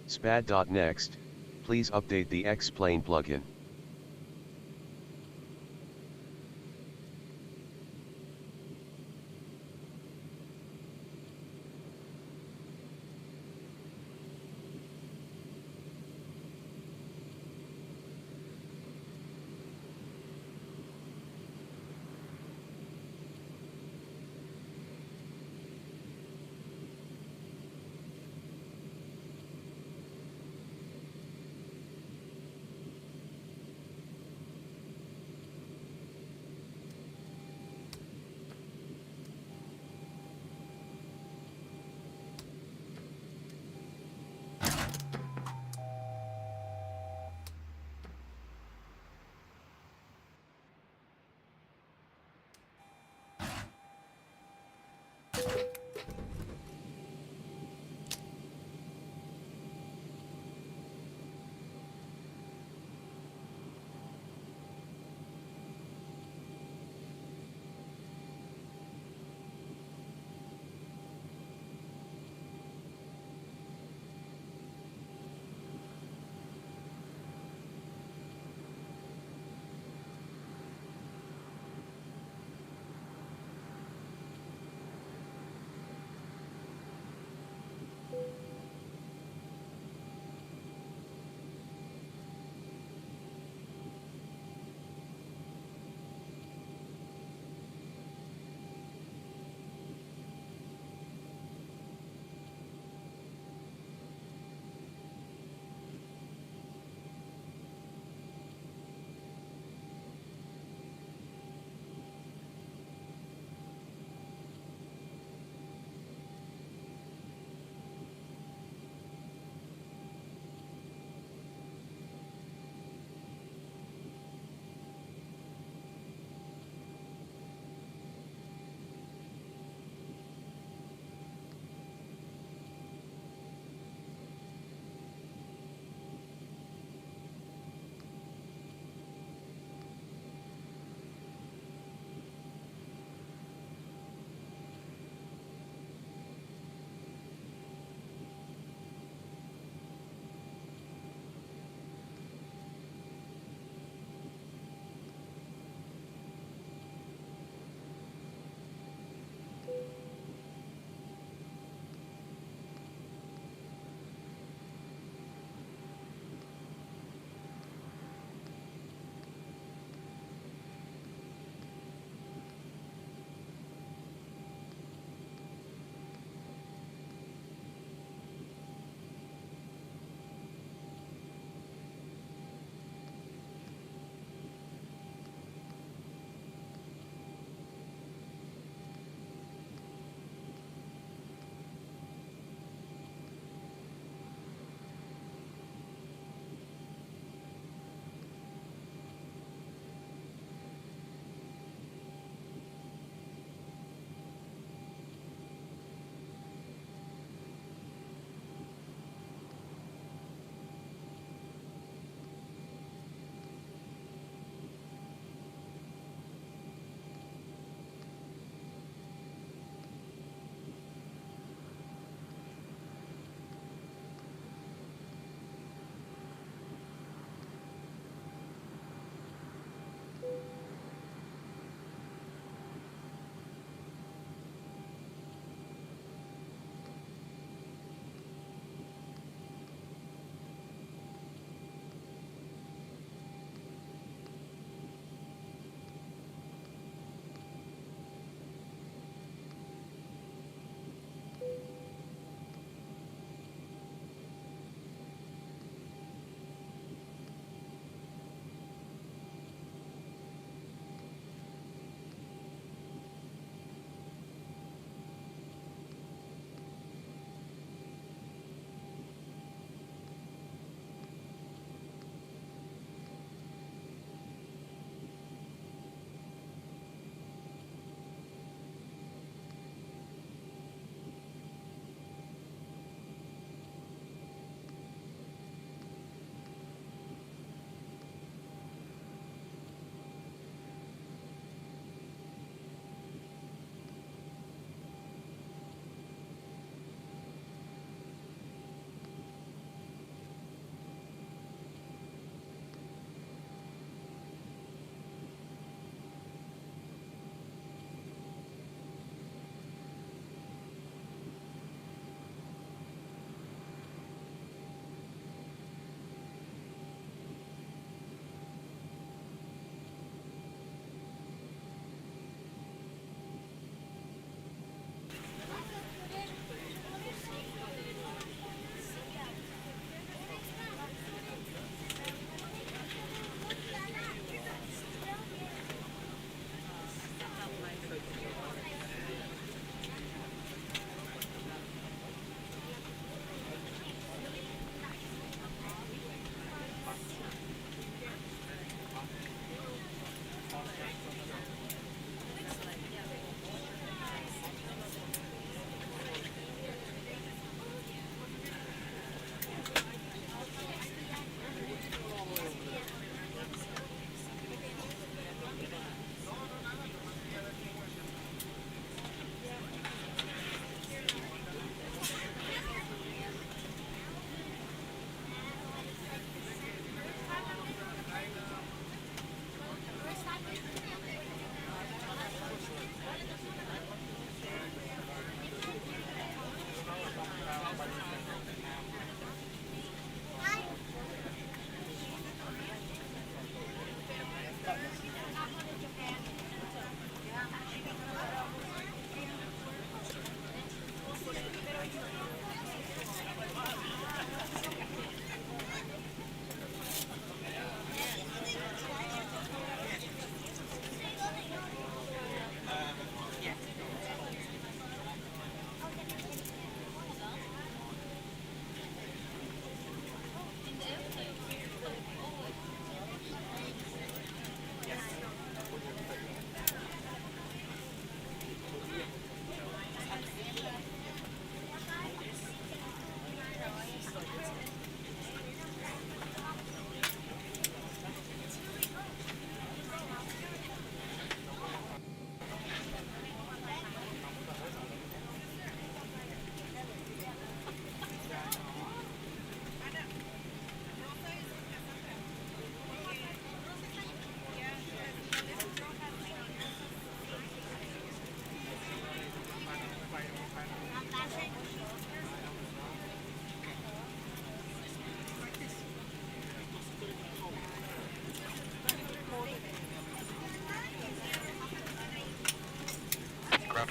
SPAD.next, please update the Explain plugin.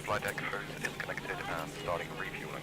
flight deck hose is connected and starting refueling.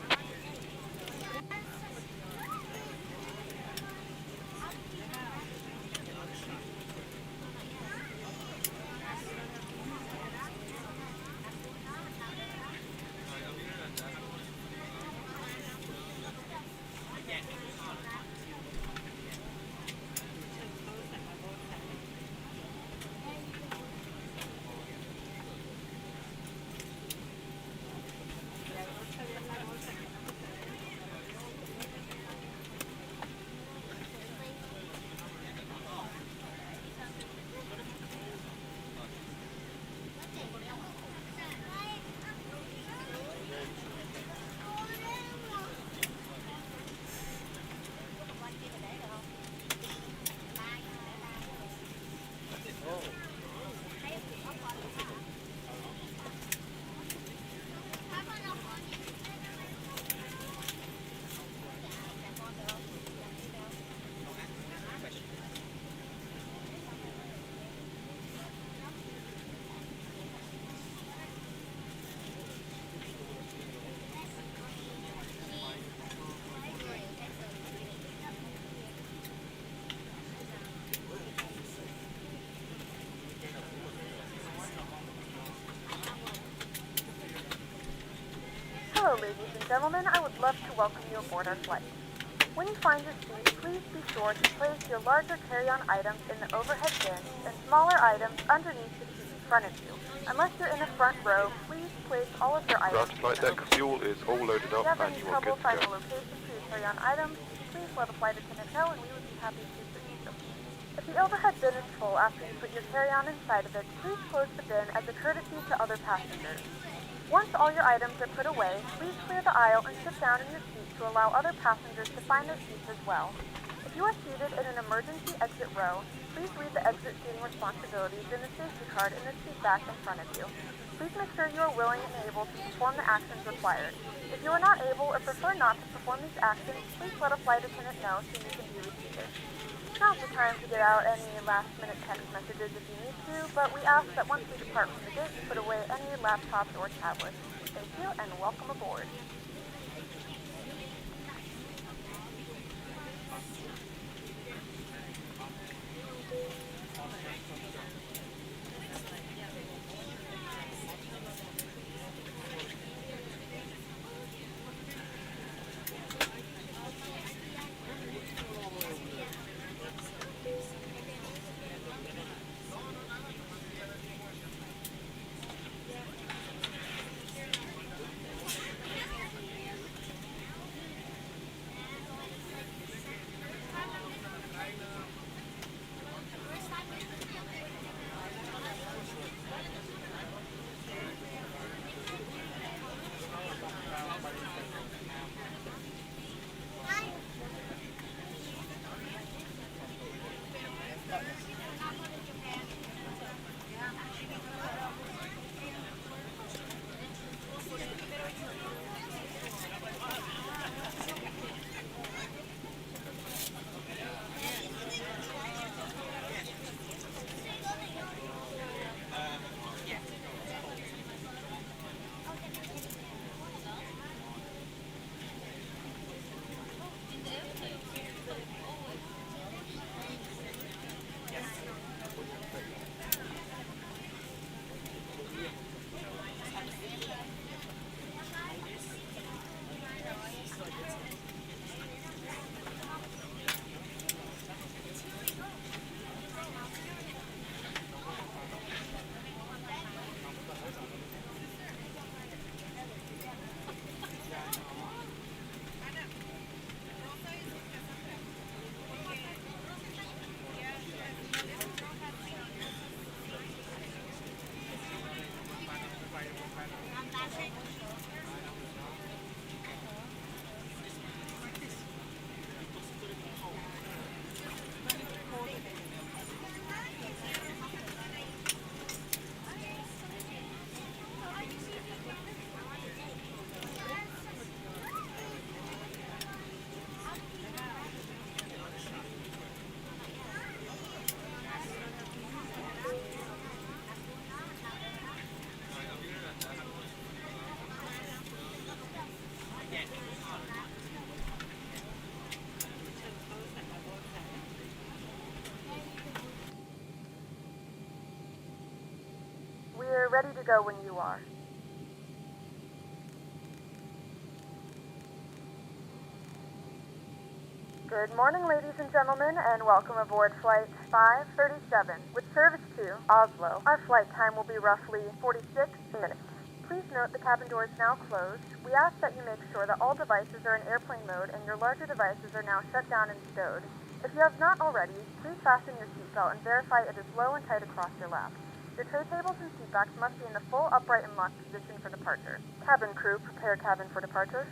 Hello, ladies and gentlemen. I would love to welcome you aboard our flight. When you find your seat, please be sure to place your larger carry-on items in the overhead bin and smaller items underneath the seat in front of you. Unless you're in the front row, please place all of your items Ground flight deck, fuel is all loaded up and you are good to finding go. a location for your carry-on items, please let a flight attendant know and we would be happy to assist you. If the overhead bin is full after you put your carry-on inside of it, please close the bin as a courtesy to other passengers. Once all your items are put away, please clear the aisle and sit down in your seat to allow other passengers to find their seats as well. If you are seated in an emergency exit row, please read the exit seating responsibilities in the safety card in the seat back in front of you. Please make sure you are willing and able to perform the actions required. If you are not able or prefer not to perform these actions, please let a flight attendant know so you can be reseated. Now's the time to get out any last-minute text messages if you need to, but we ask that once we depart from the gate, you put away any laptops or tablets. Thank you, and welcome aboard. ready to go when you are. Good morning, ladies and gentlemen, and welcome aboard Flight 537 with service to Oslo. Our flight time will be roughly 46 minutes. Please note the cabin door is now closed. We ask that you make sure that all devices are in airplane mode and your larger devices are now shut down and stowed. If you have not already, please fasten your seatbelt and verify it is low and tight across your lap. Your tray tables and seatbacks must be in the full upright and locked position for departure. Cabin crew, prepare cabin for departure.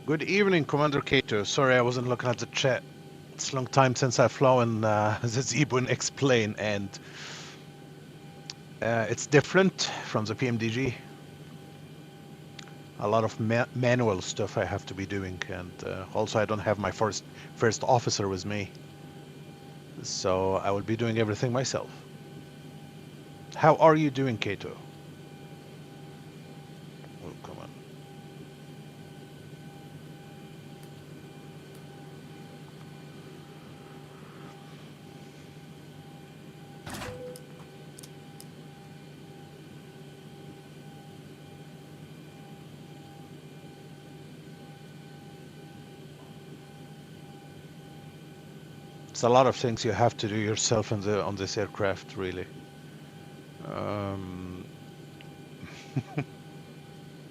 Good evening, Commander Kato. Sorry, I wasn't looking at the chat. It's a long time since I've flown the Zibo in X-plane, and it's different from the PMDG. A lot of manual stuff I have to be doing, and also I don't have my first officer with me, so I will be doing everything myself. How are you doing, Kato? Oh, come on. It's a lot of things you have to do yourself on this aircraft, really.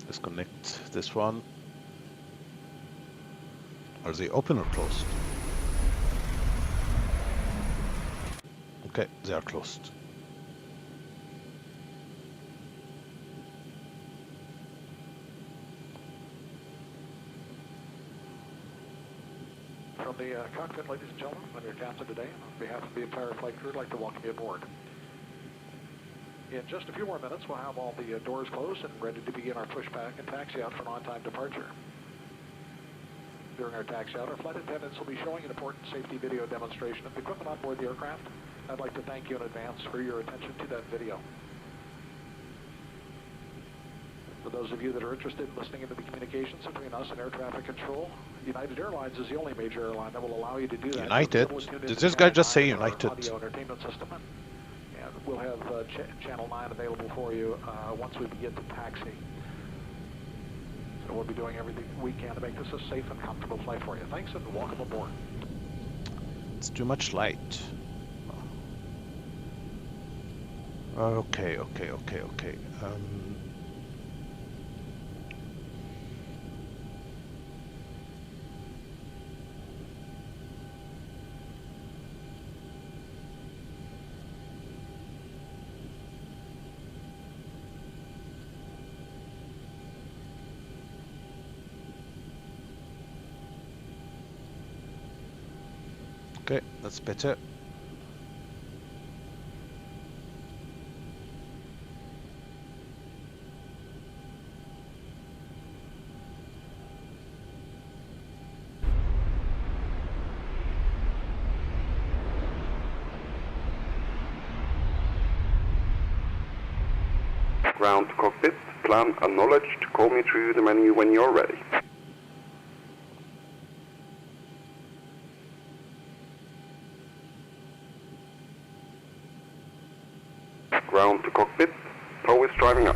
Disconnect this one. Are they open or closed? Okay, they are closed. From the cockpit, ladies and gentlemen, I'm your captain today. On behalf of the entire flight crew, I'd like to welcome you aboard. In just a few more minutes, we'll have all the doors closed and ready to begin our pushback and taxi out for an on-time departure. During our taxi out, our flight attendants will be showing an important safety video demonstration of the equipment on board the aircraft. I'd like to thank you in advance for your attention to that video. For those of you that are interested in listening into the communications between us and air traffic control, United Airlines is the only major airline that will allow you to do that. United? Did this guy just say United? Audio entertainment system. And we'll have Channel 9 available for you once we begin to taxi. So we'll be doing everything we can to make this a safe and comfortable flight for you. Thanks and welcome aboard. It's too much light. Okay. Okay, that's better. Ground to cockpit, plan acknowledged, call me through the menu when you're ready. Ground to cockpit, tow is driving up.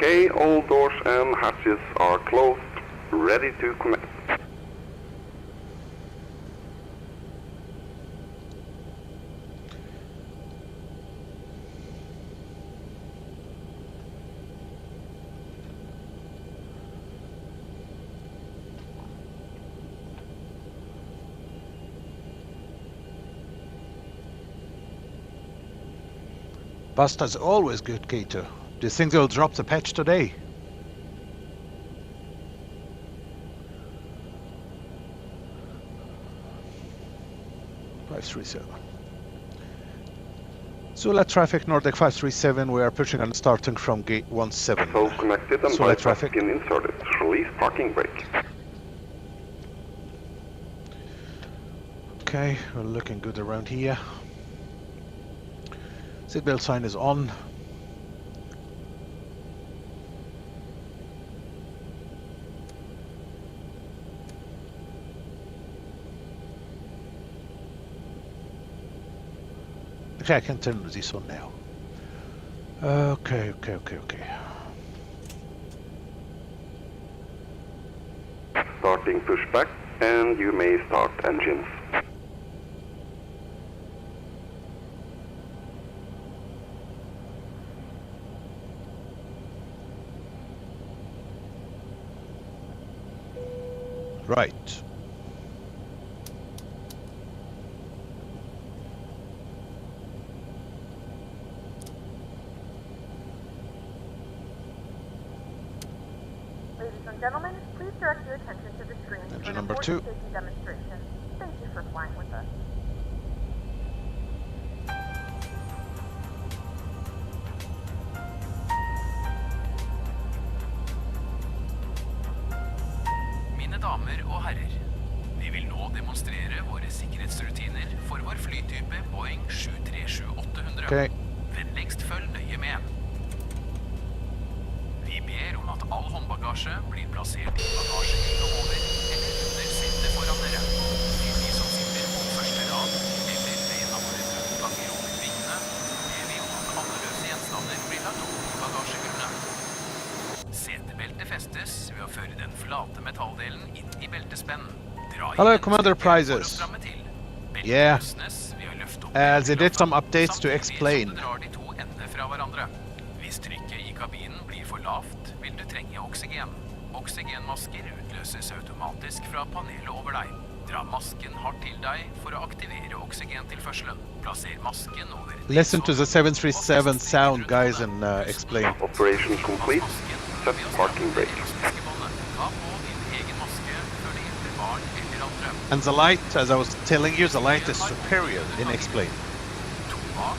Okay, all doors and hatches are closed, ready to connect. Busta's always good, Keto. Do you think they'll drop the patch today? Sula traffic, Nordic 537, we are pushing and starting from gate 17. So connected and Sula bypass traffic. pin inserted. Release parking brake. Okay, we're looking good around here. Seatbelt sign is on. Okay, I can turn this on now. Okay. Starting pushback, and you may start engines. Right. Ladies and gentlemen, please direct your attention to the screen for Engine an number important 2. safety demonstration. Thank you for flying with us. Mine damer og herrer, vi vil nå demonstrere våre sikkerhetsrutiner for vår flytype Boeing 737-800. Okay. Vennligst følg nøye med. Vi ber om at all håndbagasje blir plassert i bagasjehyllen over eller under setet foran dere. Til de som sitter på første rad eller ved en av våre nødutganger over vingene, ber vi om at alle løse gjenstander blir lagt opp i bagasjehyllene. Setebeltet festes ved å føre den flate metalldelen inn i beltespennen. Hello, Commander Prizes. Yeah. They did some updates to explain. Hvis trykket i kabinen blir for lavt, vil du trenge oksygen. Oksygenmasker utløses automatisk fra panelet over deg. Dra masken hardt til deg for å aktivere oksygentilførselen. Plasser masken over Listen to the 737 sound, guys, and explain. Operation complete. Set parking brake. Ta på din egen maske før det hjelper barn eller andre. And the light, as I was telling you, the light is superior in explain. 2 bak,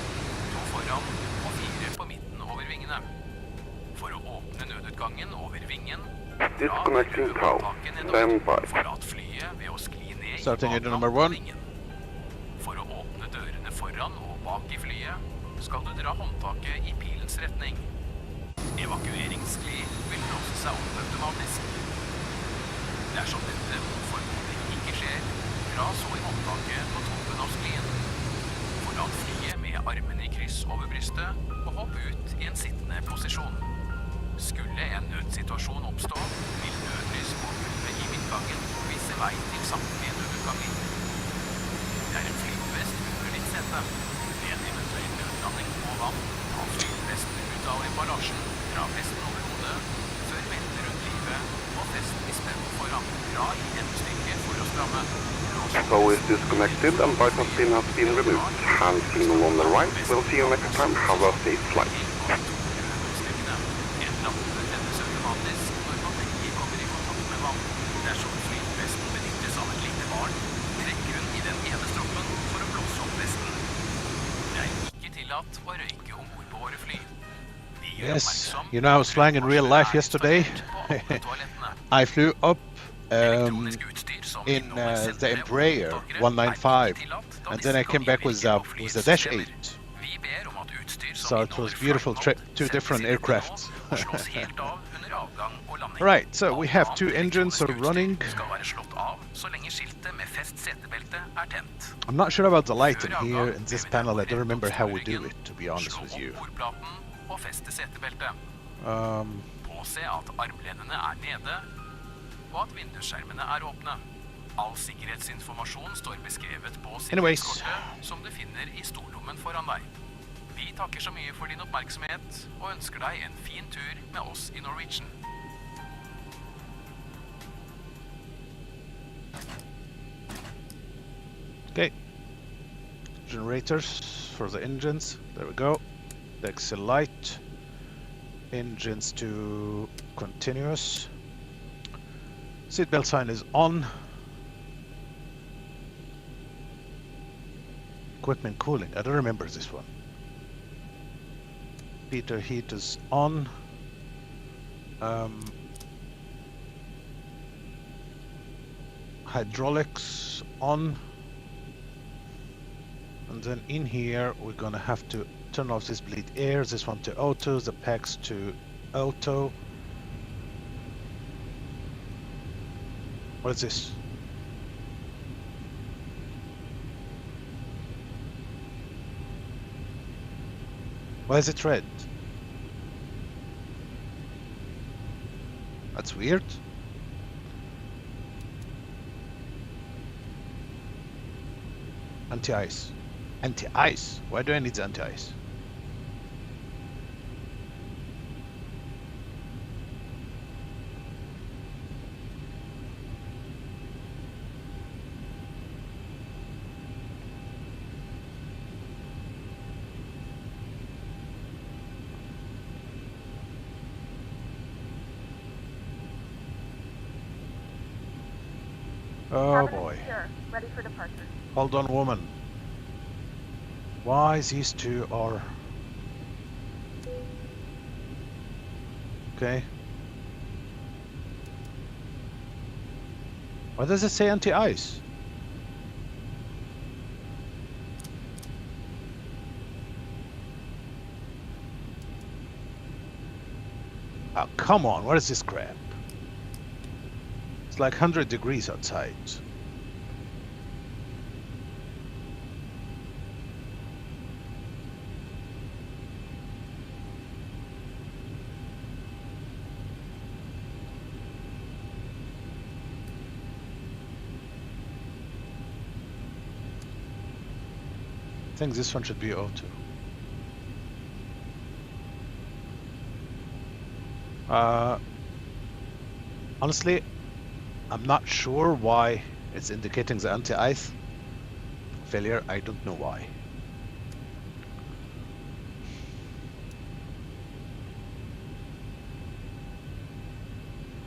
2 foran og 4 på midten over vingene. For å åpne nødutgangen over vingen, Disconnecting tow. Stand by. Forlat flyet ved å skli ned Starting i engine number bakhånd 1. på vingen. For å åpne dørene foran og bak i flyet, skal du dra håndtaket i pilens retning. Evakueringsskli vil låse seg opp automatisk. Dersom dette formodentlig ikke skjer, dra så i håndtaket på toppen av sklien. Forlat flyet med armene i kryss over brystet og hopp ut i en sittende posisjon. Skulle en nødsituasjon oppstå, vil nødlys på gulvet i midtgangen vise vei til samtlige nødutganger. Det er en flytevest under ditt sete. Ved en eventuell nødlanding på vann, ta flytevesten ut av emballasjen, dra vesten over hodet, før velte rundt livet og fest i spenn foran. Dra i endestykket for å stramme. Tow is disconnected and bypass pin has been removed. Hand signal on the right. We'll see you next time. Have a safe flight. En lampe tennes automatisk når batteriet kommer i kontakt med vann. Dersom flytevesten benyttes av et lite barn, trekk hun i den ene stroppen for å blåse opp vesten. Det er ikke tillatt å røyke ombord på våre fly. Yes, you know I was flying in real life yesterday. I flew up in the Embraer 195, and then I came back with the Dash 8. So it was a beautiful trip, 2 different aircrafts. Right, so we have 2 engines are running. I'm not sure about the light in here in this panel. I don't remember how we do it, to be honest with you. Påse at armlenene er nede, og at vindusskjermene er åpne. All sikkerhetsinformasjon står beskrevet på sikkerhetskortet, som du finner i storlommen foran deg. Vi takker så mye for din oppmerksomhet, og ønsker deg en fin tur med oss i Norwegian. Okay. Generators for the engines. There we go. The Excel light. Engines to continuous. Seatbelt sign is on. Equipment cooling. I don't remember this one. Heater heat is on. Hydraulics on. And then in here we're gonna have to turn off this bleed air, this one to auto, the PACX to auto. What is this? Why is it red? That's weird. Anti-ice. Anti-ice? Why do I need the anti-ice? Oh boy. Ready for departure. Hold on, woman. Why these two are... Okay. Why does it say anti-ice? Oh, come on, what is this crap? It's like 100 degrees outside. I think this one should be auto. Honestly, I'm not sure why it's indicating the anti-ice failure. I don't know why.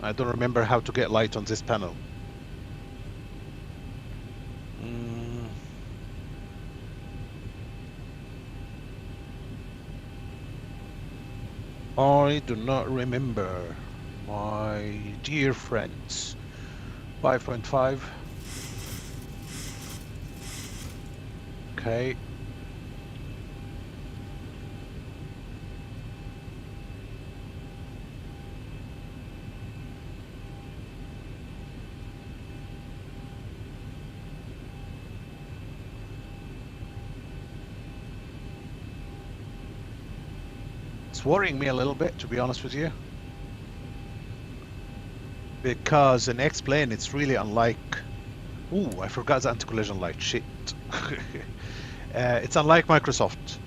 I don't remember how to get light on this panel. I do not remember, my dear friends. 5.5. Okay. It's worrying me a little bit, to be honest with you. Because in X-Plane it's really unlike... Ooh, I forgot the anti-collision light, shit. It's unlike Microsoft.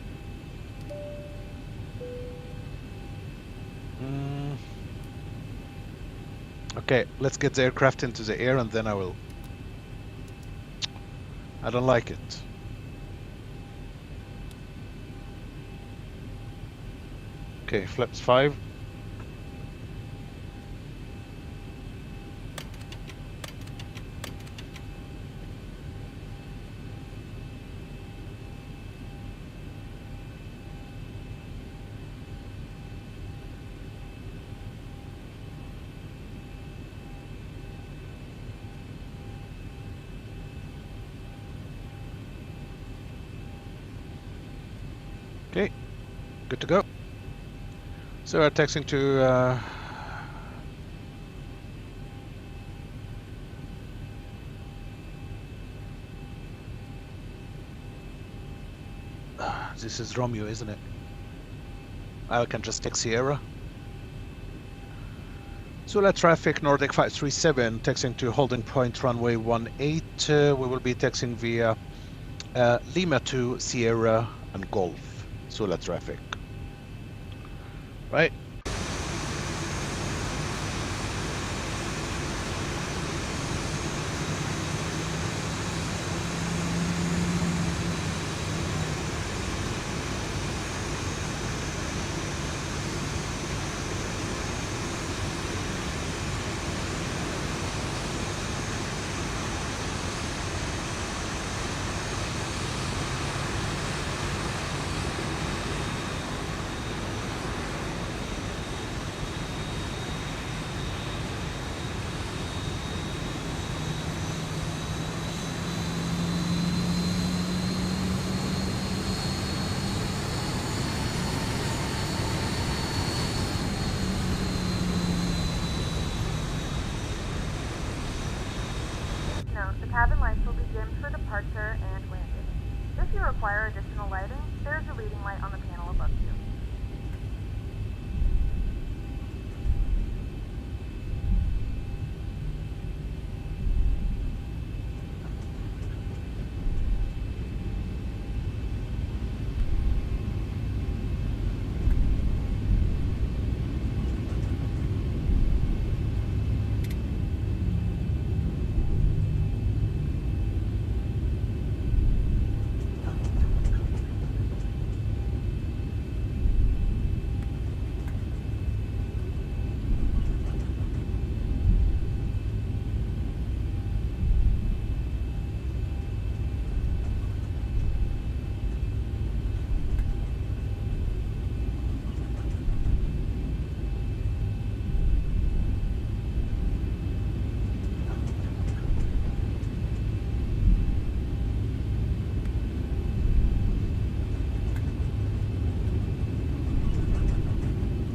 Okay, let's get the aircraft into the air and then I will... I don't like it. Okay, flaps 5. Okay, good to go. So we're taxiing to this is Romeo, isn't it? I can just take Sierra. Sula traffic, Nordic 537, taxiing to holding point runway 18. We will be taxiing via Lima to Sierra and Golf. Sula traffic. Right. The cabin lights will be dimmed for departure and landing. If you require additional lighting, there is a reading light on the panel above you.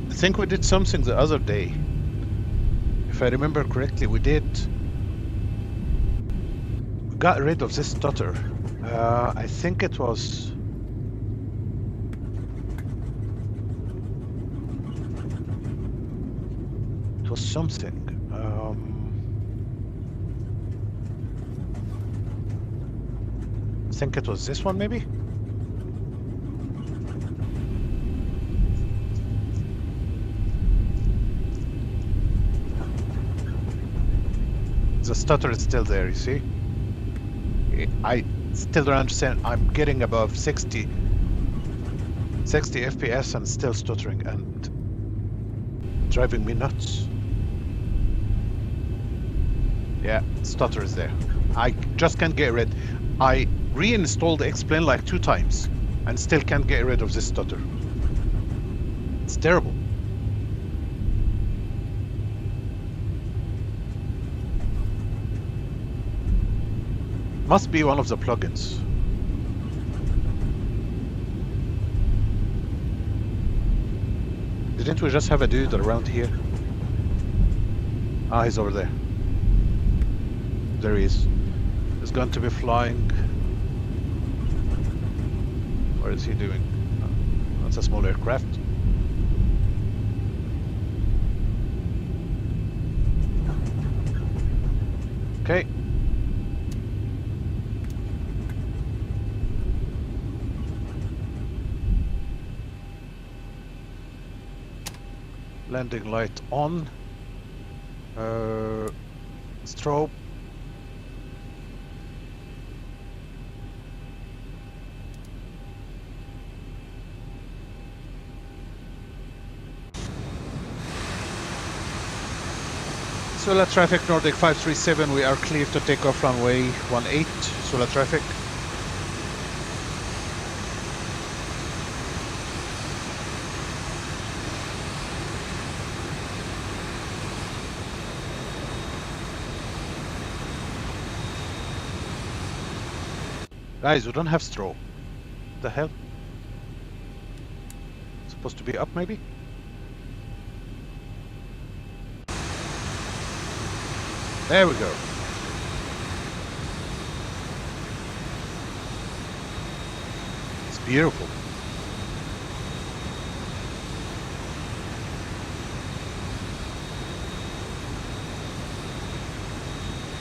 I think we did something the other day. If I remember correctly, we got rid of this stutter. I think it was something. I think it was this one, maybe. The stutter is still there, you see? I still don't understand. I'm getting above 60 FPS and still stuttering and driving me nuts. Yeah, stutter is there. I just can't get rid. I reinstalled XPLAN like 2 times and still can't get rid of this stutter. It's terrible. Must be one of the plugins. Didn't we just have a dude around here? Ah, he's over there. There he is. He's going to be flying. What is he doing? Oh, that's a small aircraft. Okay. Landing light on. Strobe. Sula traffic, Nordic 537, we are clear to take off runway 18, Sula traffic. Guys, we don't have straw. What the hell? It's supposed to be up, maybe? There we go. It's beautiful.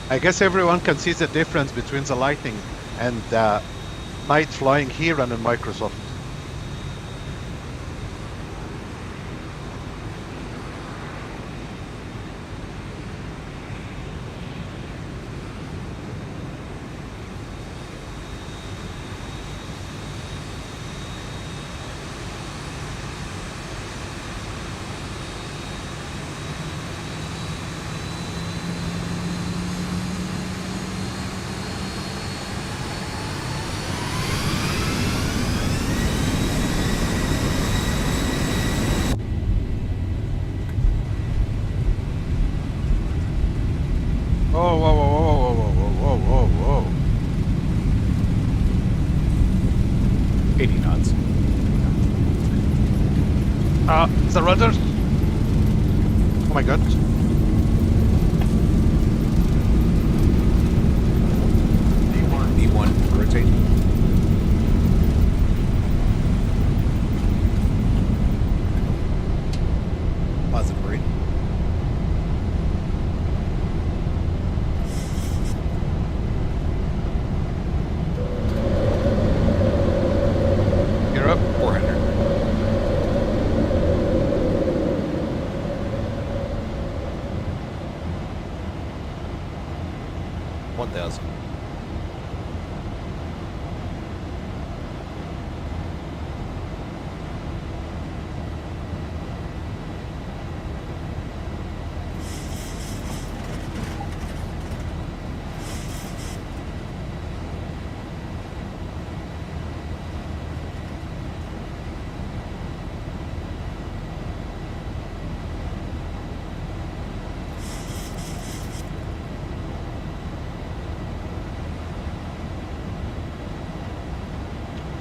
I guess everyone can see the difference between the Lightning and night flying here and in Microsoft. Oh, whoa, whoa, whoa, whoa, whoa, whoa, whoa, whoa. 80 knots. The rudders. Oh my god. D1, rotate. Positive rate. You're up. 400. $1,000.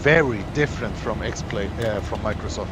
Very different from from Microsoft.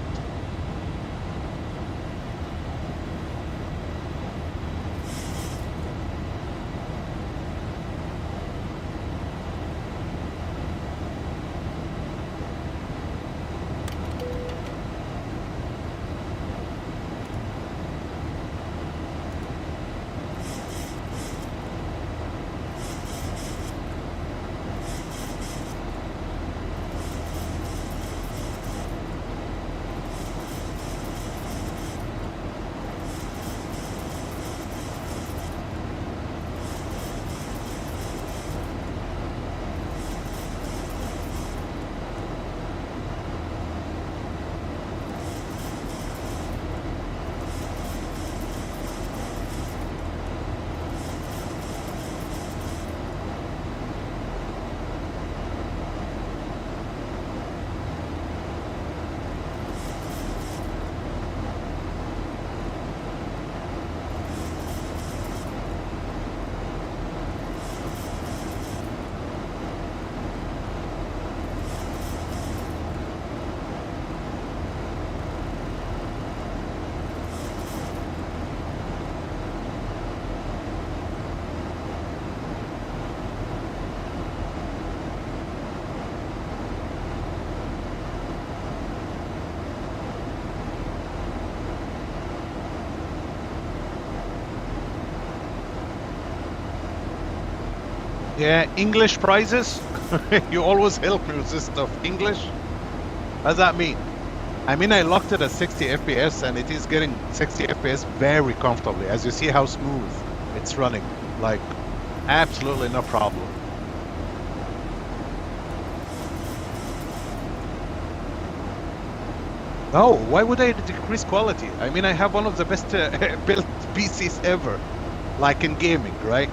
Yeah, English prizes. You always help me with this stuff. English? What does that mean? I mean, I locked it at 60 FPS and it is getting 60 FPS very comfortably. As you see how smooth it's running. Like, absolutely no problem. No, why would I decrease quality? I mean, I have one of the best built PCs ever. Like in gaming, right?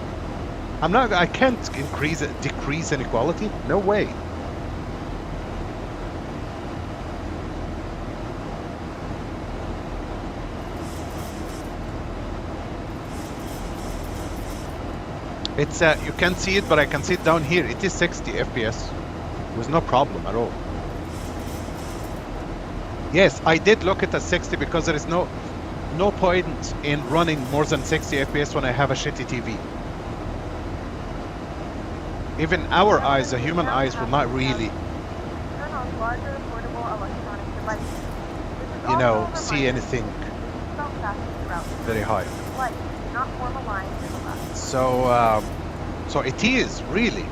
I can't decrease any quality. No way. It's you can't see it, but I can see it down here. It is 60 FPS. With no problem at all. Yes, I did look at the 60 because there is no point in running more than 60 FPS when I have a shitty TV. Even our eyes, the human eyes, will not really, you know, see anything very high. So So it is, really.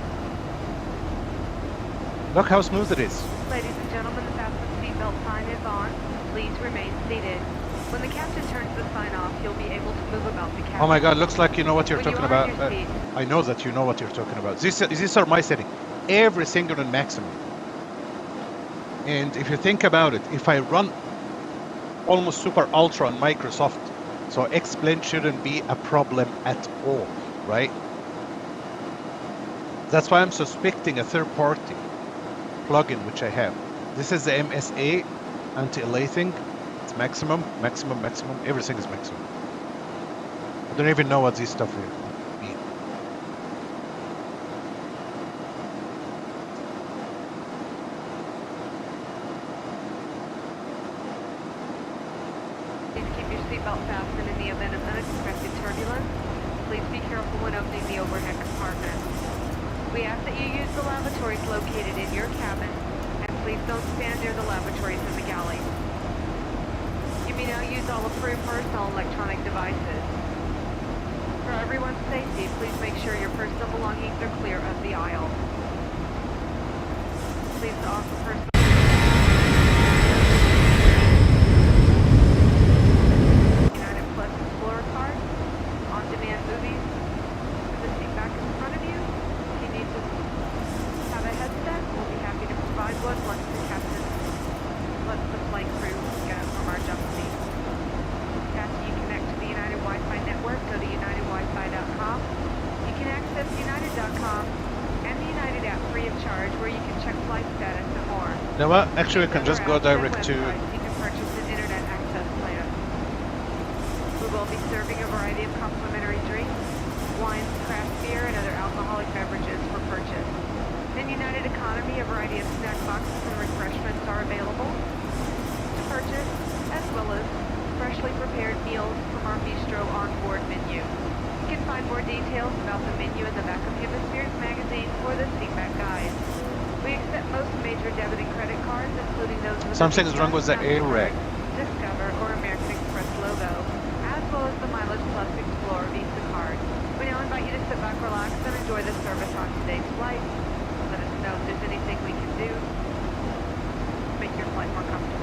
Look how smooth it is. Ladies and gentlemen, the fasten seatbelt sign is on. Please remain seated. When the captain turns the sign off, you'll be able to move about the cabin. Oh my god, looks like you know what you're When you talking are in about. your seat. I know that you know what you're talking about. These are my setting. Every single and maximum. And if you think about it, if I run almost super ultra on Microsoft, so X-Blend shouldn't be a problem at all, right? That's why I'm suspecting a third-party plugin which I have. This is the MSA anti-aliasing. It's maximum, maximum, maximum. Everything is maximum. I don't even know what this stuff mean. Please keep your seatbelt fastened in the event of unexpected turbulence. Please be careful when opening the overhead compartment. We ask that you use the lavatories located in your cabin, and please don't stand near the lavatories in the galley. You may now use all approved personal electronic devices. For everyone's safety, please make sure your personal belongings are clear of the aisle. Please offer personal United Plus Explorer card, on-demand movies, and the seat back in front of you. If you need to have a headset, we'll be happy to provide one once the captain lets the flight crew get up from our jump seat. After you connect to the United Wi-Fi network, go to unitedwifi.com. You can access united.com and the United app free of charge, where you can check flight status and more. You know what? Actually, we can just go direct to... You can purchase an internet access plan. We will be serving a variety of complimentary drinks, wines, craft beer, and other alcoholic beverages for purchase. In United Economy, a variety of snack boxes and refreshments are available to purchase, as well as freshly prepared meals from our bistro on-board menu. You can find more details about the menu in the back of Hemisphere's magazine or the seatback guide. We accept most major debit and credit cards, including those with Something is wrong with the A-Reg. Discover, or American Express logo, as well as the Mileage Plus Explorer Visa card. We now invite you to sit back, relax, and enjoy the service on today's flight. Let us know if there's anything we can do to make your flight more comfortable.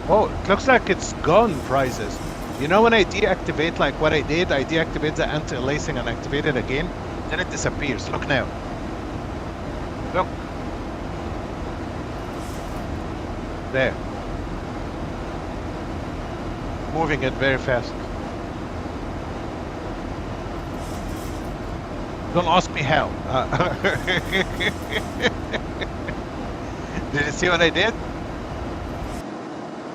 Oh, it looks like it's gone, prices. You know when I deactivate, like what I deactivate the anti-aliasing and activate it again, then it disappears. Look now. Look. There. Moving it very fast. Don't ask me how. Did you see what I did?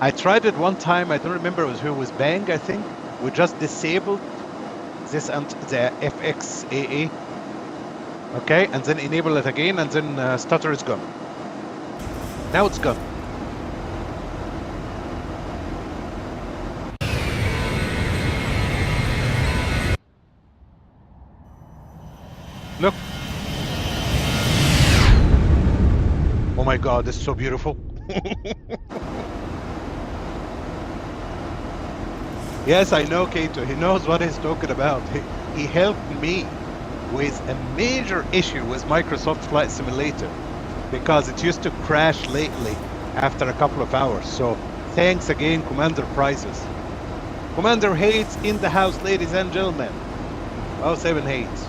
I tried it one time, I don't remember who it was Bang, I think. We just disabled this and the FXAA. Okay, and then enable it again, and then stutter is gone. Now it's gone. Look. Oh my god, it's so beautiful. Yes, I know Kato. He knows what he's talking about. He helped me with a major issue with Microsoft Flight Simulator because it used to crash lately after a couple of hours. So thanks again, Commander Prizes. Commander Hates in the house, ladies and gentlemen. 07 Hates.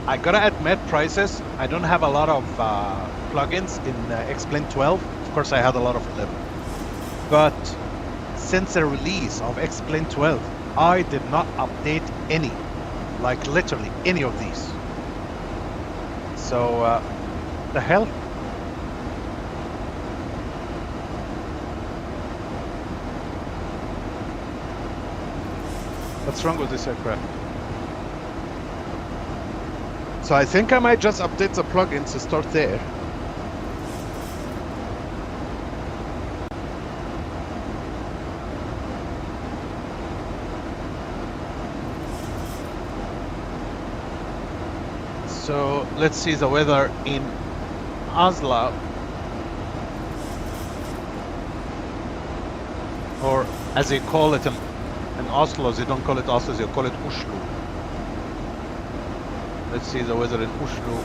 I gotta admit, prices, I don't have a lot of plugins in X-Plane 12. Of course, I had a lot of 11. But since the release of X-Plane 12, I did not update any, like literally any of these. So, the hell? What's wrong with this aircraft? So I think I might just update the plugins to start there. So let's see the weather in Oslo, or as they call it in Oslo, they don't call it Oslo, they call it Oslo. Let's see the weather in Oslo.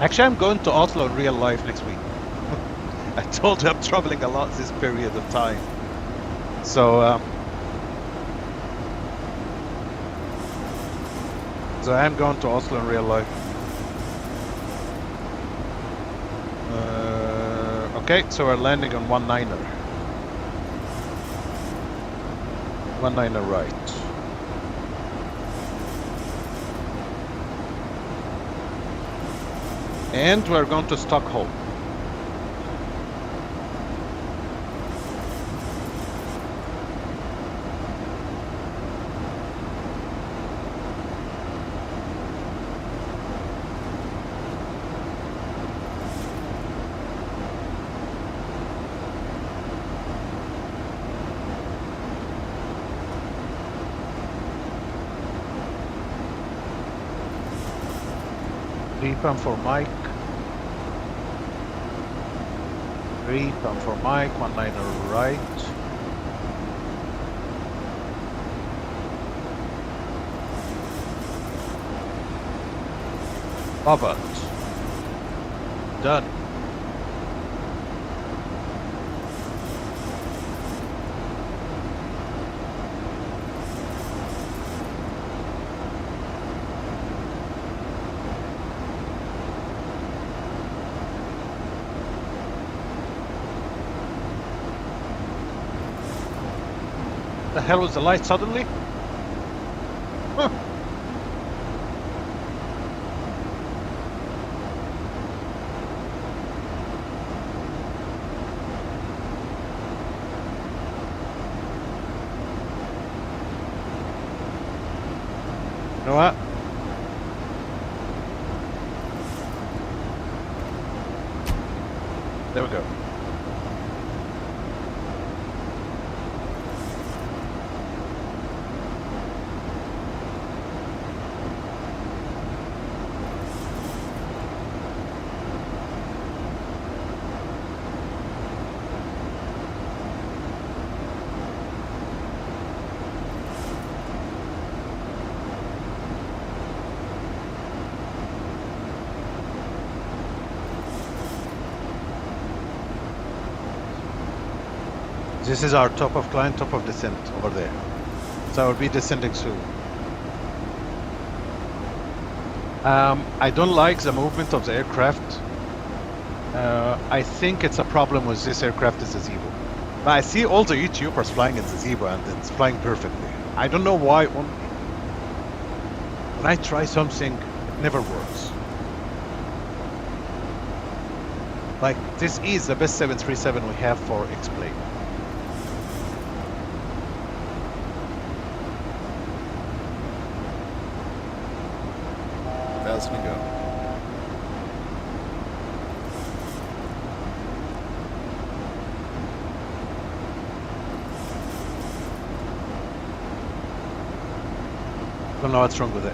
Actually, I'm going to Oslo in real life next week. I told you I'm traveling a lot this period of time. So, so I am going to Oslo in real life. Okay, so we're landing on 19er. 19er right. And we're going to Stockholm. RIPAM for Mike. RIPAM for Mike, 19er right. Robert. Done. The hell was the light suddenly? Huh. You know what? There we go. This is our top of climb, top of descent over there. So I will be descending soon. I don't like the movement of the aircraft. I think it's a problem with this aircraft is the Zibo. But I see all the YouTubers flying in the Zibo and it's flying perfectly. I don't know why when I try something, it never works. Like, this is the best 737 we have for X-Plane. That's gonna go. Don't know what's wrong with it.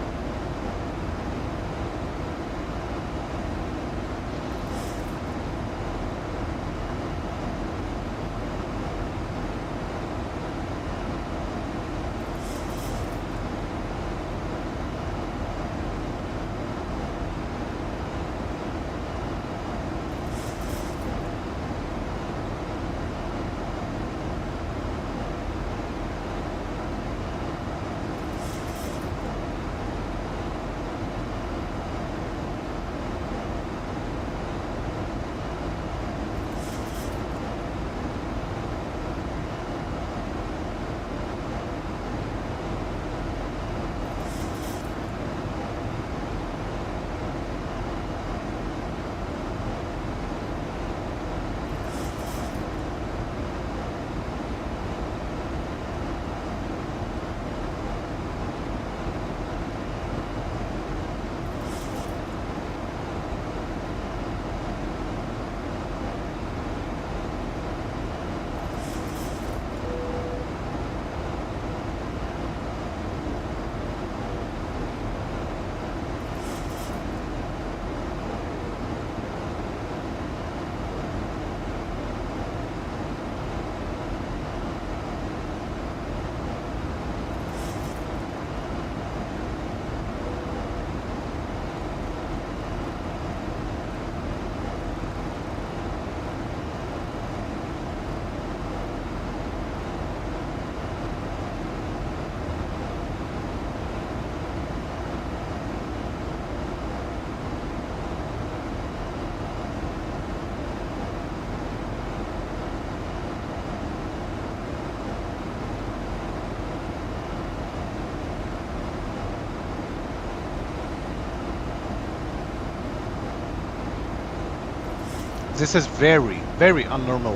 This is very, very unnormal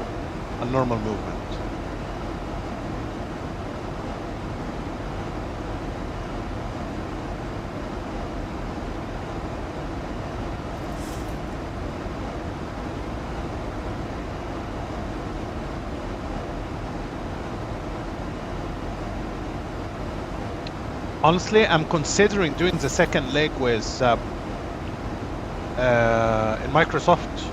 movement. Honestly, I'm considering doing the second leg with in Microsoft.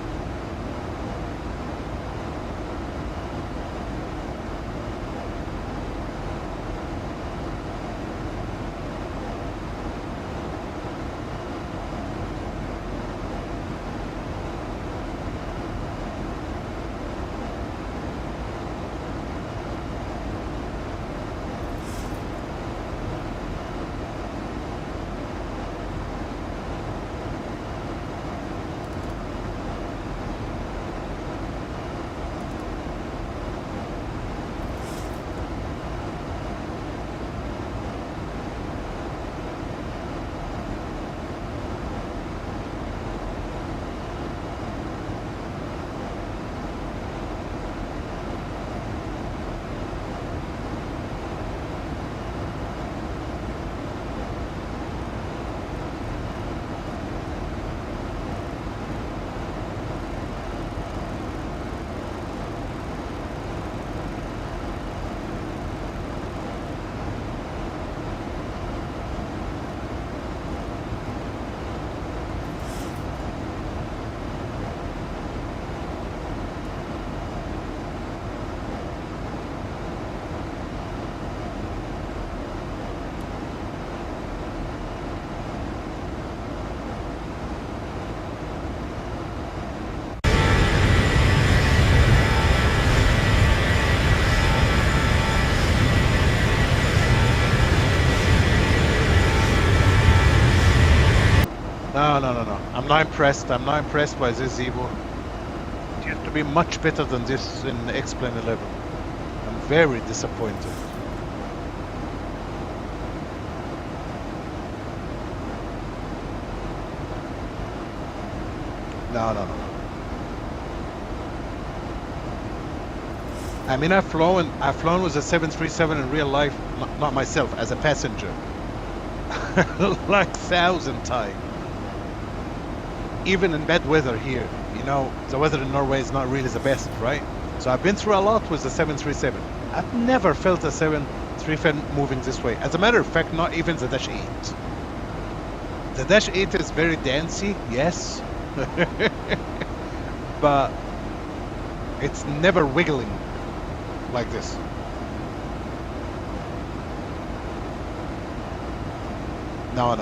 No. I'm not impressed. I'm not impressed by this Zibo. It used to be much better than this in X-Plane 11. I'm very disappointed. No. I mean, I've flown with a 737 in real life, not myself, as a passenger, like 1,000 times. Even in bad weather here, you know, the weather in Norway is not really the best, right? So I've been through a lot with the 737. I've never felt a 737 moving this way. As a matter of fact, not even the Dash 8. The Dash 8 is very dancey, yes, but it's never wiggling like this. No.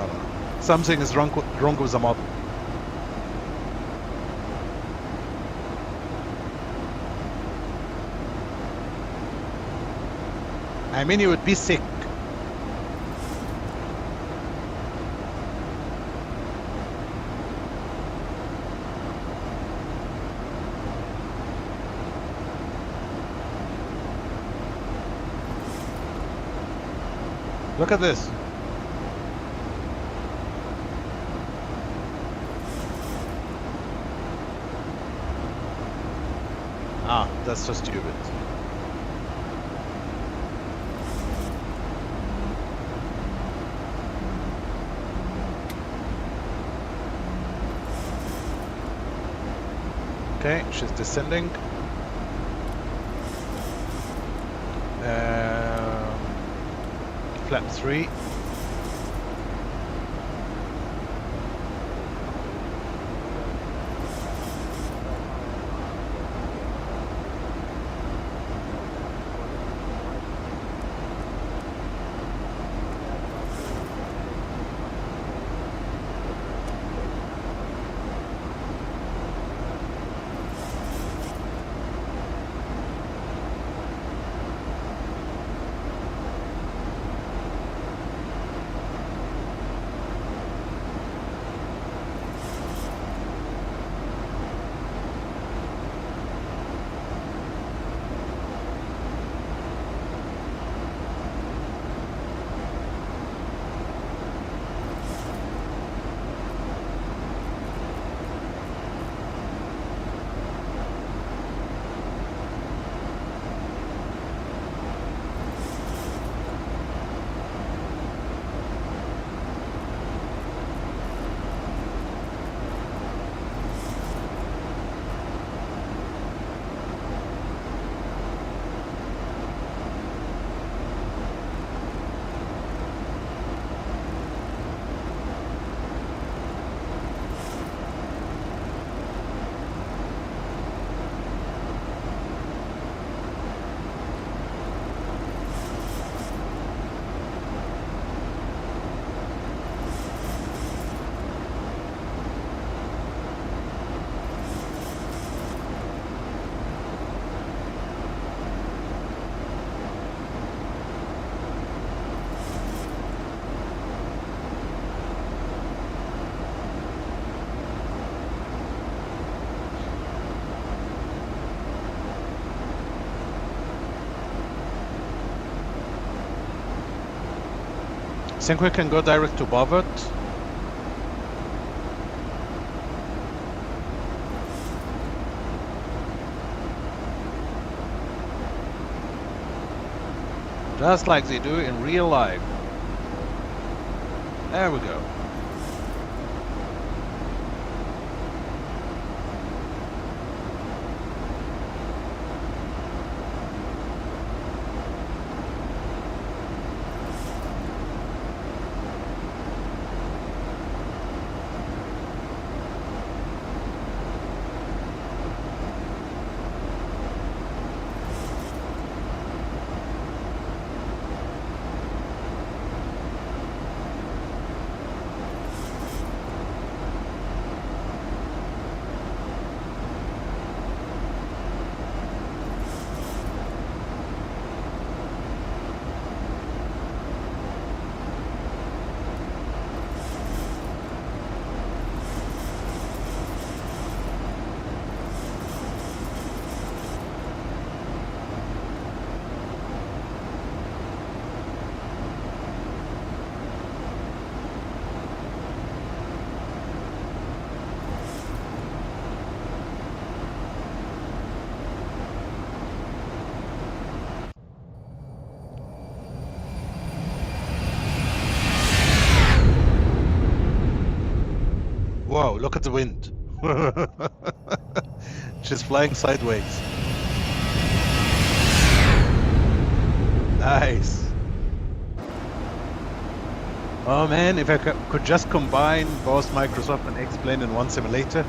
Something is wrong with the model. I mean, you would be sick. Look at this. Ah, that's so stupid. Okay, she's descending. Flap 3. Think we can go direct to Bovot? Just like they do in real life. There we go. Whoa, look at the wind. She's flying sideways. Nice. Oh man, if I could just combine both Microsoft and X-Plane in one simulator.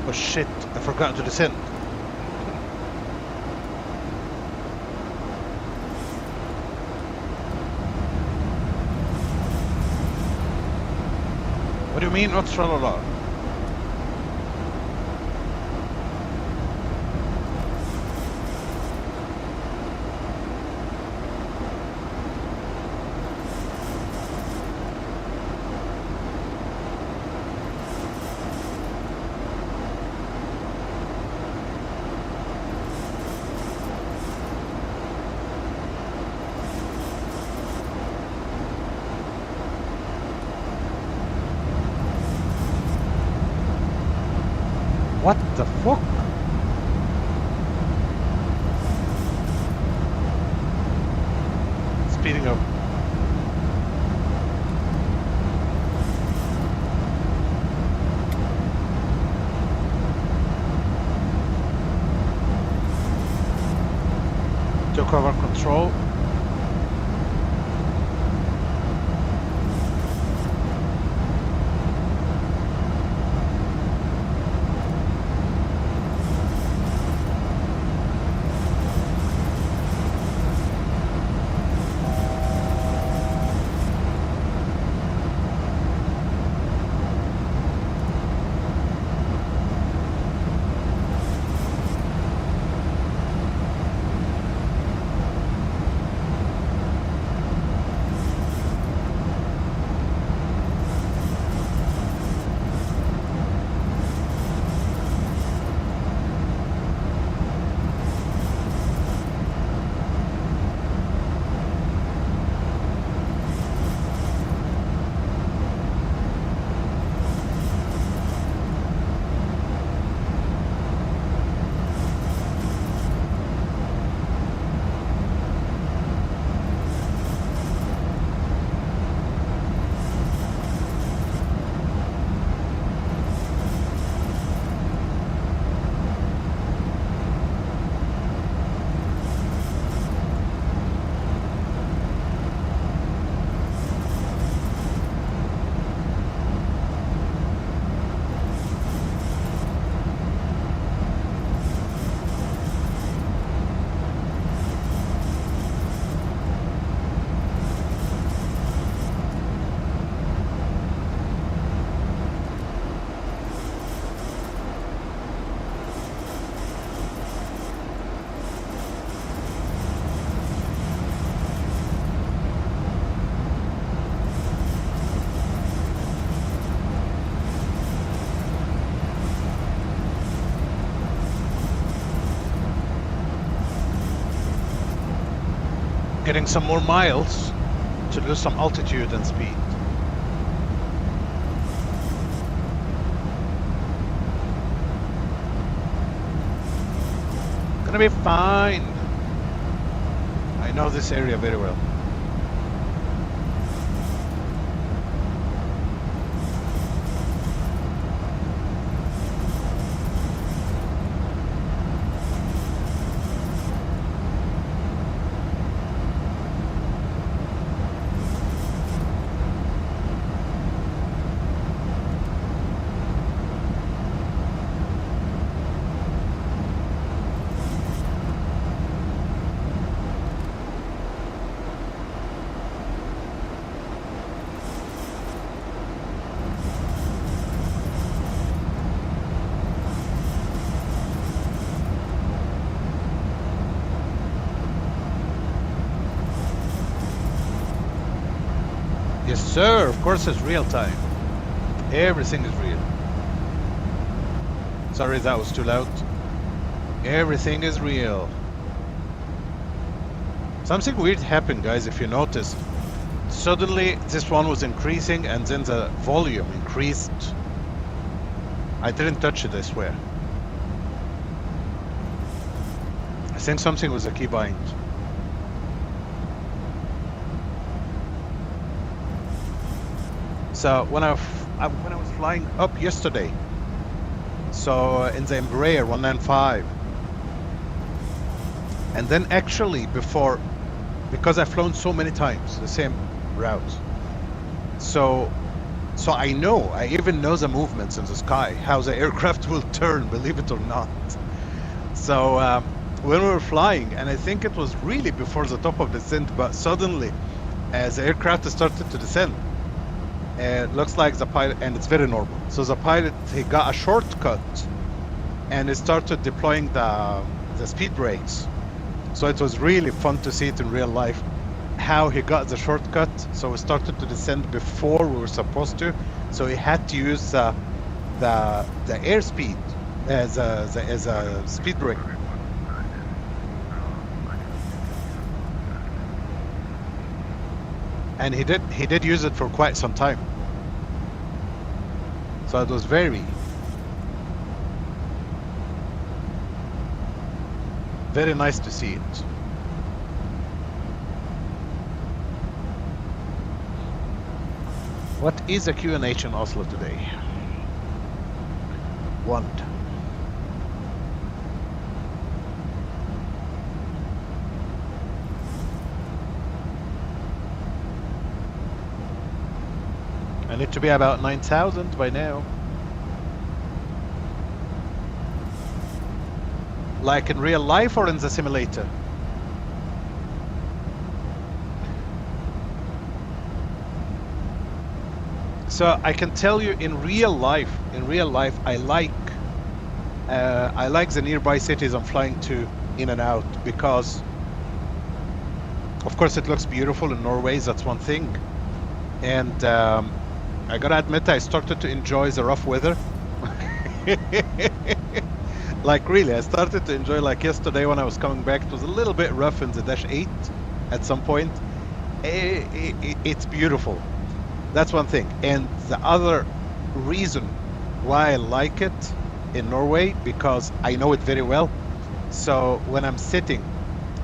Oh shit, I forgot to descend. What do you mean, not tralala? What the fuck? Speeding up. Took over control. getting some more miles to lose some altitude and speed. Gonna be fine. I know this area very well. Yes, sir. Of course, it's real time. Everything is real. Sorry, that was too loud. Everything is real. Something weird happened, guys, if you noticed. Suddenly, this one was increasing, and then the volume increased. I didn't touch it, I swear. I think something was a keybind. So when I was flying up yesterday, so in the Embraer 195, and then actually before, because I've flown so many times the same route, so I even know the movements in the sky, how the aircraft will turn, believe it or not. So when we were flying, and I think it was really before the top of descent, but suddenly as the aircraft started to descend, it looks like the pilot, and it's very normal. So the pilot, he got a shortcut and he started deploying the speed brakes. So it was really fun to see it in real life, how he got the shortcut. So we started to descend before we were supposed to. So he had to use the airspeed as a speed brake. And he did use it for quite some time. So it was very nice to see it. What is a QNH in Oslo today? 1. I need to be about 9,000 by now. Like in real life or in the simulator? So I can tell you in real life, I like the nearby cities I'm flying to in and out, because of course it looks beautiful in Norway, that's one thing. And I gotta admit, I started to enjoy the rough weather. Like really, I started to enjoy, like yesterday when I was coming back, it was a little bit rough in the Dash 8 at some point. It's beautiful. That's one thing. And the other reason why I like it in Norway, because I know it very well. So when I'm sitting,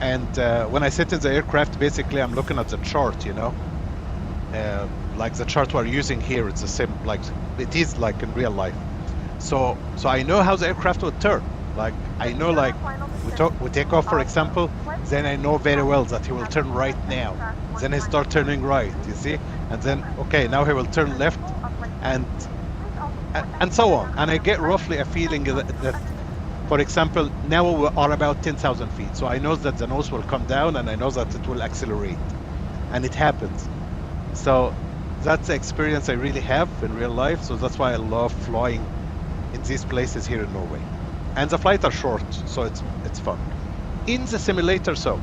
and when I sit in the aircraft, basically I'm looking at the chart, you know. Like the chart we're using here, it's the same, like it is like in real life. So I know how the aircraft would turn. Like I know, like we take off, for example, then I know very well that he will turn right now. Then he start turning right, you see, and then okay, now he will turn left, and so on. And I get roughly a feeling that for example, now we are about 10,000 feet. So I know that the nose will come down, and I know that it will accelerate, and it happens. So that's the experience I really have in real life. So that's why I love flying in these places here in Norway. And the flights are short, so it's fun. In the simulator, so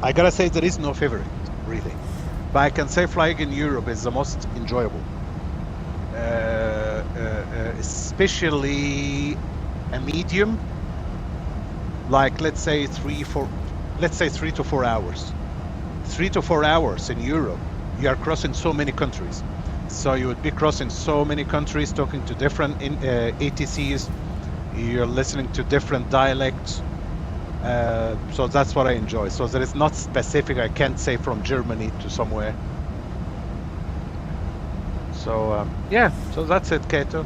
I gotta say there is no favorite, really. But I can say flying in Europe is the most enjoyable. Especially a medium, like let's say 3 to 4 hours. 3 to 4 hours in Europe, you are crossing so many countries. So you would be crossing so many countries, talking to different ATCs. You're listening to different dialects. So that's what I enjoy. So there is not specific, I can't say from Germany to somewhere. So yeah, so that's it, Kato.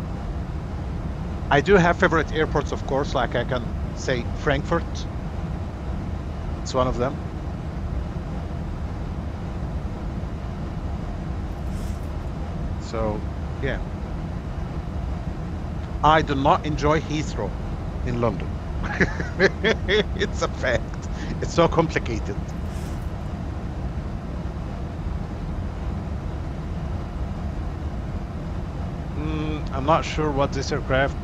I do have favorite airports, of course, like I can say Frankfurt. It's one of them. So, yeah. I do not enjoy Heathrow in London. It's a fact. It's so complicated. I'm not sure what this aircraft.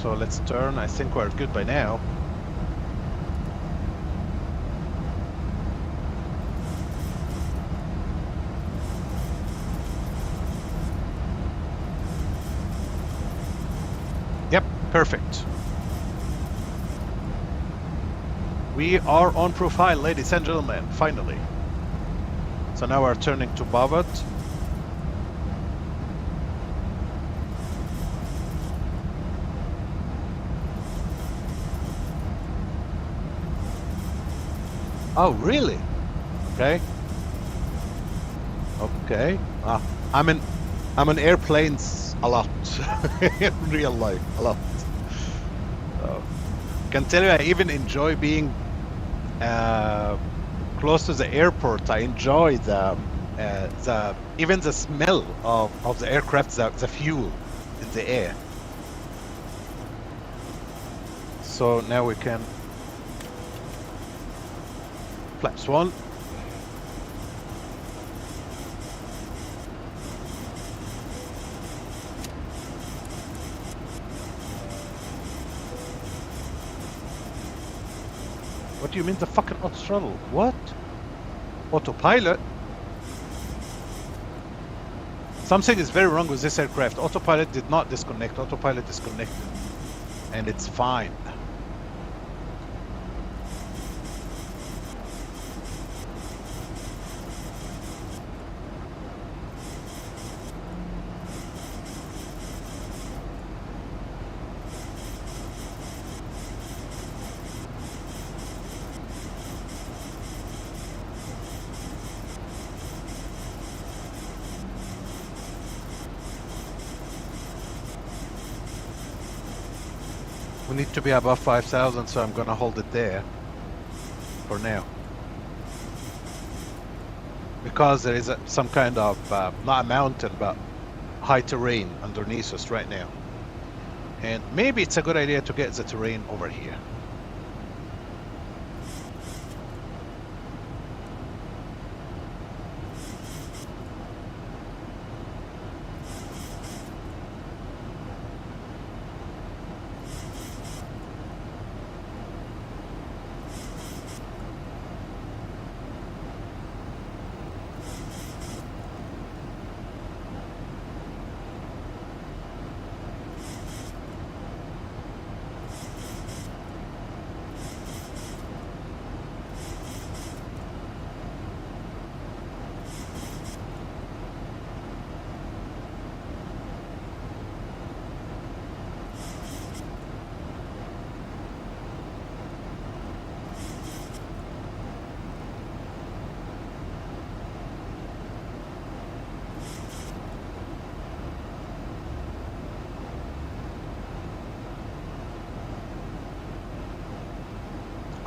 So let's turn. I think we're good by now. Yep, perfect. We are on profile, ladies and gentlemen, finally. So now we're turning to Bavat. Oh, really? Okay. Okay. I'm in airplanes a lot in real life, a lot. So, can tell you, I even enjoy being close to the airport. I enjoy the even the smell of the aircraft, the fuel in the air. So now we can flaps one. What do you mean the fucking auto throttle? What? Autopilot? Something is very wrong with this aircraft. Autopilot did not disconnect. Autopilot disconnected. And it's fine. We need to be above 5,000, so I'm gonna hold it there for now. Because there is some kind of, not a mountain, but high terrain underneath us right now. And maybe it's a good idea to get the terrain over here.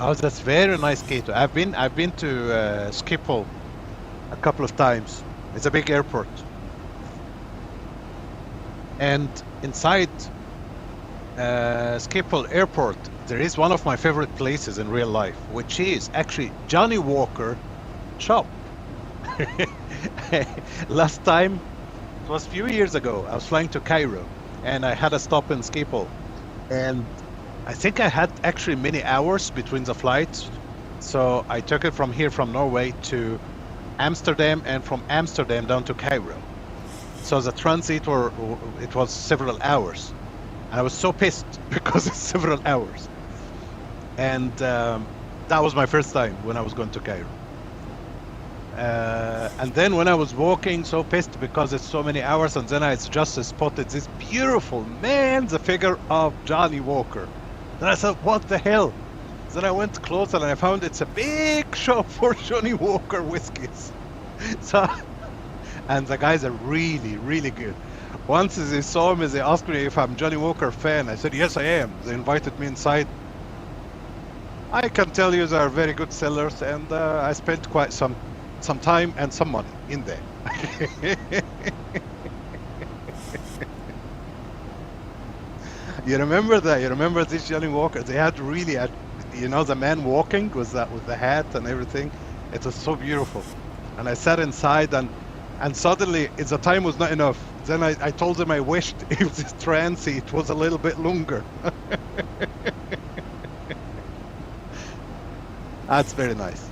Oh, that's very nice, Kato. I've been to Schiphol a couple of times. It's a big airport, and inside Schiphol Airport, there is one of my favorite places in real life, which is actually Johnny Walker shop. Last time, it was a few years ago, I was flying to Cairo, and I had a stop in Schiphol, and I think I had actually many hours between the flights, so I took it from here, from Norway to Amsterdam, and from Amsterdam down to Cairo. So the transit it was several hours, and I was so pissed because it's several hours. And that was my first time when I was going to Cairo. And then when I was walking, so pissed because it's so many hours, and then I just spotted this beautiful man, the figure of Johnny Walker. Then I said, what the hell? Then I went closer and I found it's a big shop for Johnny Walker whiskies. So, and the guys are really, really good. Once they saw me, they asked me if I'm Johnny Walker fan. I said, yes, I am. They invited me inside. I can tell you they are very good sellers, and I spent quite some time and some money in there. You remember that? You remember this Johnny Walker? They had really, you know, the man walking with the hat and everything. It was so beautiful. And I sat inside, and suddenly the time was not enough. Then I told them I wished if this transit was a little bit longer. That's very nice.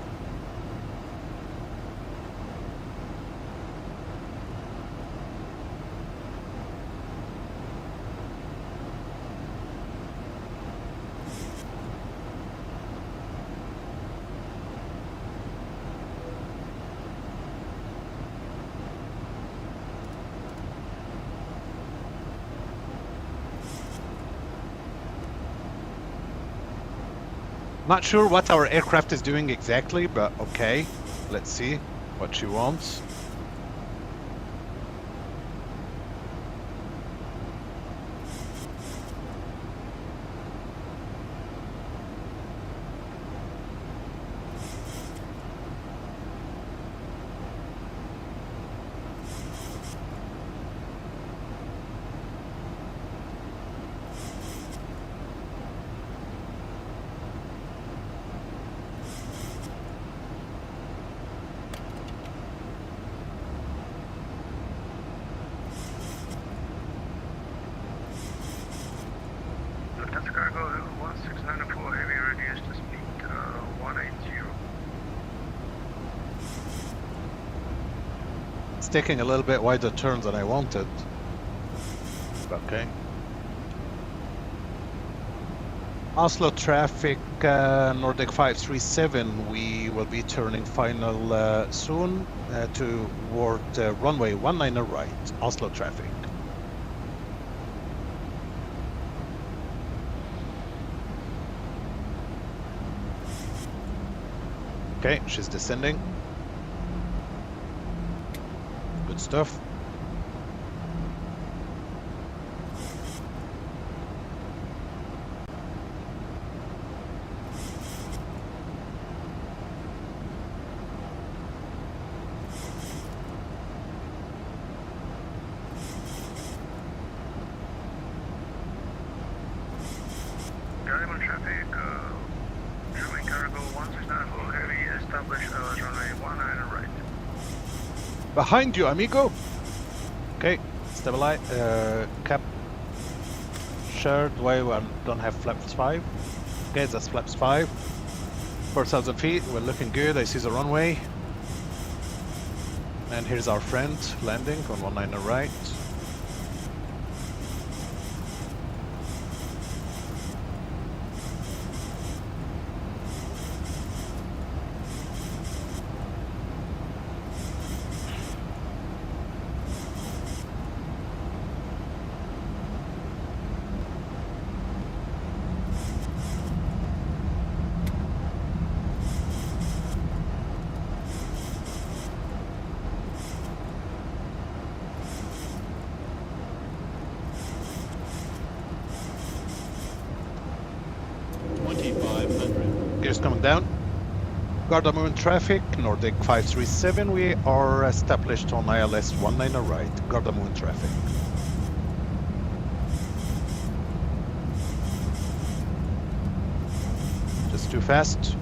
Not sure what our aircraft is doing exactly, but okay. Let's see what she wants. Taking a little bit wider turn than I wanted. Okay. Oslo traffic, Nordic 537, we will be turning final soon toward runway 19 right, Oslo traffic. Okay, she's descending. Good stuff. Diamond traffic, German cargo 1694 heavy, established runway 19 right. Behind you, amigo. Okay, stabilize. Cap. Shared way. We don't have flaps 5. Okay, that's flaps 5. 4,000 feet. We're looking good. I see the runway. And here's our friend landing on 19 right. Coming down. Gardermoen traffic, Nordic 537, we are established on ILS 19 right, Gardermoen traffic. Just too fast.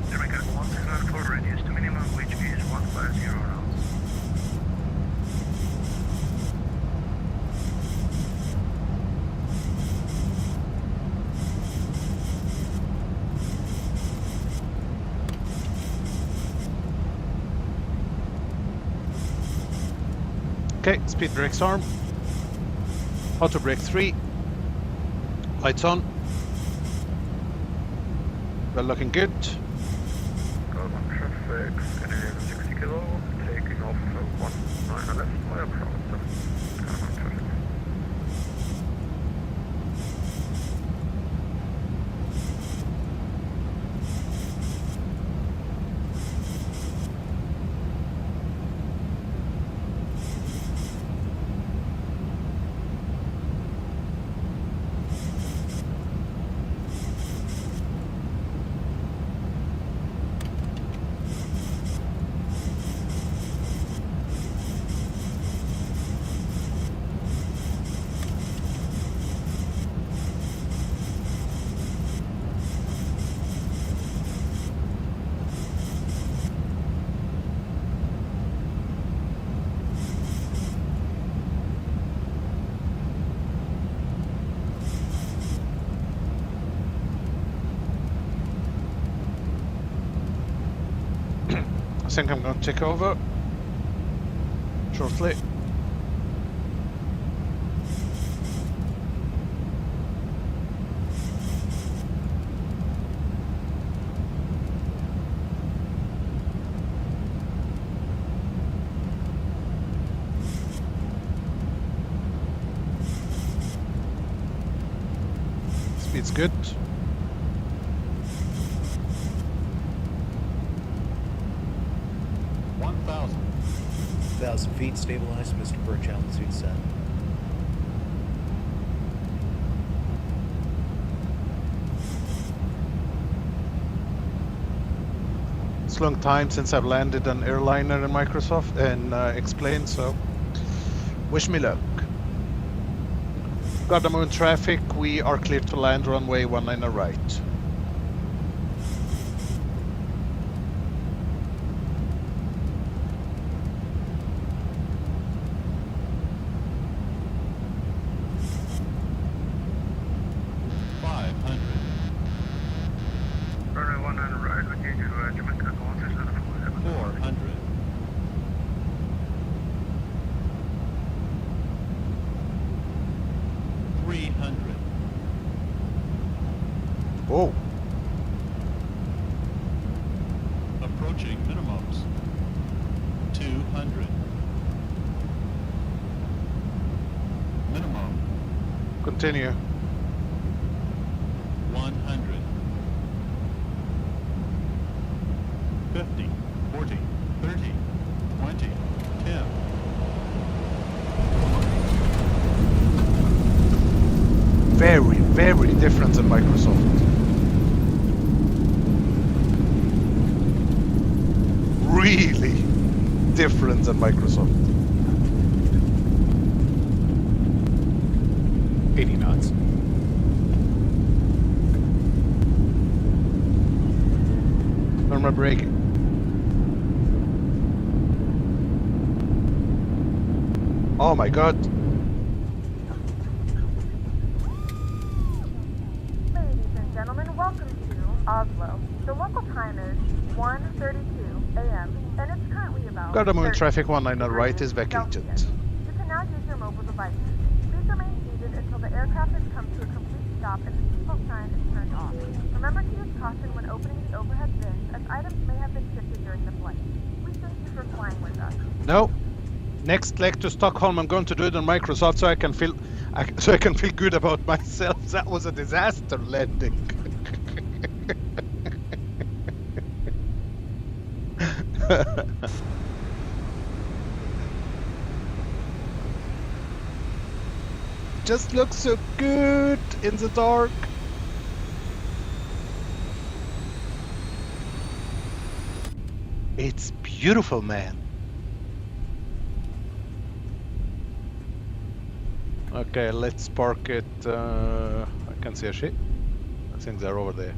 German cargo 1694 radius to minimum, which is 150 knots. Okay, speed brakes arm. Auto brake 3. Lights on. Well, looking good. Got one traffic, scanning 60 kilo, taking off 19 left via Bravo 7. Got one traffic. I think I'm going to take over shortly. Speed's good. Thousand feet, stabilized, Mr. Birch, altitude set. It's a long time since I've landed an airliner in Microsoft and X-Plane, so wish me luck. Gardermoen traffic, we are clear to land runway 19 right. Runway 19 right, we need to Jamaica, go on 400. 300. Oh, Approaching minimums. 200. Minimum. continue. 100. 50. 40. 30. 20. 10. Very, very different than Microsoft. Really different than Microsoft. 80 knots. Normal braking. Oh my god. Ladies and gentlemen, welcome to Oslo. The local time is 1:32 a.m. and it's currently about Gardermoen 30 traffic 19 right is degrees vacated. Celsius. You can now use your mobile devices. Please remain seated until the aircraft has come to a complete stop and the seatbelt sign is turned off. Remember to use caution when opening the overhead bins as items may have been shifted during the flight. We thank you for flying with us. No. Next leg to Stockholm, I'm going to do it on Microsoft so I can feel good about myself. That was a disaster landing. Just looks so good in the dark. It's beautiful, man. Okay, let's park it. I can't see a shit. I think they're over there.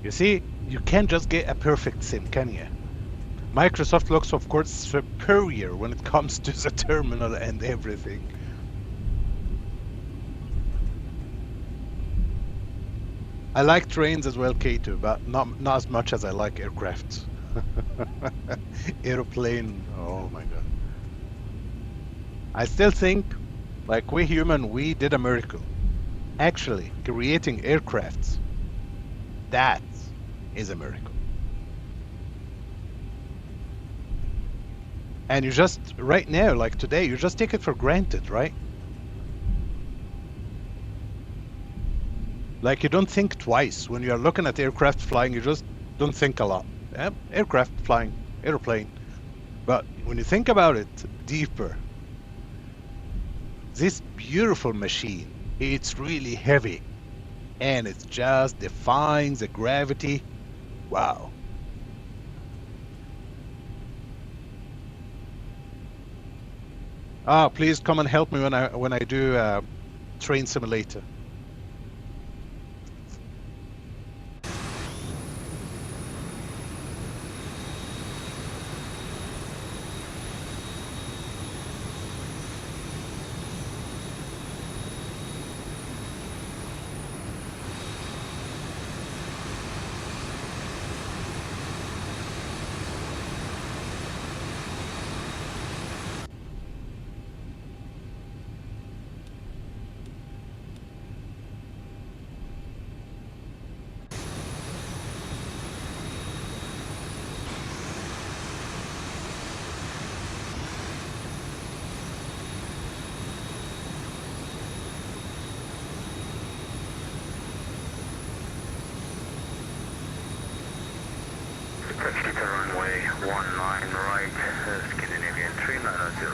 You see, you can't just get a perfect sim, can you? Microsoft looks, of course, superior when it comes to the terminal and everything. I like trains as well, K2, but not as much as I like aircraft. Aeroplane, oh my god. I still think, like we human, we did a miracle. Actually, creating aircrafts. That is a miracle. And you just, right now, like today, you just take it for granted, right? Like you don't think twice. When you're looking at aircraft flying, you just don't think a lot. Yeah, aircraft flying, airplane. But when you think about it deeper, this beautiful machine, it's really heavy. And it just defines the gravity. Wow. Ah, please come and help me when I do train simulator. Taxi to runway 19 right, Scandinavian 390.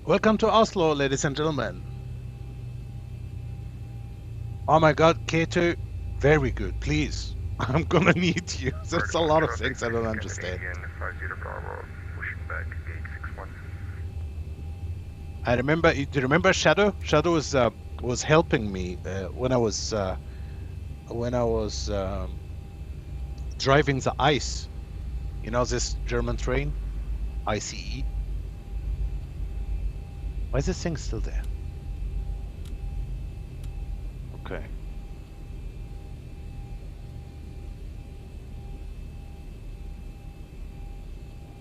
Welcome to Oslo, ladies and gentlemen. Oh my God, K2, very good. Please, I'm gonna need you. There's a lot of things I don't understand. I remember. Do you remember Shadow? Shadow was helping me when I was driving the ICE. You know this German train, ICE. Why is this thing still there? Okay.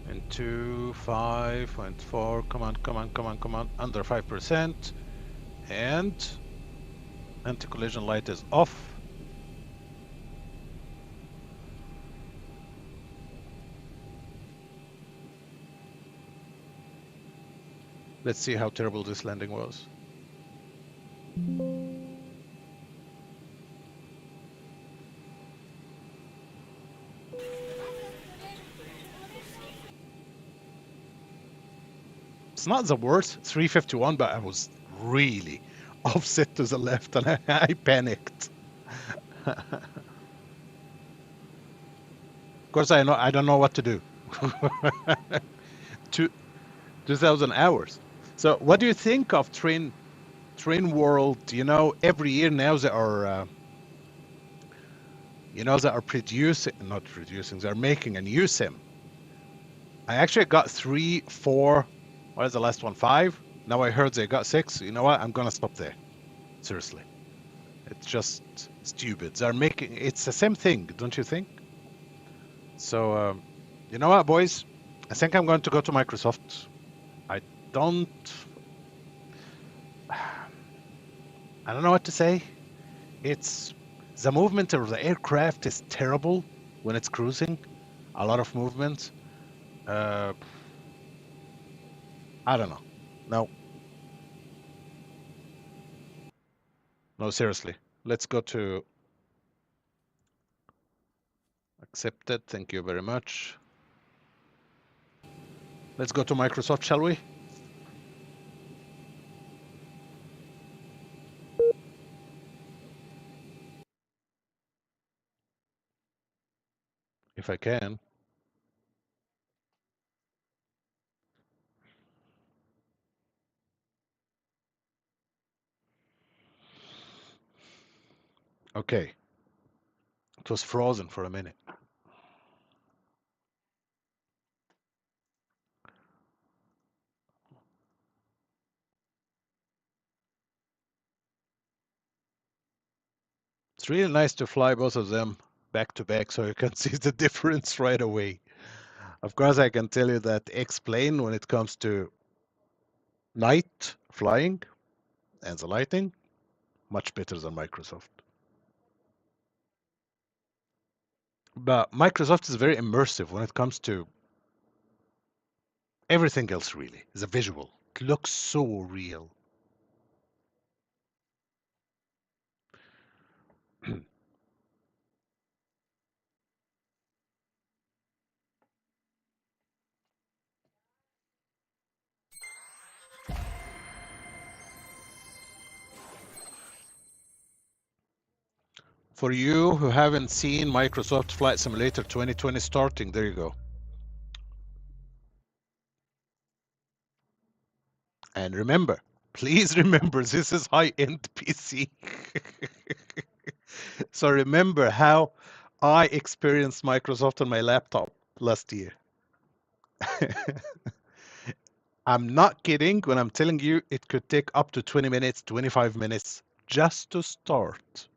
And 5.4. Come on, come on, come on, come on. Under 5%. And anti-collision light is off. Let's see how terrible this landing was. It's not the worst, 351, but I was really offset to the left and I panicked. Of course, I don't know what to do. 2,000 hours. So what do you think of Train World? You know, every year now they are they're making a new sim. I actually got 3, 4, what is the last one, 5? Now I heard they got 6. You know what? I'm gonna stop there. Seriously. It's just stupid. They're making, it's the same thing, don't you think? So, you know what, boys? I think I'm going to go to Microsoft. I don't know what to say. It's the movement of the aircraft is terrible when it's cruising. A lot of movement. I don't know. No, seriously. Let's go to accepted. Thank you very much. Let's go to Microsoft, shall we? If I can. Okay. It was frozen for a minute. It's really nice to fly both of them back to back so you can see the difference right away. Of course, I can tell you that X-Plane, when it comes to night flying and the lighting, much better than Microsoft. But Microsoft is very immersive when it comes to everything else, really. The visual. It looks so real. For you who haven't seen Microsoft Flight Simulator 2020 starting, there you go. And remember, please remember, this is high-end PC. So remember how I experienced Microsoft on my laptop last year. I'm not kidding when I'm telling you it could take up to 20 minutes, 25 minutes just to start.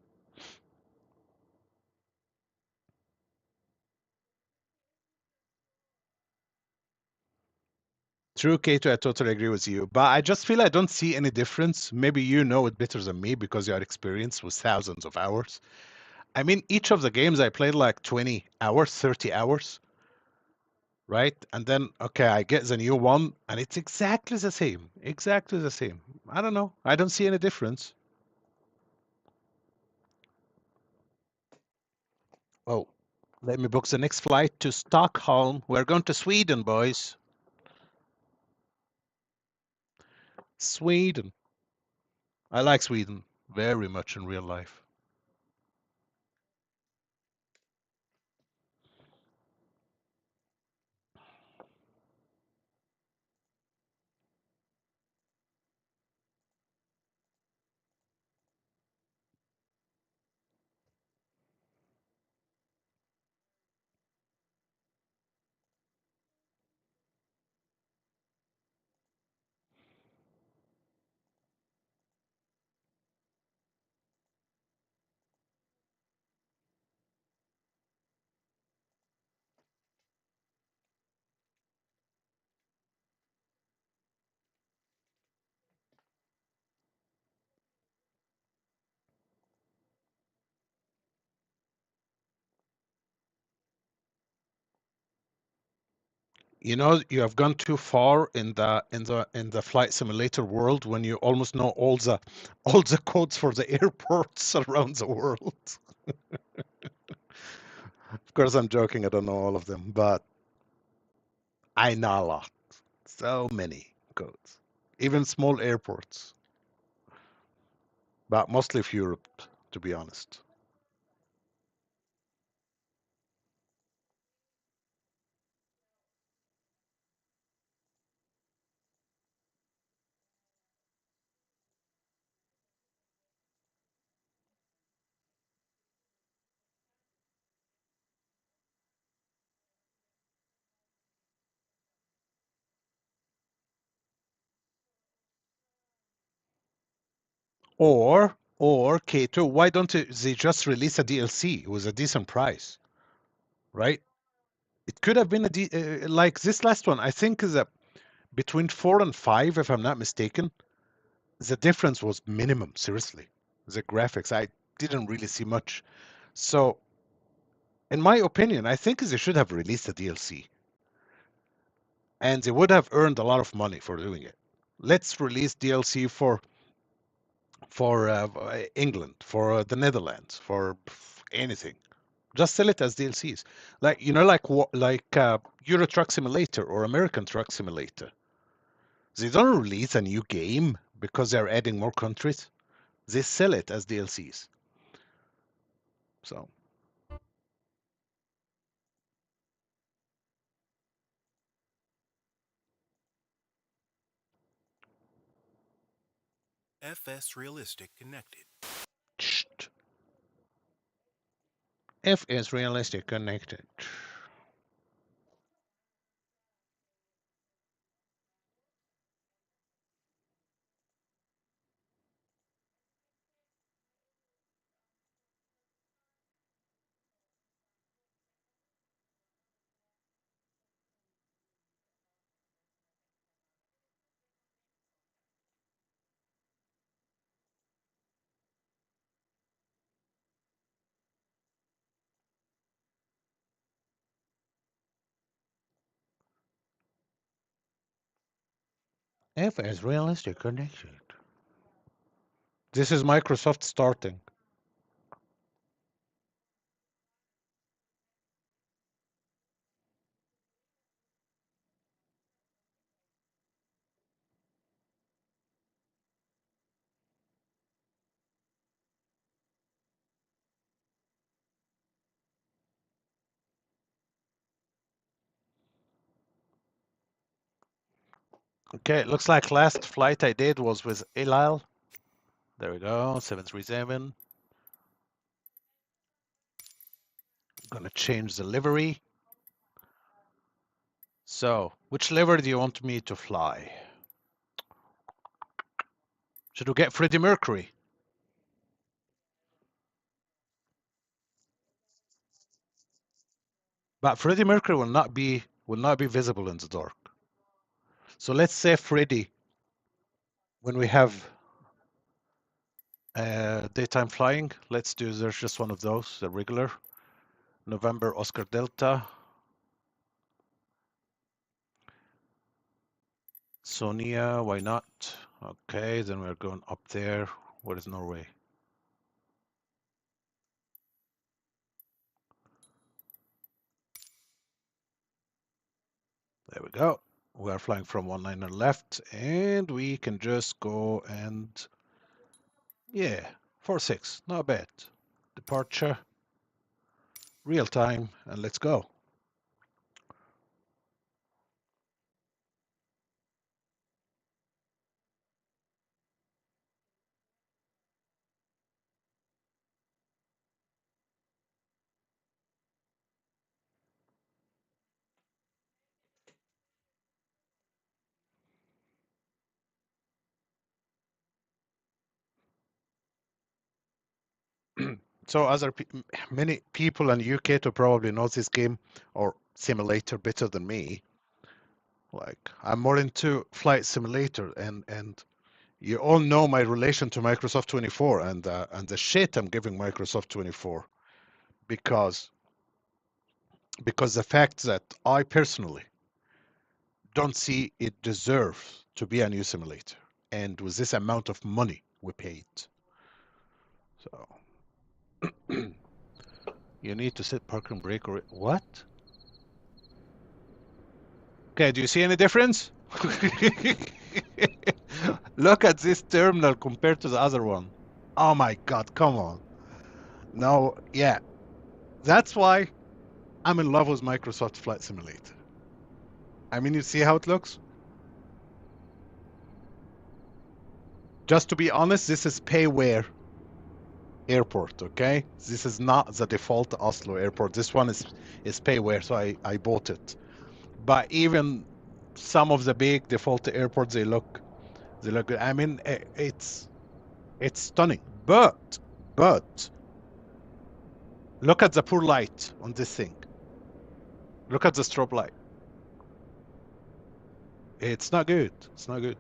True, Kato, I totally agree with you. But I just feel I don't see any difference. Maybe you know it better than me because you are experienced with thousands of hours. I mean, each of the games I played like 20 hours, 30 hours, right? And then, okay, I get the new one and it's exactly the same. Exactly the same. I don't know. I don't see any difference. Oh, let me book the next flight to Stockholm. We're going to Sweden, boys. Sweden. I like Sweden very much in real life. You know, you have gone too far in the flight simulator world when you almost know all the codes for the airports around the world. Of course, I'm joking. I don't know all of them, but I know a lot. So many codes, even small airports, but mostly of Europe, to be honest. Or Kato, why don't they just release a DLC with a decent price, right? It could have been like this last one. I think is a between 4 and 5, if I'm not mistaken. The difference was minimum. Seriously, the graphics I didn't really see much. So, in my opinion, I think they should have released a DLC, and they would have earned a lot of money for doing it. Let's release DLC for England, for the Netherlands, for anything. Just sell it as DLCs. Like, you know, like Euro Truck Simulator or American Truck Simulator. They don't release a new game because they're adding more countries. They sell it as DLCs. So. FS Realistic connected. FS Realistic connected. FS Realistic connected. This is Microsoft starting. Okay, it looks like last flight I did was with Elal. There we go, 737. Gonna change the livery. So, which livery do you want me to fly? Should we get Freddie Mercury? But Freddie Mercury will not be visible in the dark. So let's say Freddie when we have daytime flying. Let's do, there's just one of those, the regular. November Oscar Delta. Sonia, why not? Okay, then we're going up there. What is Norway? There we go. We are flying from 19 left, and we can just go and, yeah, 46, not bad. Departure, real time, and let's go. So many people in UK to probably know this game or simulator better than me. Like, I'm more into flight simulator, and you all know my relation to Microsoft 24 and the shit I'm giving Microsoft 24 because the fact that I personally don't see it deserves to be a new simulator, and with this amount of money we paid. So you need to set parking brake or what? Okay, do you see any difference? Look at this terminal compared to the other one. Oh my God, come on. No, yeah. That's why I'm in love with Microsoft Flight Simulator. I mean, you see how it looks? Just to be honest, this is payware airport, okay? This is not the default Oslo airport. This one is payware, so I bought it. But even some of the big default airports, they look good. I mean, it's stunning. But look at the poor light on this thing. Look at the strobe light. It's not good. It's not good.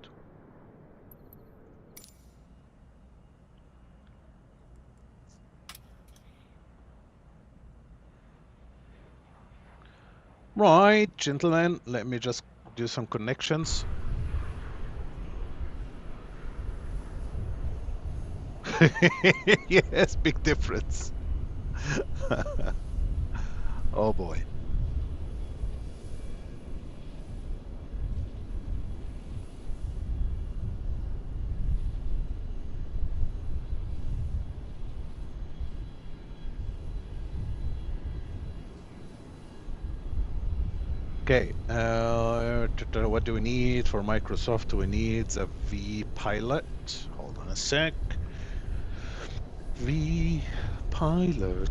Right, gentlemen, let me just do some connections. Yes, big difference. Oh boy. Okay, what do we need for Microsoft? We need a V pilot. Hold on a sec. V pilot.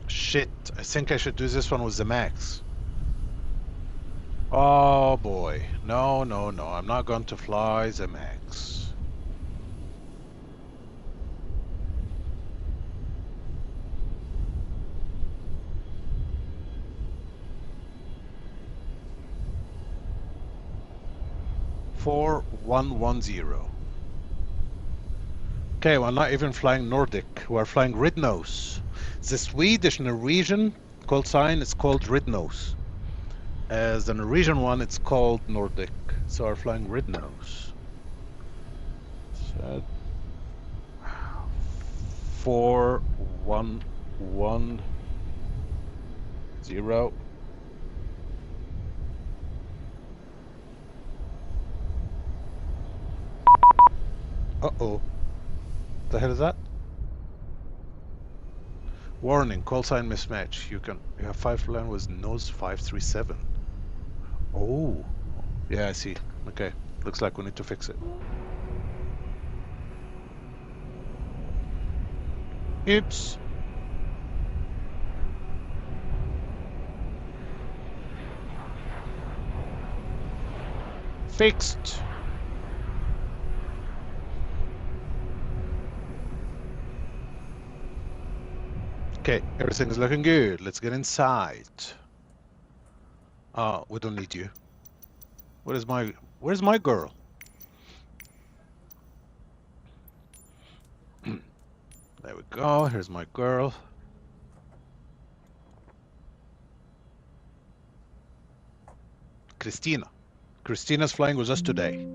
Shit, I think I should do this one with the max. Oh boy, no, no, no, I'm not going to fly the max. Four 110. Okay, we're not even flying Nordic, we're flying Ridnose. The Swedish Norwegian Callsign is called Ridnose. As the Norwegian one, it's called Nordic. So we're flying Ridnose. So 4110. Uh-oh. The hell is that? Warning, call sign mismatch. You have 5 line with nose 537. Oh. Yeah, I see. Okay. Looks like we need to fix it. Oops. Fixed. Okay, everything is looking good. Let's get inside. We don't need you. Where's my girl? There we go. Here's my girl. Christina. Christina's flying with us today.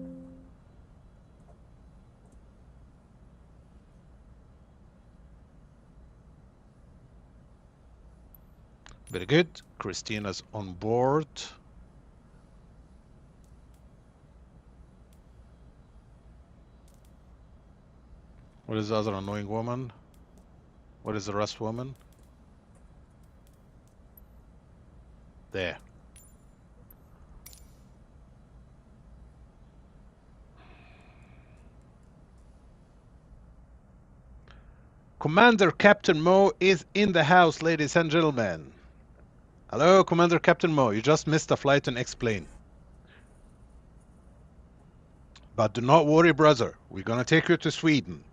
Very good. Christina's on board. What is the other annoying woman? What is the rust woman? There. Commander Captain Mo is in the house, ladies and gentlemen. Hello, Commander Captain Mo. You just missed a flight in X-plane. But do not worry, brother. We're gonna take you to Sweden.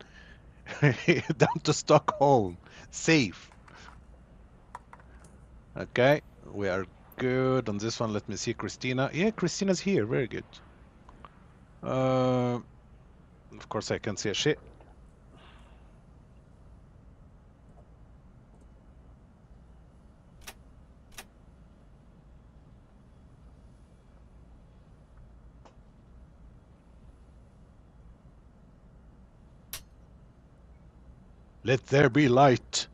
Down to Stockholm. Safe. Okay, we are good on this one. Let me see Christina. Yeah, Christina's here. Very good. Of course, I can't see a shit. Let there be light.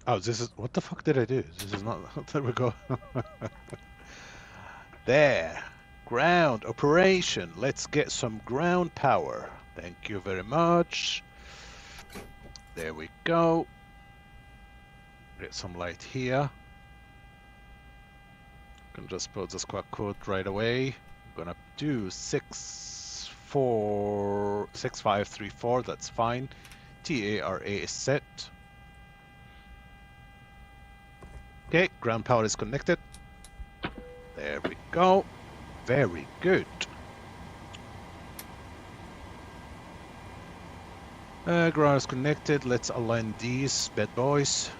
Oh, this is... What the fuck did I do? This is not... There we go. There. Ground operation. Let's get some ground power. Thank you very much. There we go. Get some light here. Can just put the squawk code right away. I'm gonna do 6534. That's fine. TARA is set. Okay, ground power is connected. There we go. Very good. Ground is connected. Let's align these bad boys.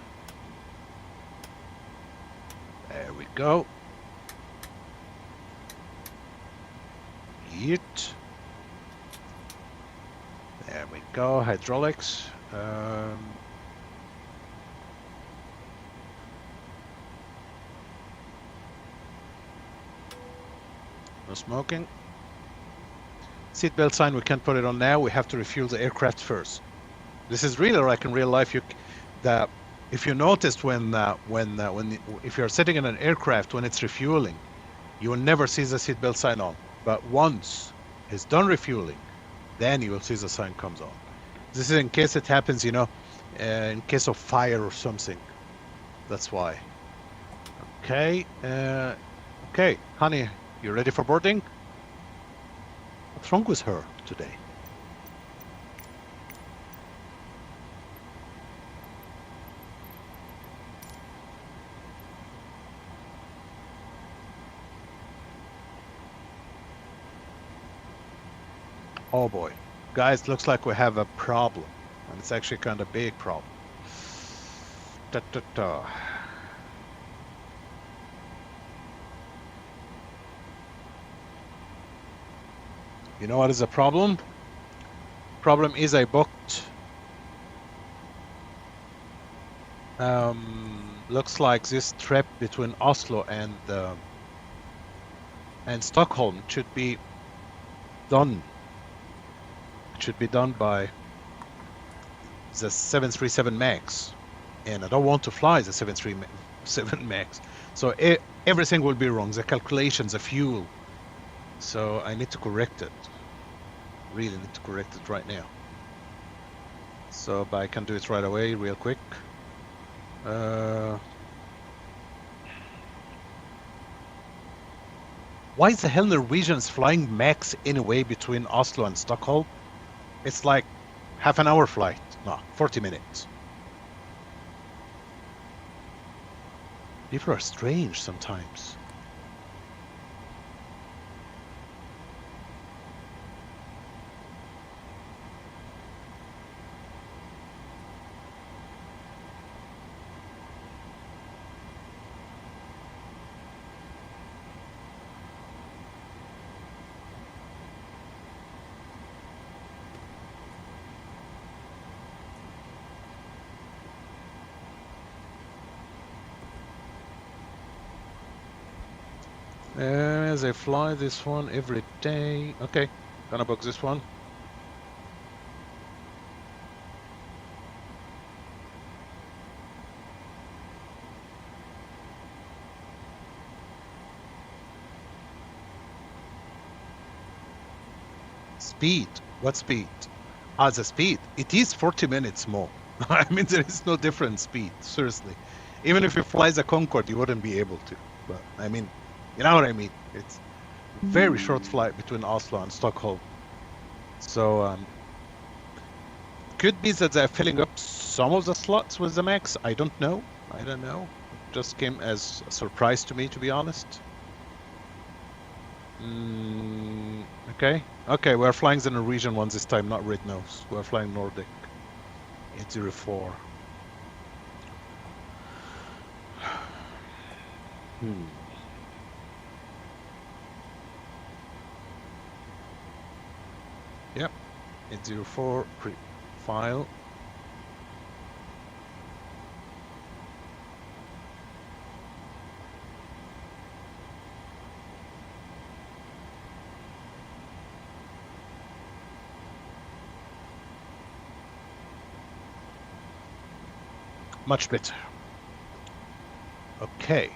There we go. Yeet. There we go. Hydraulics. No smoking. Seatbelt sign, we can't put it on now. We have to refuel the aircraft first. This is really like in real life. If you noticed if you're sitting in an aircraft when it's refueling, you will never see the seatbelt sign on. But once it's done refueling, then you will see the sign comes on. This is in case it happens, in case of fire or something. That's why. Okay. Okay, honey, you ready for boarding? What's wrong with her today? Oh boy. Guys, looks like we have a problem. And it's actually kind of a big problem. You know what is the problem? Problem is I booked looks like this trip between Oslo and Stockholm should be done. It should be done by the 737 MAX, and I don't want to fly the 737 MAX, so everything will be wrong. The calculations, the fuel. So I need to correct it. Really need to correct it right now. So, but I can do it right away, real quick. Why the hell Norwegian is flying MAX anyway between Oslo and Stockholm? It's like half an hour flight. No, 40 minutes. People are strange sometimes. As I fly this one every day. Okay, gonna book this one. Speed. What speed? Ah, the speed. It is 40 minutes more. I mean, there is no different speed. Seriously. Even if you fly the Concorde, you wouldn't be able to. But, I mean, you know what I mean? It's a very short flight between Oslo and Stockholm. So, could be that they're filling up some of the slots with the MAX. I don't know. I don't know. It just came as a surprise to me, to be honest. Okay. Okay, we're flying the Norwegian one this time, not Red Nose. We're flying Nordic. 804. Yep, 804 file. Much better. Okay.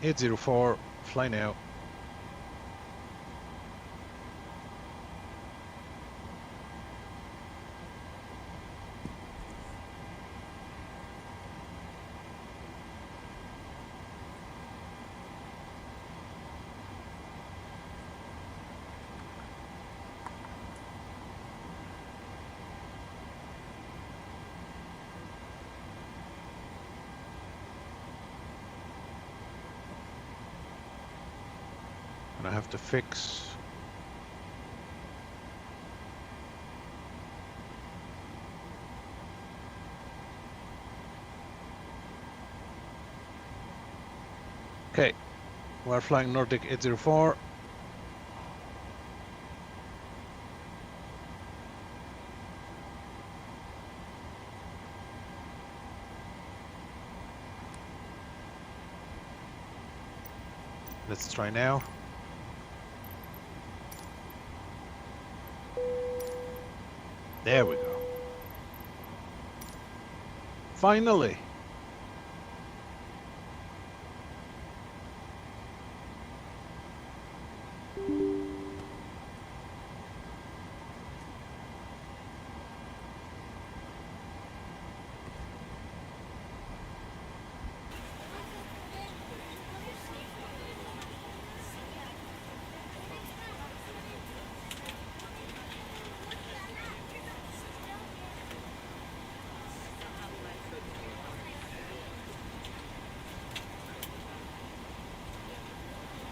804, fly now. And I have to fix. Okay, we're flying Nordic 804. Let's try now. There we go. Finally.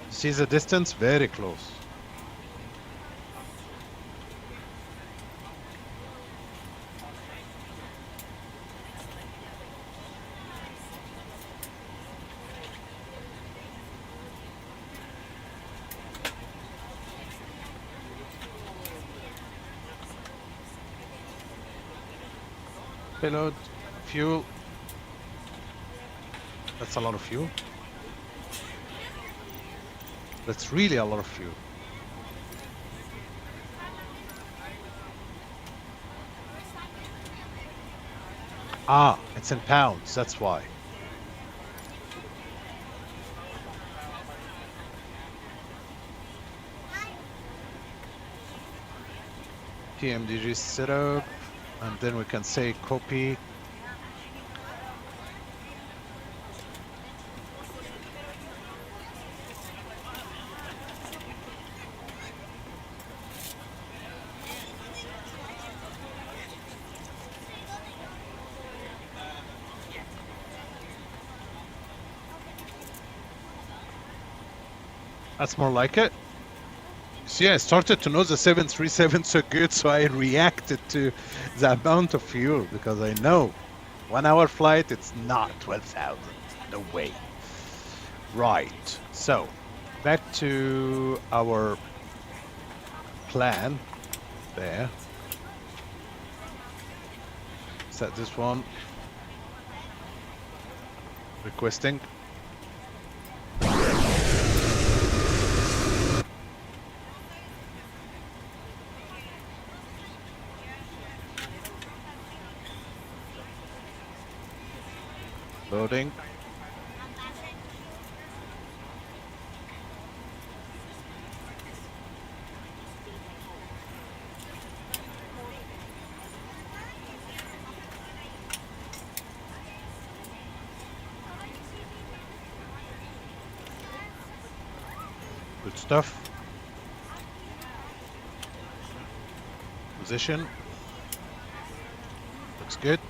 See the distance? Very close. Payload, fuel. That's a lot of fuel. That's really a lot of fuel. Ah, it's in pounds, that's why. PMDG setup, and then we can say copy. That's more like it. See, I started to know the 737 so good, so I reacted to the amount of fuel, because I know 1 hour flight, it's not 12,000. No way. Right. So, back to our plan. There. Set this one. Requesting. Loading. Good stuff. Position. Looks good.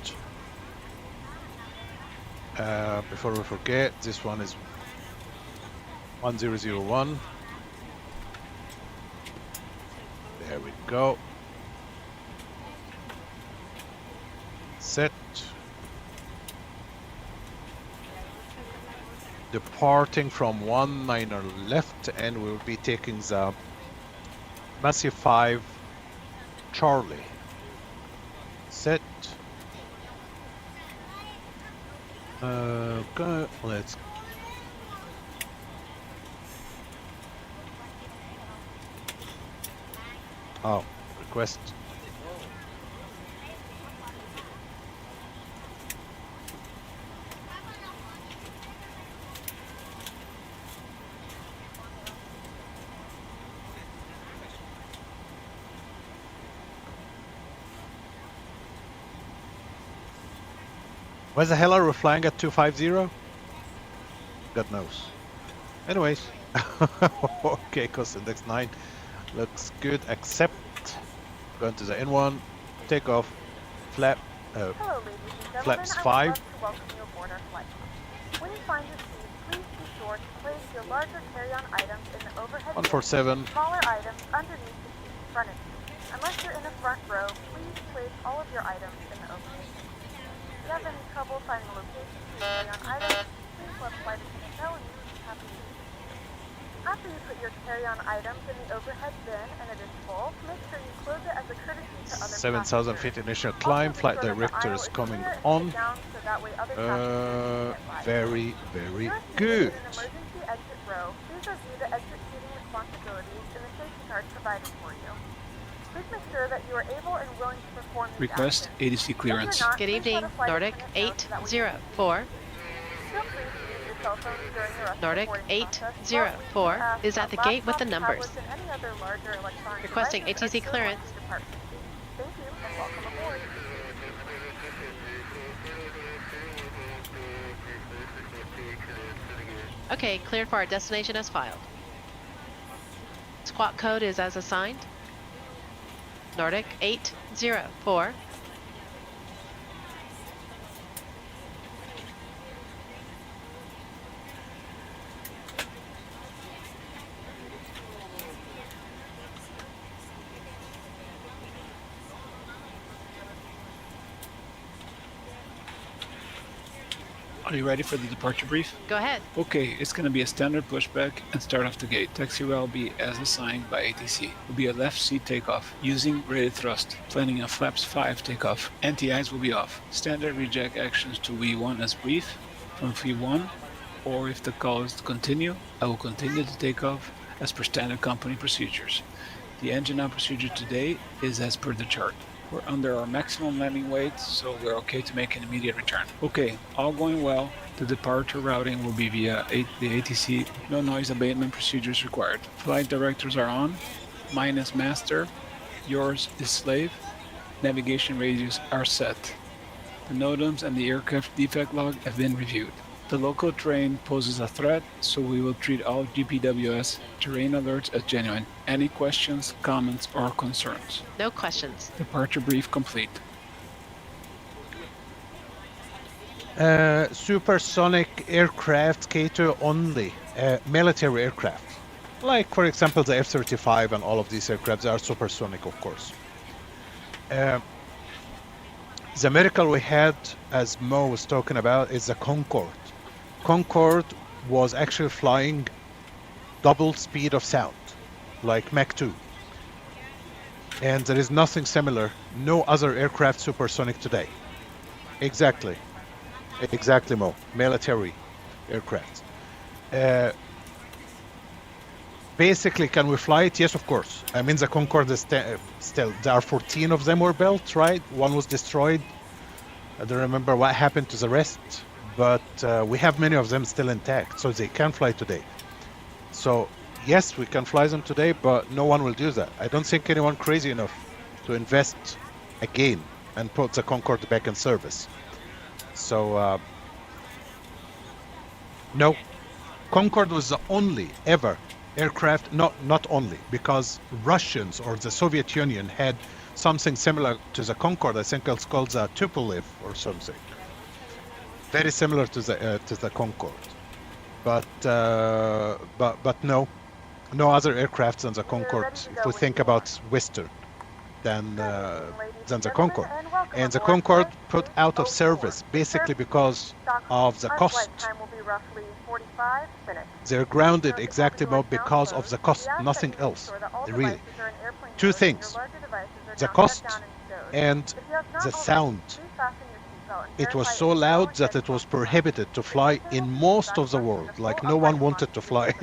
Before we forget, this one is 1001. There we go. Set. Departing from 19 left, and we'll be taking the Massive 5 Charlie. Set. Okay, let's. Oh, request. Why the hell are we flying at 250? God knows. Anyways. Okay, cost index 9. Looks good, except going to the N1, take off, flap, Hello, ladies and gentlemen. flaps I would 5. love to welcome you aboard our flight. When you find your seat, please be sure to place your larger carry-on items in the overhead bin, 147. smaller items underneath the seat in front of you. Unless you're in the front row, please place all of your items in the overhead bin. If you have any trouble finding a location for your carry-on items, please let the flight attendant know and we would be happy to assist you. After you put your carry-on items in the overhead bin and it is full, make sure you close it as a courtesy to other 7,000 feet initial climb. Flight director is coming on. Very, very good. Emergency exit row. Please review the exit seating responsibilities in the safety chart provided for you. Please make sure that you are able and willing to perform these Request actions. ADC clearance. Good evening, Nordic 804. Feel free to use your cell phone during the rest of the Nordic boarding process. 804 is at the gate with the numbers. Tablets, and any other larger electronic Requesting devices ATC are clearance. still on the department seat. Thank you and welcome aboard. Okay, cleared for our destination as filed. Squawk code is as assigned. Nordic 804. Are you ready for the departure brief? Go ahead. Okay, it's going to be a standard pushback and start off the gate. Taxi will be as assigned by ATC. Will be a left seat takeoff using rated thrust. Planning a flaps 5 takeoff. Anti-ice will be off. Standard reject actions to V1 as brief from V1, or if the call is to continue, I will continue to take off as per standard company procedures. The engine out procedure today is as per the chart. We're under our maximum landing weight, so we're okay to make an immediate return. Okay, all going well. The departure routing will be via the ATC. No noise abatement procedures required. Flight directors are on. Mine is master. Yours is slave. Navigation radius are set. The NOTAMs and the aircraft defect log have been reviewed. The local terrain poses a threat, so we will treat all GPWS terrain alerts as genuine. Any questions, comments, or concerns? No questions. Departure brief complete. Supersonic aircraft cater only military aircraft. Like, for example, the F-35 and all of these aircrafts are supersonic, of course. The miracle we had, as Mo was talking about, is the Concorde. Concorde was actually flying double speed of sound, like Mach 2. And there is nothing similar, no other aircraft supersonic today. Exactly, Mo, military aircraft. Basically, can we fly it? Yes, of course. I mean, the Concorde is still, there are 14 of them were built, right? One was destroyed. I don't remember what happened to the rest, but we have many of them still intact, so they can fly today. So yes, we can fly them today, but no one will do that. I don't think anyone crazy enough to invest again and put the Concorde back in service. So no, Concorde was the only ever aircraft, not only, because Russians or the Soviet Union had something similar to the Concorde. I think it's called the UPLEV or something. Very similar to the Concorde, but no other aircraft than the Concorde. If we think about Western, than the Concorde, and the Concorde put out of service basically because of the cost. They're grounded exactly because of the cost, nothing else, really. Two things: the cost and the sound. It was so loud that it was prohibited to fly in most of the world. Like, no one wanted to fly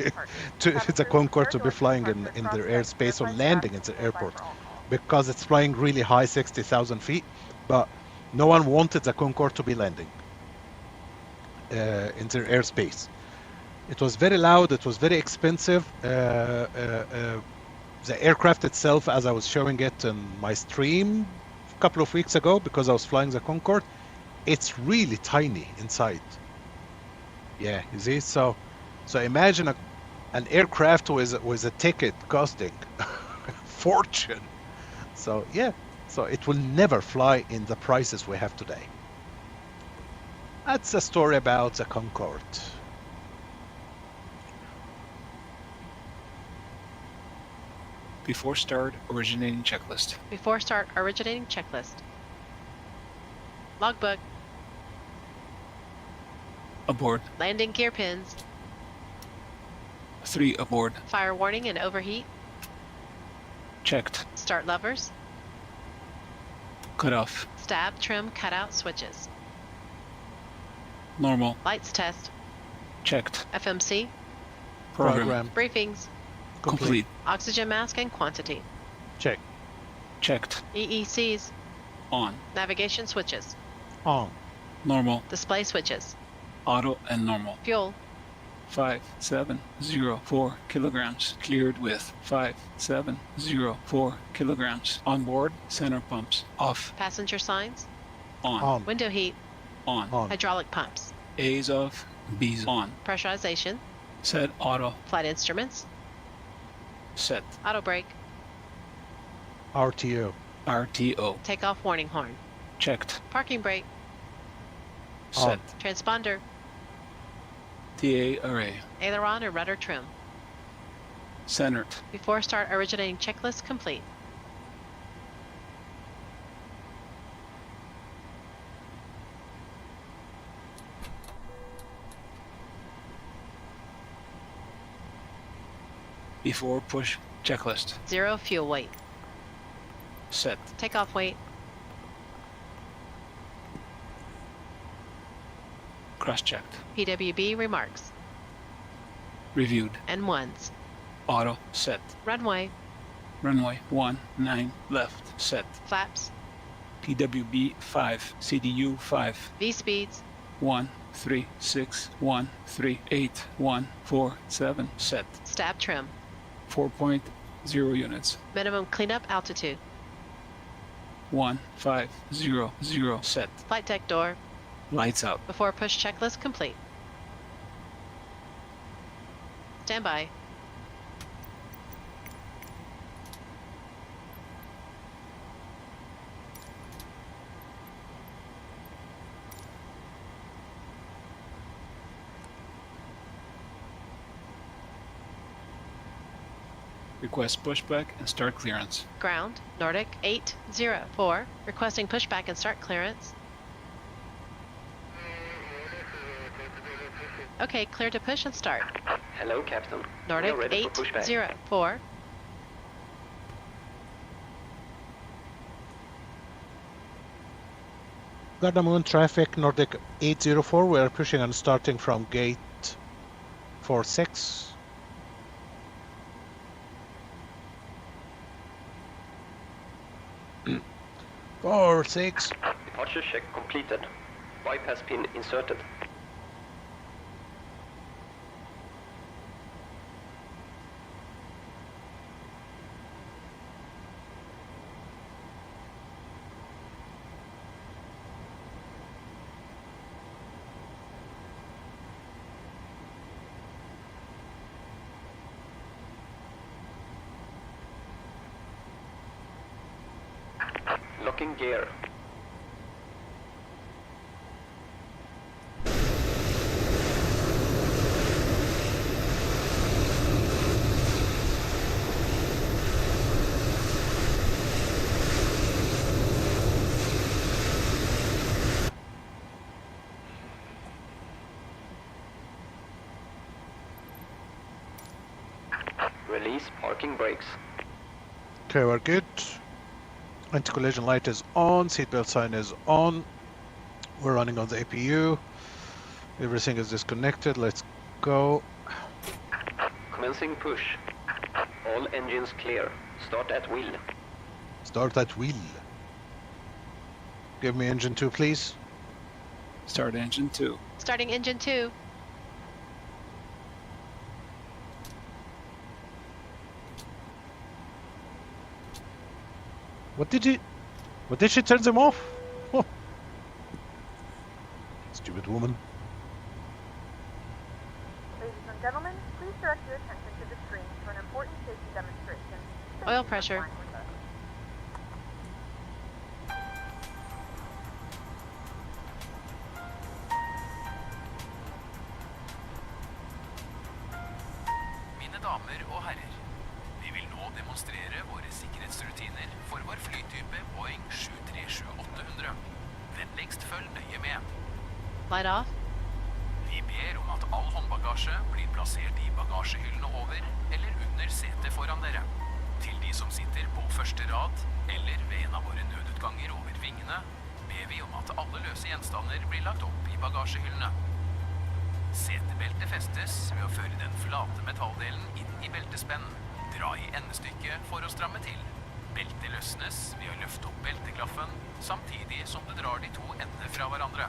to the Concorde to be flying in their airspace or landing in the airport, because it's flying really high, 60,000 feet, but no one wanted the Concorde to be landing in their airspace. It was very loud, it was very expensive. The aircraft itself, as I was showing it in my stream a couple of weeks ago, because I was flying the Concorde, it's really tiny inside. Yeah, you see, so imagine an aircraft with a ticket costing fortune. So yeah, so it will never fly in the prices we have today. That's a story about the Concorde. Before start, originating checklist. Before start, originating checklist. Logbook. Aboard. Landing gear pins. 3 aboard. Fire warning and overheat. Checked. Start levers. Cut off. Stab, trim, cutout switches. Normal. Lights test. Checked. FMC. Program. Briefings. Complete. Oxygen mask and quantity. Check. Checked. EECs. On. Navigation switches. On. Normal. Display switches. Auto and normal. Fuel. 5704 kilograms. Cleared with 5704 kilograms. On board, center pumps. Off. Passenger signs. On. Window heat. On. Hydraulic pumps. A's off. B's on. Pressurization. Set auto. Flight instruments. Set. Auto brake. RTO. RTO. Takeoff warning horn. Checked. Parking brake. Set. Transponder. TA array. Aileron or rudder trim. Centered. Before start, originating checklist complete. Before push checklist. 0 fuel weight. Set. Takeoff weight. Cross-checked. PWB remarks. Reviewed. N1s. Auto. Set. Runway. Runway 19 left. Set. Flaps. PWB 5. CDU 5. V speeds. 136138147. Set. Stab trim. 4.0 units. Minimum cleanup altitude. 1500. Set. Flight deck door. Lights out. Before push checklist complete. Stand by. Request pushback and start clearance. Ground. Nordic 804. Requesting pushback and start clearance. Okay, clear to push and start. Hello, Captain. Nordic We're ready for pushback. 804. Gardermoen traffic, Nordic 804. We are pushing and starting from gate 46. Four, 6. Departure check completed. Bypass pin inserted. Locking gear. Release parking brakes. Okay, we're good. Anti-collision light is on, seatbelt sign is on. We're running on the APU. Everything is disconnected. Let's go. Commencing push. All engines clear. Start at wheel. Start at wheel. Give me engine 2, please. Start engine 2. Starting engine 2. What did she turn them off? Oh. Stupid woman. Ladies and gentlemen, please direct your attention to the screen for an important safety demonstration. Thank Oil you for pressure. flying with us. Mine damer og herrer, vi vil nå nå demonstrere våre sikkerhetsrutiner for vår flytype Boeing 737-800. Vennligst følg nøye med. Light off. Vi ber om at all håndbagasje blir plassert i bagasjehyllene over eller under setet foran dere. Til de som sitter på første rad eller ved en av våre nødutganger over vingene, ber vi om at alle løse gjenstander blir lagt opp i bagasjehyllene. Setebeltet festes ved å føre den flate metalldelen inn i beltespennen. Dra i endestykket for å stramme til. Beltet løsnes ved å løfte opp belteklaffen, samtidig som du drar de to endene fra hverandre.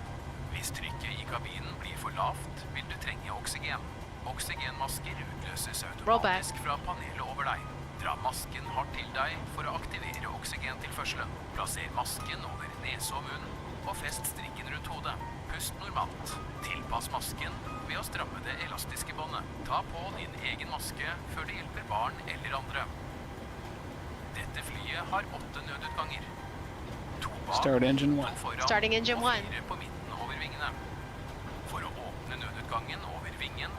Hvis trykket i kabinen blir for lavt, vil du trenge oksygen. Oksygenmasker utløses automatisk fra panelet over deg. Dra masken hardt til deg for å aktivere oksygentilførselen. Plasser masken over nese og munn, og fest strikken rundt hodet. Pust normalt. Tilpass masken ved å stramme det elastiske båndet. Ta på din egen maske før det hjelper barn eller andre. Dette flyet har 8 nødutganger. 2 bak, Start engine 1. 2 foran Starting engine og 1. 4 på midten over vingene. For å åpne nødutgangen over vingen,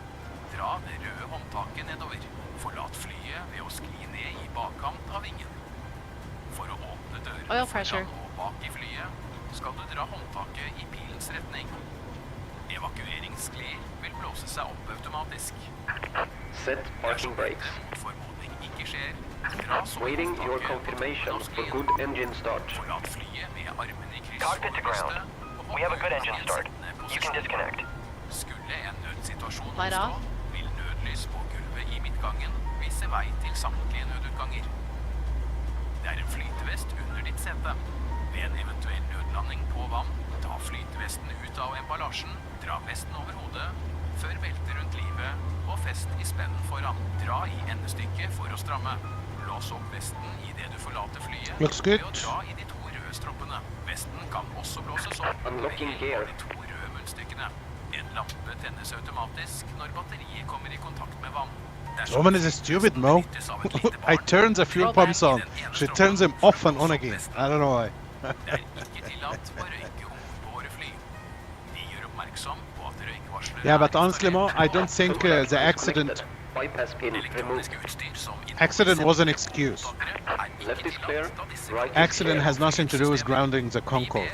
dra det røde håndtaket nedover. Forlat flyet ved å skli ned i bakkant av vingen. For å åpne dørene Oil pressure. foran og bak i flyet, skal du dra håndtaket i pilens retning. Evakueringssklier vil blåse seg opp automatisk. Set parking brakes. Mot formodning ikke skjer, dra så Waiting your håndtaket confirmation bort for av good engine start. Forlat flyet med armene i kryss Cockpit to ground. We have a good engine start. You can disconnect. Skulle en nødsituasjon Light oppstå, off. vil nødlys på gulvet i midtgangen vise vei til samtlige nødutganger. Det er en flytevest under ditt sete. Ved en eventuell nødlanding på vann, ta flytevesten ut av emballasjen, dra vesten over hodet, før beltet rundt livet og fest i spennen foran. Dra i endestykket for å stramme. Lås opp vesten i det du forlater flyet Looks ved good. å dra i de 2 røde stroppene. Vesten kan også blåses opp Unlocking ved gear. hjelp av de 2 røde munnstykkene. En lampe tennes automatisk når batteriet kommer i kontakt med vann. Dersom Woman is stupid, Mo. I turn the fuel pumps on. She turns them off and on again. I don't know why. Det er ikke tillatt å røyke om på våre fly. Vi gjør oppmerksom på at røykvarsler Yeah, but honestly, Mo, I don't think the accident Bypass pin removed. elektronisk utstyr som accident was an excuse. Left is clear. Right is Accident clear. has nothing to do with grounding the Concorde,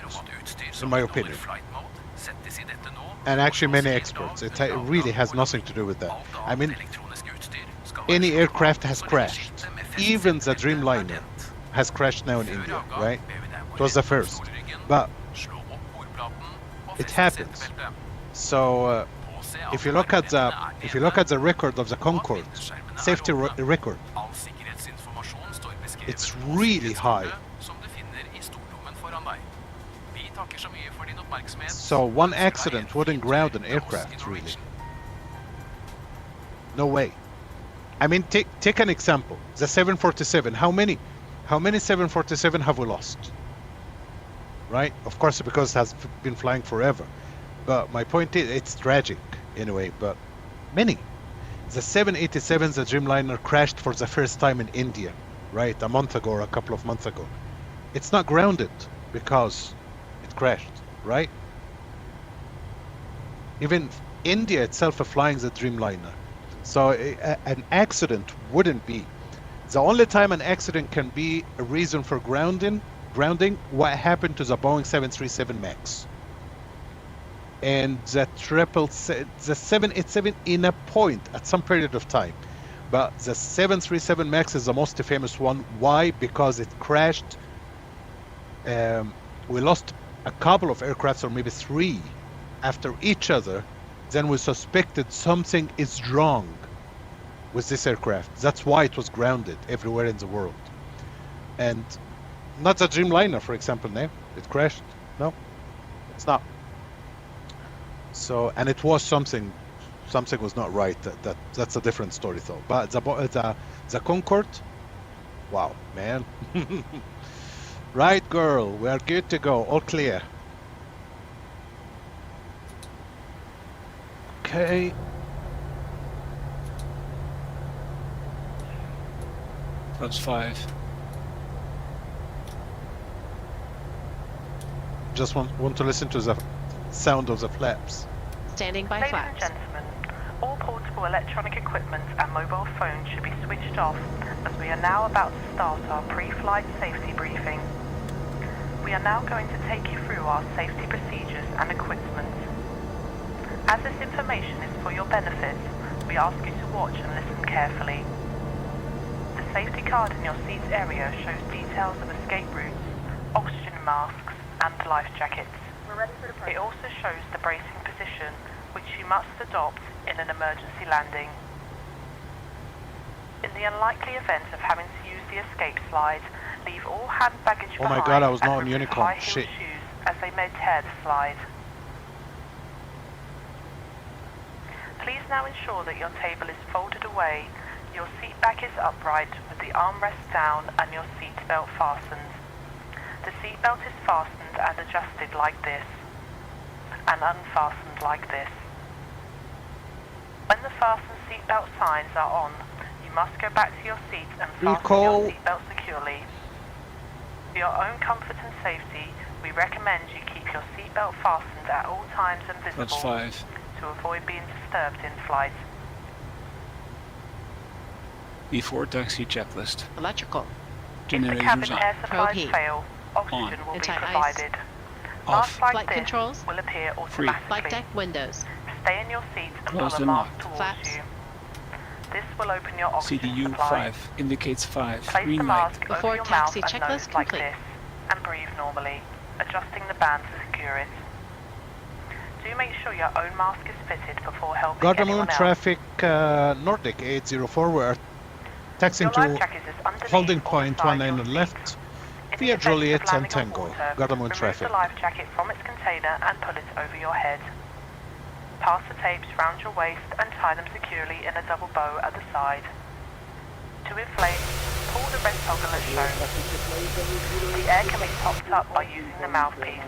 in my opinion. And actually many experts, it really has nothing to do with that. I mean, any aircraft has crashed. Even the Dreamliner has crashed now in India, right? It was the first. But it happens. So if you look at the record of the Concorde, safety record, it's really high. So one accident wouldn't ground an aircraft, really. No way. I mean, take an example. The 747. How many 747 have we lost? Right? Of course, because it has been flying forever. But my point is, it's tragic anyway. But many. The 787, the Dreamliner, crashed for the first time in India, right? A month ago or a couple of months ago. It's not grounded because it crashed, right? Even India itself are flying the Dreamliner. So an accident wouldn't be. The only time an accident can be a reason for grounding, what happened to the Boeing 737 MAX. And the 787 in a point at some period of time. But the 737 MAX is the most famous one. Why? Because it crashed. We lost a couple of aircrafts, or maybe 3, after each other. Then we suspected something is wrong with this aircraft. That's why it was grounded everywhere in the world. And not the Dreamliner, for example, no? It crashed. No, it's not. So, and it was something was not right. That's a different story though. But the Concorde, wow, man. Right, girl, we are good to go. All clear. Okay. Plus 5. Just want to listen to the sound of the flaps. Standing by Ladies flaps. and gentlemen, all portable critical electronic equipment and mobile phones should be switched off as we are now about to start our pre-flight safety briefing. We are now going to take you through our safety procedures and equipment. As this information is for your benefit, we ask you to watch and listen carefully. The safety card in your seat area shows details of escape routes, oxygen masks, and life jackets. We're ready for departure. It also shows the bracing position which you must adopt in an emergency landing. In the unlikely event of having to use the escape slide, leave all hand baggage Oh behind my god, I was and not on remove Unicorn. high-heeled Shit. shoes as they may tear the slide. Please now ensure that your table is folded away, your seat back is upright with the armrest down and your seat belt fastened. The seat belt is fastened and adjusted like this, and unfastened like this. When the fasten seat belt signs are on, you must go back to your seat and fasten your seat belt securely. For your own comfort and safety, we recommend you keep your seat belt fastened at all times and visible. That's 5. To avoid being disturbed in flight. Before taxi checklist. Electrical. If the Generators cabin on. air supplies Probe heat. fail, oxygen On. will be Anti-ice. provided. Off. Masks like Flight this controls. will appear Free. automatically. Flight deck windows. Stay in your seat and Closed pull a and mask locked. towards Flaps. you. This will open your oxygen CDU supply. 5 indicates 5. Place Green the light. mask Before over your taxi mouth and checklist nose like complete. this, and breathe normally, adjusting the band to secure it. Do make sure your own mask is fitted before helping anyone Gardermoen else. traffic Nordic 804, we are taxiing Your life to jacket is underneath holding or point beside 19 your on seat. left In the via event of Juliet and landing on Tango, water, Gardermoen remove traffic. the life jacket from its container and pull it over your head. Pass the tapes round your waist and tie them securely in a double bow at the side. To inflate, pull the red toggle as shown. The air can be topped up by using the mouthpiece.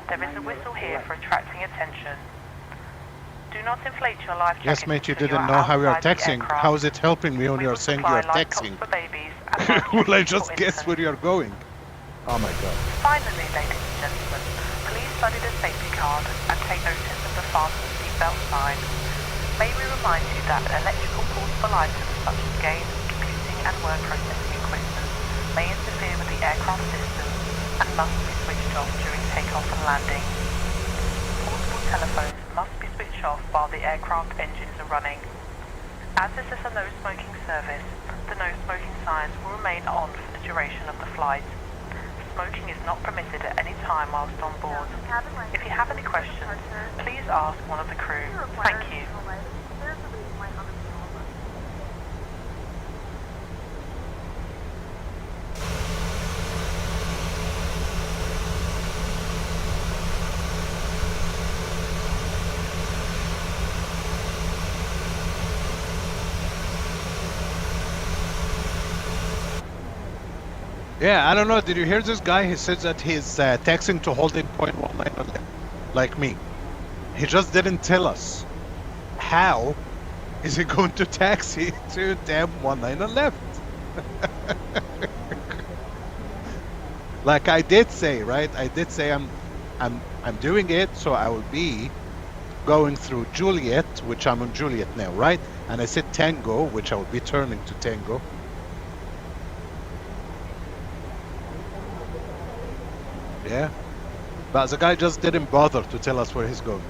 There is a whistle here for attracting attention. Do not inflate your life jacket. Yes, mate, you until didn't are know how you are outside the taxiing. aircraft. How is it helping me when We you are will saying you supply are light taxiing? tops for babies and light Will I jackets just for guess infants. where you are going? Oh my god. Finally, ladies and gentlemen, please study the safety card and take notice of the fasten seatbelt sign. May we remind you that electrical portable items such as games, computing and word processing equipment may interfere with the aircraft system and must be switched off during takeoff and landing. Portable telephones must be switched off while the aircraft engines are running. As this is a no smoking service, the no smoking signs will remain on for the duration of the flight. Smoking is not permitted at any time whilst on board. If you have any questions, please ask one of the crew. Thank you. Yeah, I don't know. Did you hear this guy? He says that he's taxiing to holding point 19 like me. He just didn't tell us. How is he going to taxi to damn 19 left? Like I did say, right? I did say I'm doing it, so I will be going through Juliet, which I'm on Juliet now, right? And I said Tango, which I will be turning to Tango. Yeah, but the guy just didn't bother to tell us where he's going.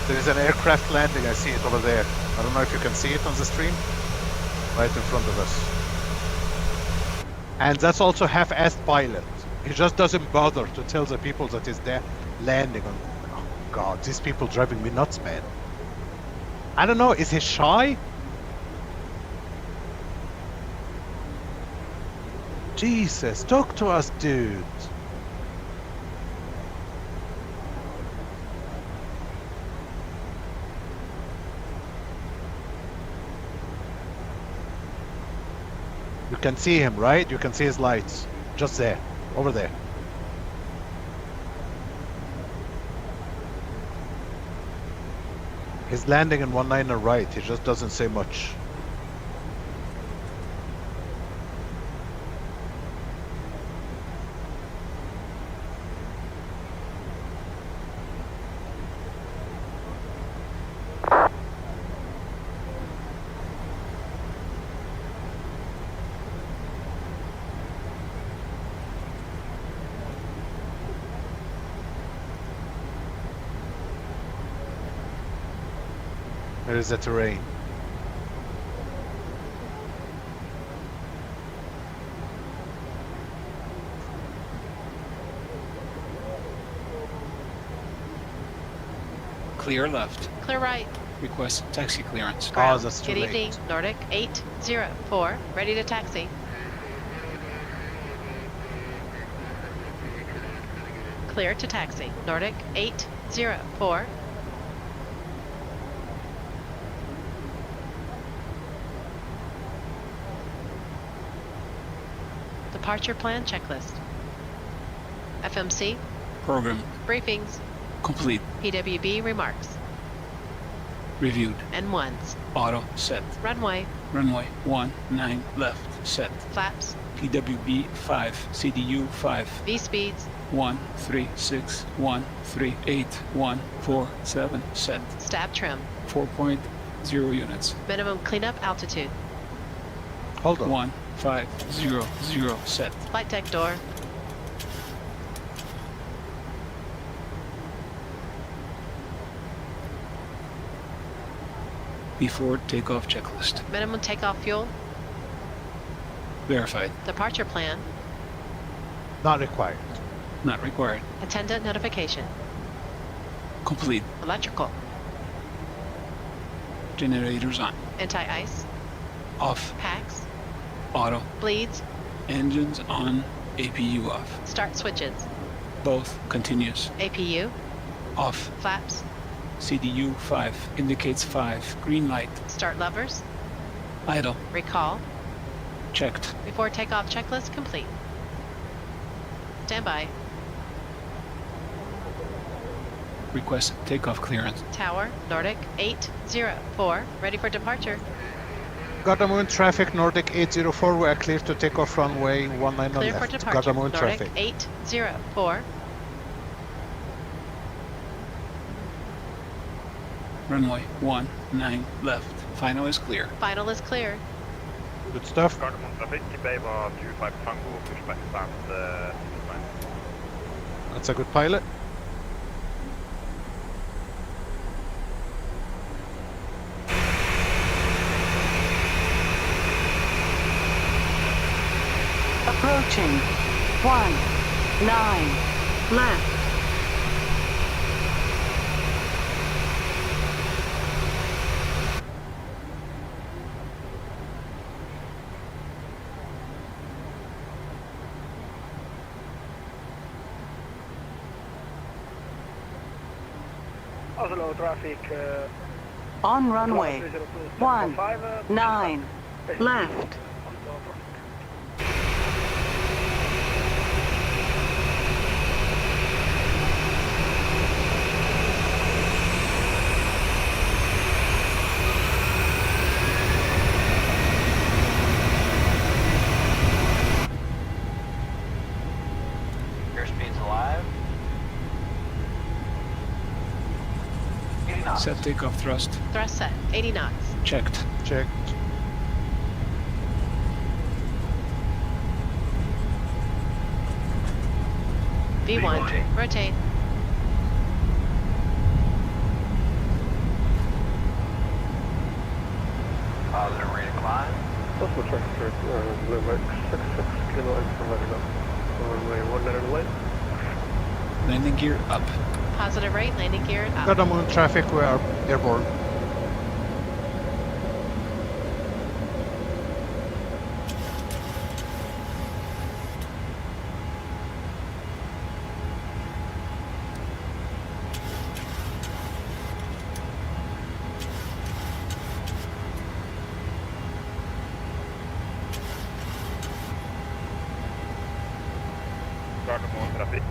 There is an aircraft landing, I see it over there. I don't know if you can see it on the stream. Right in front of us. And that's also half-assed pilot. He just doesn't bother to tell the people that he's there landing on. Oh god, these people driving me nuts, man. I don't know, is he shy? Jesus, talk to us, dude. You can see him, right? You can see his lights. Just there. Over there. He's landing in 19 right. He just doesn't say much. Where is the terrain? Clear left. Clear right. Request taxi clearance. Oh, that's too Good late. evening, Nordic 804. Ready to taxi. Clear to taxi. Nordic 804. Departure plan checklist. FMC. Program Briefings. complete. PWB remarks. Reviewed. N1s. Auto set. Runway. Runway 19 left set. Flaps. PWB 5. CDU 5. V speeds. 136 138 147 set. Stab trim. 4.0 units. Minimum cleanup altitude. Hold on. 1500 set. Flight deck door. Before takeoff checklist. Minimum takeoff fuel. Verified. Departure plan. Not required. Not required. Attendant notification. Complete. Electrical. Generators on. Anti-ice. Off. Packs. Auto. Bleeds. Engines on. APU off. Start switches. Both continuous. APU. Off. Flaps. CDU 5 indicates 5. Green light. Start levers. Idle. Recall. Checked. Before takeoff checklist complete. Stand by. Request takeoff clearance. Tower. Nordic 804. Ready for departure. Gardermoen traffic, Nordic 804. We are clear to take off runway 19 on Clear for left. departure. Gardermoen Nordic traffic. 804. Runway 19 left. Final is clear. Final is clear. Good stuff. Gardermoen traffic, Beva 25 Tango, pushback stand, That's a good pilot. Approaching 19 left. Oslo traffic. On runway 19 left. Airspeed's alive. 80 knots. Set takeoff thrust. Thrust set. 80 knots. Checked. Checked. V1. Rotate. Positive rate of climb. Oslo traffic, Bluebird 66 kilo information. Runway 19 left. Landing gear up. Positive rate. Landing gear up. Gardermoen traffic, we are airborne. Gardermoen traffic,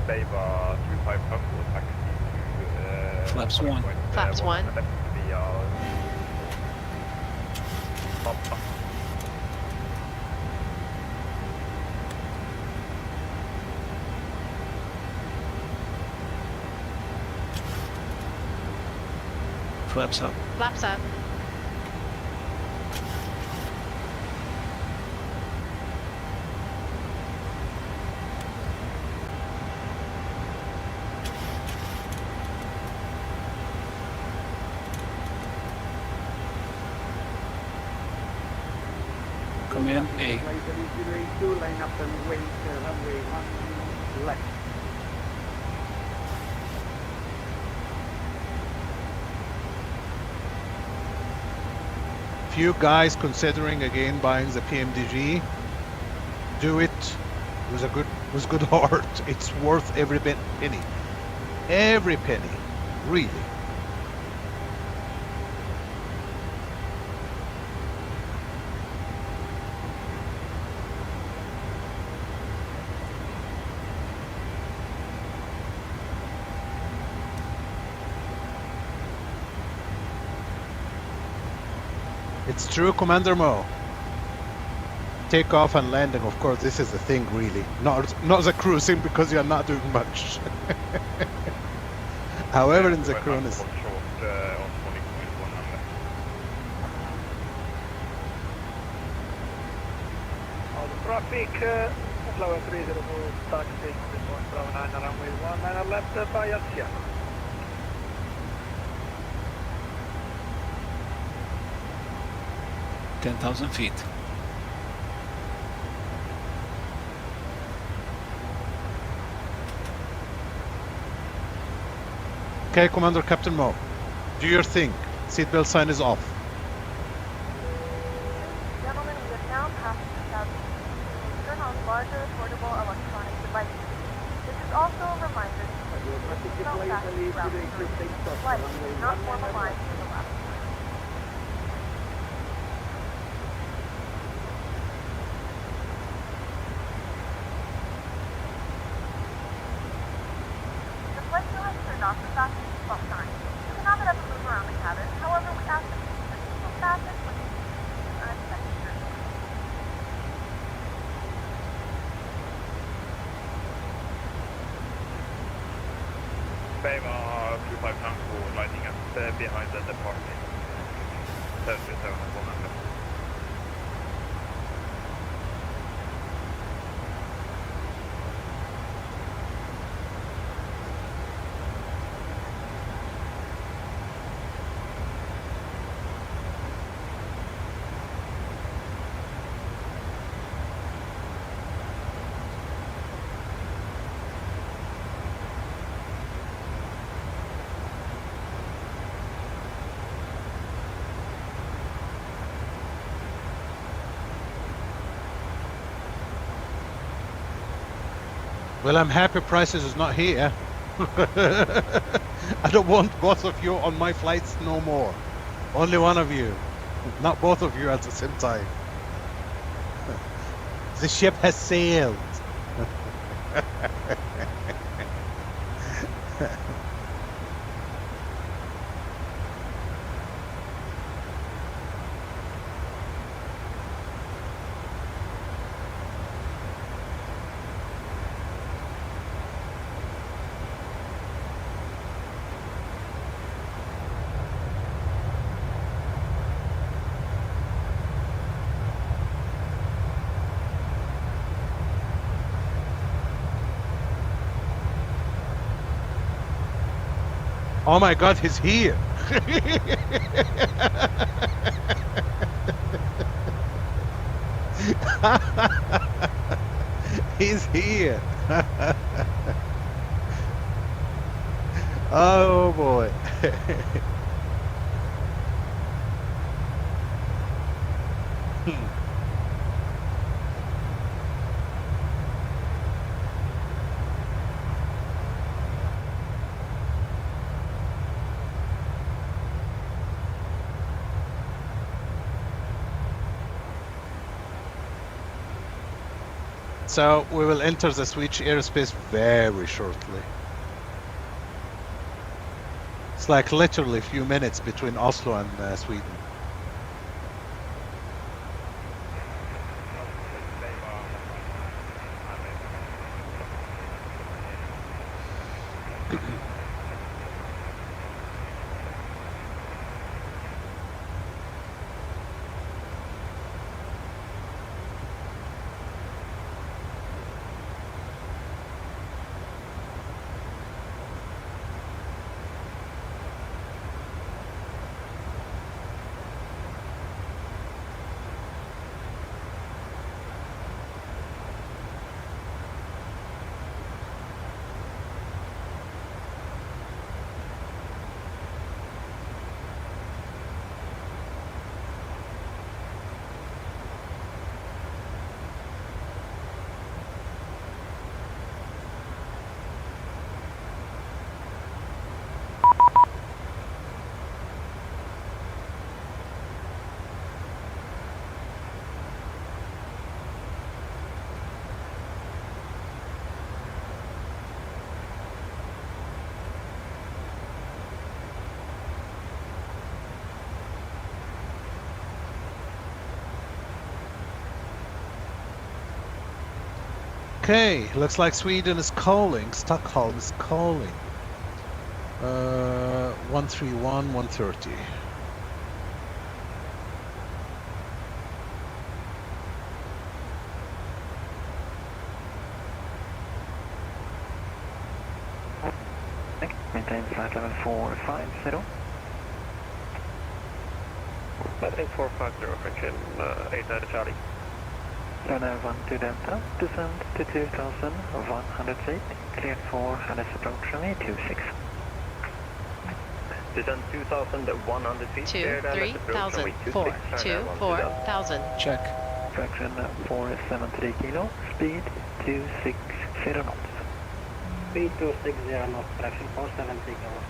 Beva 25 Tango, taxi to Flaps 1. Flaps 1. left via Volanta. Flaps up. Flaps up. come in, A. Line up and wait, runway 1 left. If you guys considering again buying the PMDG, do it with good heart. It's worth every penny. Every penny, really. It's true, Commander Mo. Takeoff and landing, of course, this is the thing, really. Not the cruising, because you're not doing much. However, in the cruise. Traffic, lower 30 taxi, Bravo 9, runway 19 left by ASUS. $10,000 feet. Okay, Commander Captain Mo, do your thing. Seatbelt sign is off. Gentlemen, we have now passed the south. Turn on larger portable electronic devices. This is also a reminder to put your seatbelt back throughout the flight. Do not form a line to the left. The flight crew has turned off the fasten seatbelt sign. You cannot have it move around the cabin. However, we ask that you keep the seatbelt fastened when you unexpected journey. Favor 25 pounds for lighting up behind the departing. 737 100. Well, I'm happy Prices is not here. I don't want both of you on my flights no more. Only one of you. Not both of you at the same time. The ship has sailed. Oh my God, he's here. He's here. Oh boy. So we will enter the Swedish airspace very shortly. It's like literally a few minutes between Oslo and Sweden. Okay, looks like Sweden is calling. Stockholm is calling. 131, 130. Maintain flight level 450. Maintain 450, correction, 89 Charlie. Runway 12 Delta, descend to 2,100 feet, cleared for Alice approach runway 26. Descend 2,100 feet, cleared Alice approach runway 26. 4,000. Check. Fraction 473 kilo, speed 260 knots. Speed 260 knots, fraction 470 kilo.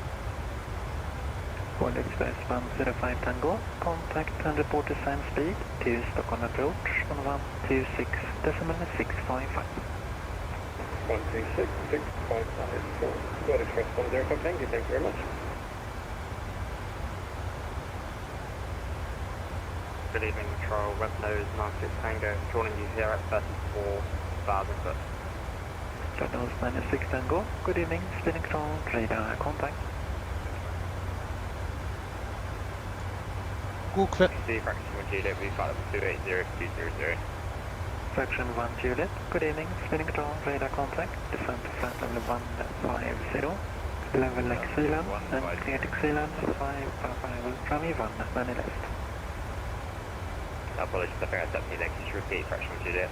World Express 105 Tango, contact and report design speed to Stockholm approach on 126.655. 126.655. World Express 105 Tango, thank you very much. Good evening, Control, Red Nose 96 Tango, joining you here at 34,000 foot. Red Nose 96 Tango, good evening, spinning control, radar contact. God kväll. Fraction 1 Juliet, we flight level 280200. Fraction 1 Juliet, good evening, spinning control, radar contact, descent to flight level 150, level Xeland, and clear to Xeland, 555, runway 1 left. Apologies, I think I stepped you next, just repeat, fraction 1 Juliet.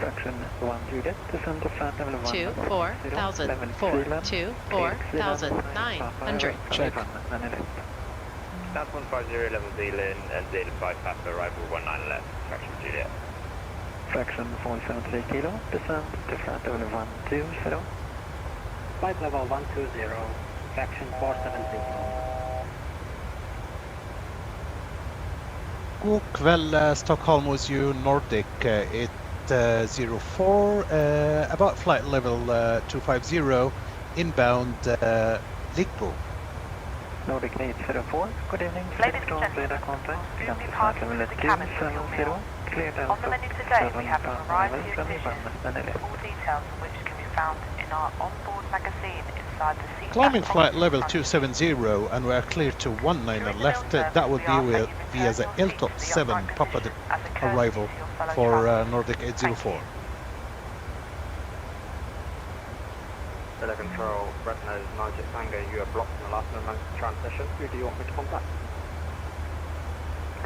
Fraction 1 Juliet, descend to flight level 1 2, 4,000, 4, 2, 4,900. Check. That's 150, level Zealand, and Zealand 5 Papa, arrival 19 left, fraction Juliet. Fraction 473 kilo, descend to flight level 120. Flight level 120, fraction 470 kilo. God kväll, Stockholm was you, Nordic 804, about flight level 250, inbound Zibo. Nordic 804, good evening, spinning control, radar contact, jump to flight level 270, cleared out On the menu today, we have a variety of runway dishes, 1 left. all details of which can be found in our onboard magazine inside the seat. Climbing flight level 270 and we are clear to 19 left. That would be via the Eltop 7 Papa arrival for Nordic 804. Radar Control, Red Nose 96 Tango, you are blocked in the last moment of transition. Who do you want me to contact?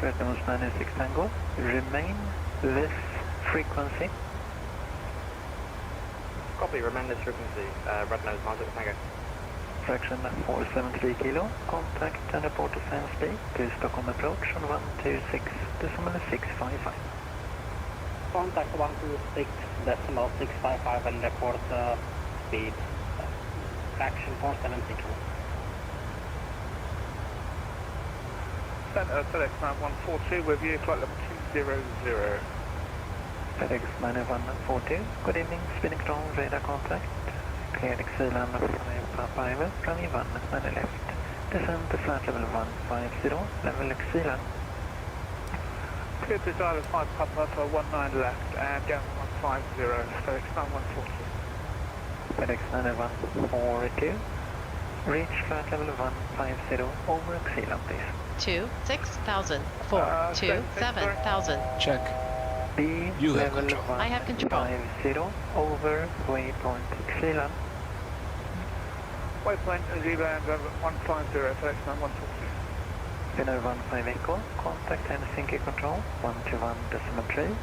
Red Nose 96 Tango, remain this frequency. Copy, remain this frequency, Red Nose 96 Tango. Fraction 473 kilo, contact and report descent speed to Stockholm approach on 126.655. Contact 126.655 and report speed, fraction 470 kilo. FedEx 9142 with you, flight level 200. FedEx 9142, good evening, spinning control, radar contact, cleared Xeland 555, runway 1 left, descend to flight level 150, level Xeland. Clear to Island 5 Papa for 19 left and down 150, FedEx 9142. FedEx 9142, reach flight level 150 over Xeland, please. 2, 6,000, 4, 2, 7,000. Check. B You have level control. I have control. 50 over waypoint Xeland. Waypoint Zibo and 150, FedEx 9142. Winner 15 Echo, contact Helsinki control, 121.3.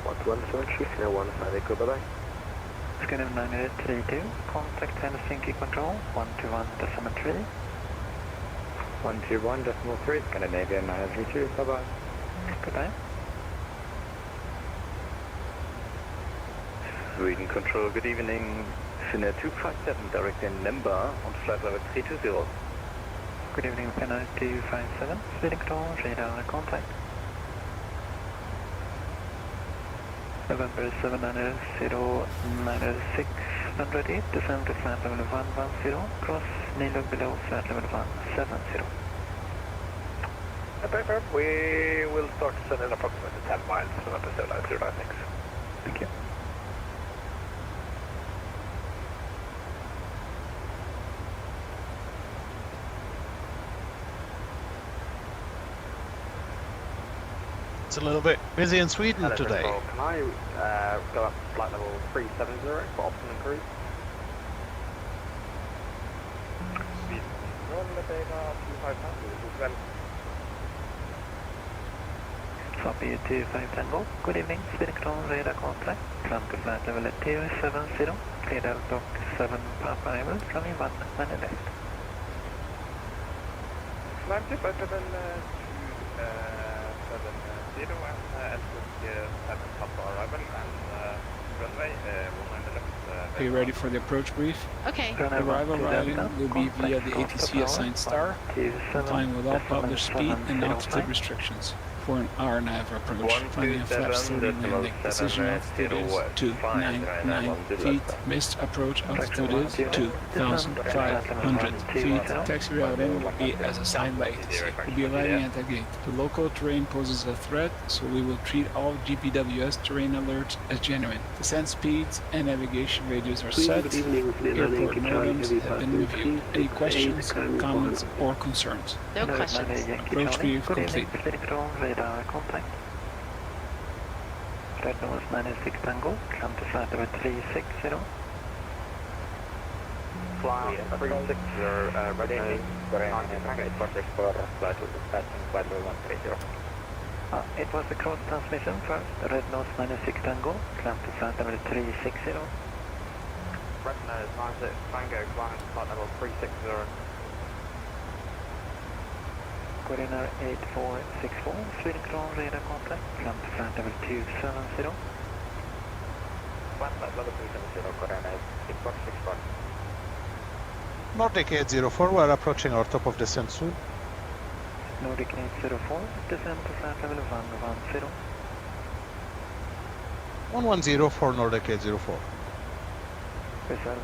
121.3, Skinner 15 Echo, bye bye. Skinner 932, contact Helsinki control, 121.3. 121.3, Scandinavian 932, bye bye. Goodbye. Sweden Control, good evening. Finnair 257, direct in Lemba on flight level 320. Good evening, Finnair 257, Sweden Control, radar contact. November 790-608, descend to flight level 110, cross Nilug below flight level 170. Paper, we will start sending approximately 10 miles from episode 096. Thank you. It's a little bit busy in Sweden today. Can I go up to flight level 370 for optimum cruise? Copy 25 Tango. Good evening, speeding control radar contact. Climb to flight level 270. Clear Delta 7 Papa arrival from E1 and left. Climb to flight level 270 and LC 7 Papa arrival and runway 19 left. Are you ready for the approach brief? Okay. Arrival routing will be via the ATC assigned star, complying with all published speed and altitude restrictions. For an RNAV approach, finding a flaps 30 landing. Decision altitude is 299 feet. Missed approach altitude is 2,500 feet. Taxi routing will be as assigned by ATC. We'll be arriving at the gate. The local terrain poses a threat, so we will treat all GPWS terrain alerts as genuine. Descent speeds and navigation radius are set. Airport modems have been reviewed. Any questions, comments, or concerns? No questions. Approach brief complete. Radar contact. Red nose 96 Tango, climb to flight level 360. Fly 360, ready, project for flight level 130. It was a cross transmission first, Red nose 96 Tango, climb to flight level 360. Red nose 96 Tango, climb to flight level 360. Coordinator 8464, Sweden control radar contact, climb to flight level 270. Flight level 270, coordinator 8464. Nordic 804, we're approaching our top of descent soon. Nordic 804, descend to flight level 110. 110 for Nordic 804. Visual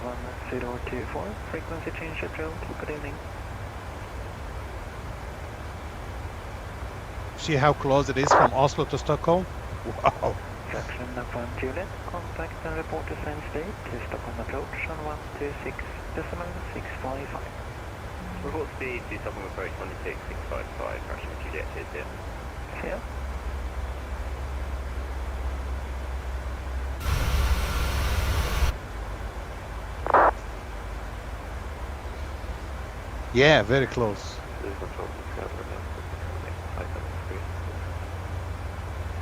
1024, frequency change approved, good evening. See how close it is from Oslo to Stockholm? Wow! Section 1 Juliet, contact and report the same state to Stockholm approach on 126.655. Report speed to Stockholm approach 126.655, crashing Juliet is here. Yeah. Yeah, very close.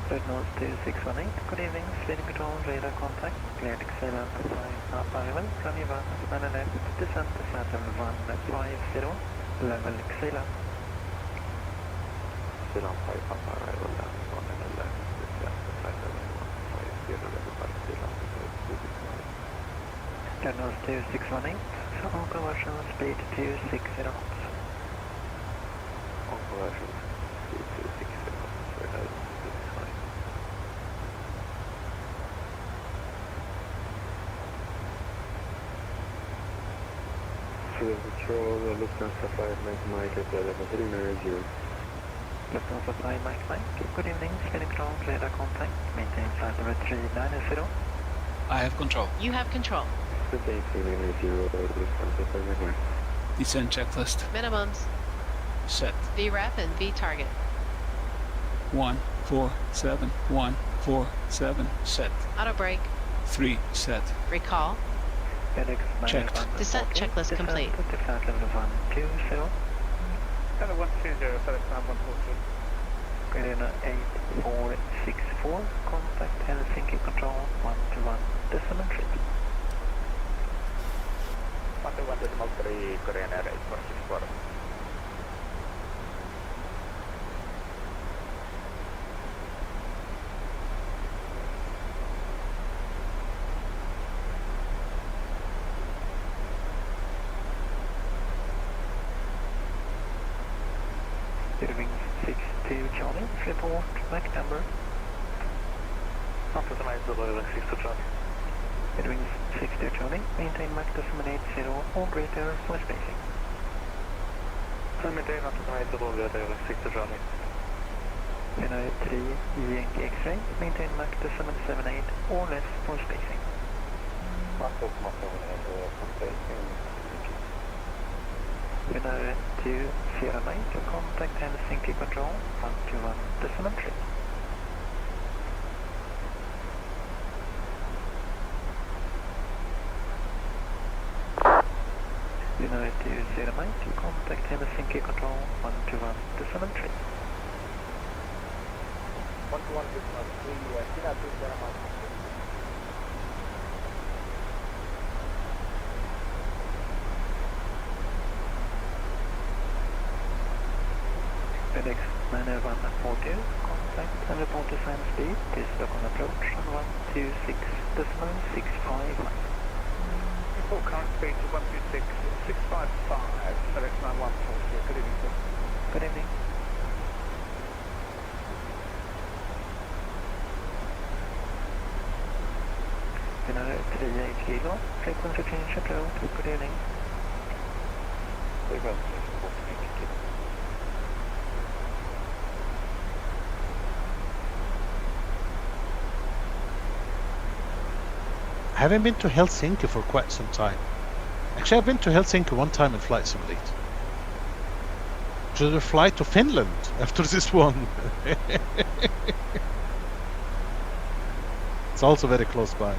Red nose 2618, good evening, speeding control, radar contact, cleared Xeland 5 arrival, from E1, and left, descent to flight level 150, level Xeland. Xeland 5 arrival, and 1 left, descent to flight level 150, level 5 Xeland. Red nose 2618, so on conversion speed 260 knots. On conversion speed 260 knots, Patrol, Lufthansa Flight Mike Mike at 1130. Lufthansa Flight Mike Mike, good evening, speeding control, radar contact, maintain flight level 390. I have control. You have control. Descent checklist. Minimums. Set. VREP and V target. 147, 147, set. Auto brake. 3, set. Recall. Checked. Descent checklist complete. To flight level 120. Hello 120, FedEx 142. Coordinator 8464, contact Helsinki control 121 decimal 3. 121 decimal 3, coordinator 8464. Irving 62 Charlie, report back number. After the night, 62 Charlie. Irving 62 Charlie, maintain Mach decimal 80 or greater for spacing. Maintain after the night, 62 Charlie. United 3, Yankee X-ray, maintain Mach 778 or less for spacing. Mach 778 for spacing. United 2, Sierra Mike, contact Helsinki Control, 121.3. United 2, Sierra Mike, contact Helsinki Control, 121.3. 121.3, Sierra 2, Sierra Mike. FedEx 90142, contact and report to sign speed to Stockholm approach on 126.655. Report current speed to 126.655, FedEx 9142. Good evening, sir. Good evening. United 38 Kilo, frequency change approach. Good evening. Frequency 48 kilo. I haven't been to Helsinki for quite some time. Actually, I've been to Helsinki one time in Flight Simulator. Should I fly to Finland after this one? It's also very close by.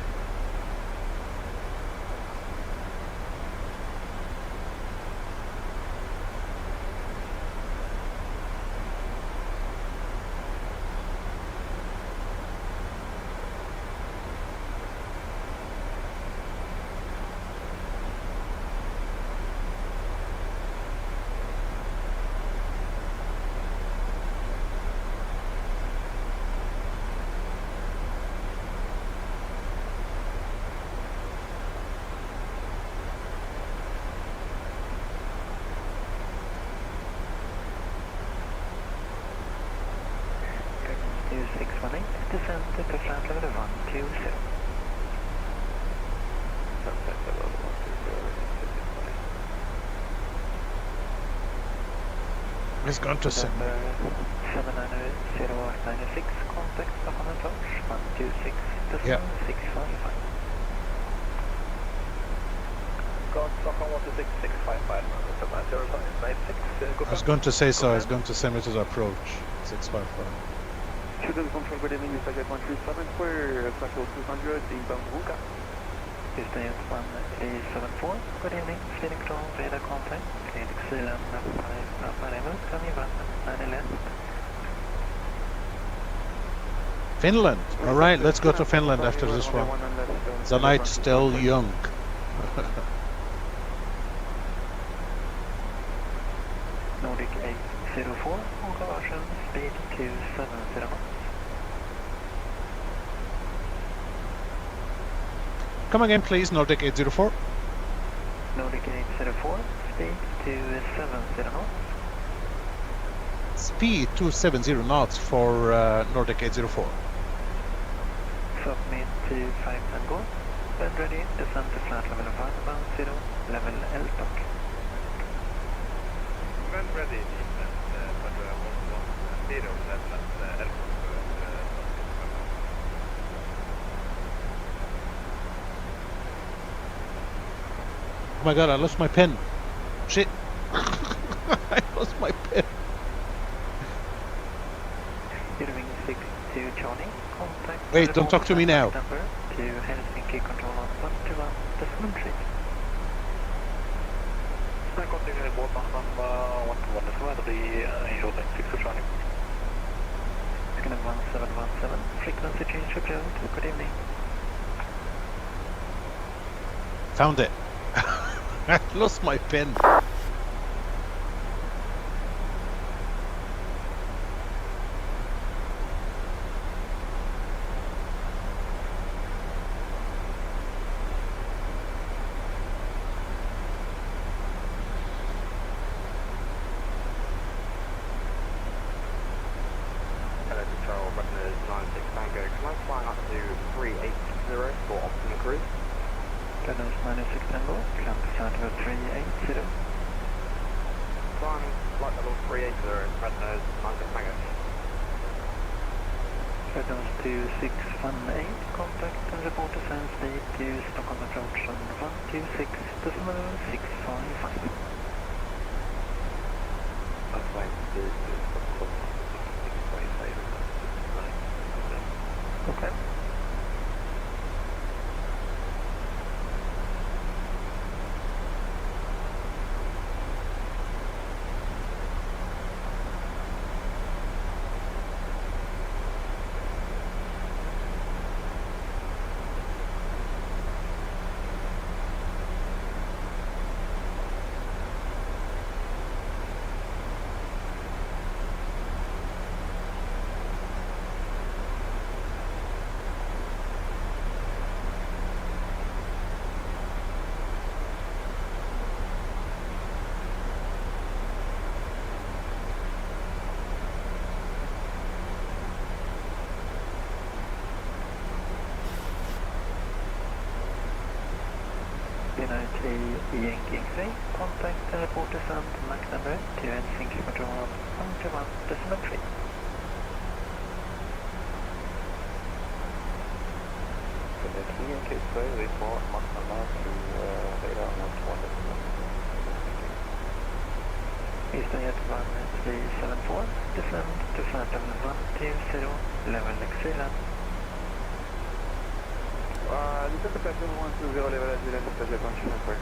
Descend to flight level 120. Sunset level 120. It's going to send. 790-0896, contact Stockholm approach, 126.655. Got Stockholm 126.655, I was going to say so, I was going to send me to the approach, 655. Student control, good evening, Mr. Jet 137 Square, Central 200, inbound Wuka. Houston 1374, good evening, speeding control, radar contact, Kinetic Zealand 5 Alpha Level, coming 9 left. Finland! Alright, let's go to Finland after this one. The night's still young. Nordic 804, conversion, speed 270 knots. Come again please, Nordic 804. Nordic 804, speed 270 knots. Speed 270 knots for Nordic 804. Submit to 5 Tango. When ready, descend to flight level 110, level L stock. When ready, descend for 110, level L stock. Oh my god, I lost my pen. Shit. I lost my pen. Irving 6 to Johnny. Contact. Wait, don't talk to me now. Number to Helsinki control on 121.3. Continue båt number 121, inshorting 6 to Johnny. Scanner 1717, frequency change approach. Good evening. Found it. I lost my pen. Hello, Control, Button 96 Tango. Can I fly up to 380 for optimal cruise? Dennis 96 Tango, climb to flight level 380. Flying flight level 380, Red Nose 96 Tango. Flight 2618, contact and report descent speed to Stockholm approach on 126.655. Flight speed to Stockholm 655. Okay. ENGM, contact and report descent Mach number to Helsinki control 121.3. ENGM, report Mach number to radar 121.3. Eastern Jet 1374, descend to flight level 120, level Xeland. Descend to flight level 120, level Xeland, pleasure condition required.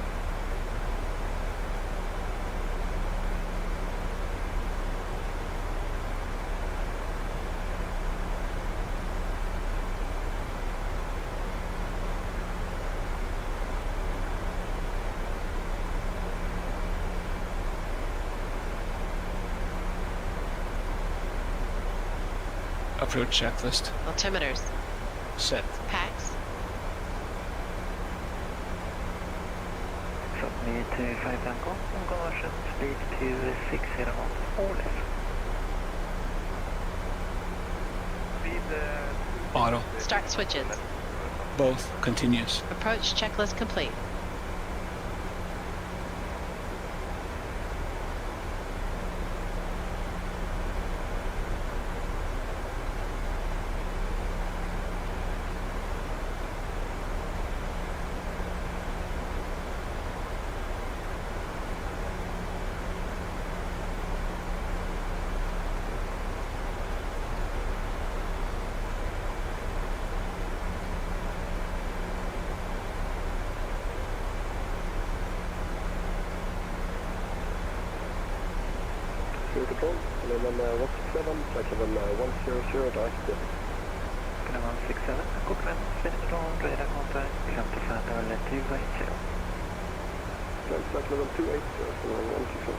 Approach checklist. Altimeters. Set. PACX. Submit to 5 Tango, conversion speed to 60 knots, all left. Auto. Start switches. Both. Continuous. Approach checklist complete. Control, level 167, flight level 100, direct dip. Canal 167, Cookman, spinning control, radar contact, come to flight level 280. Flight level 280, so 164.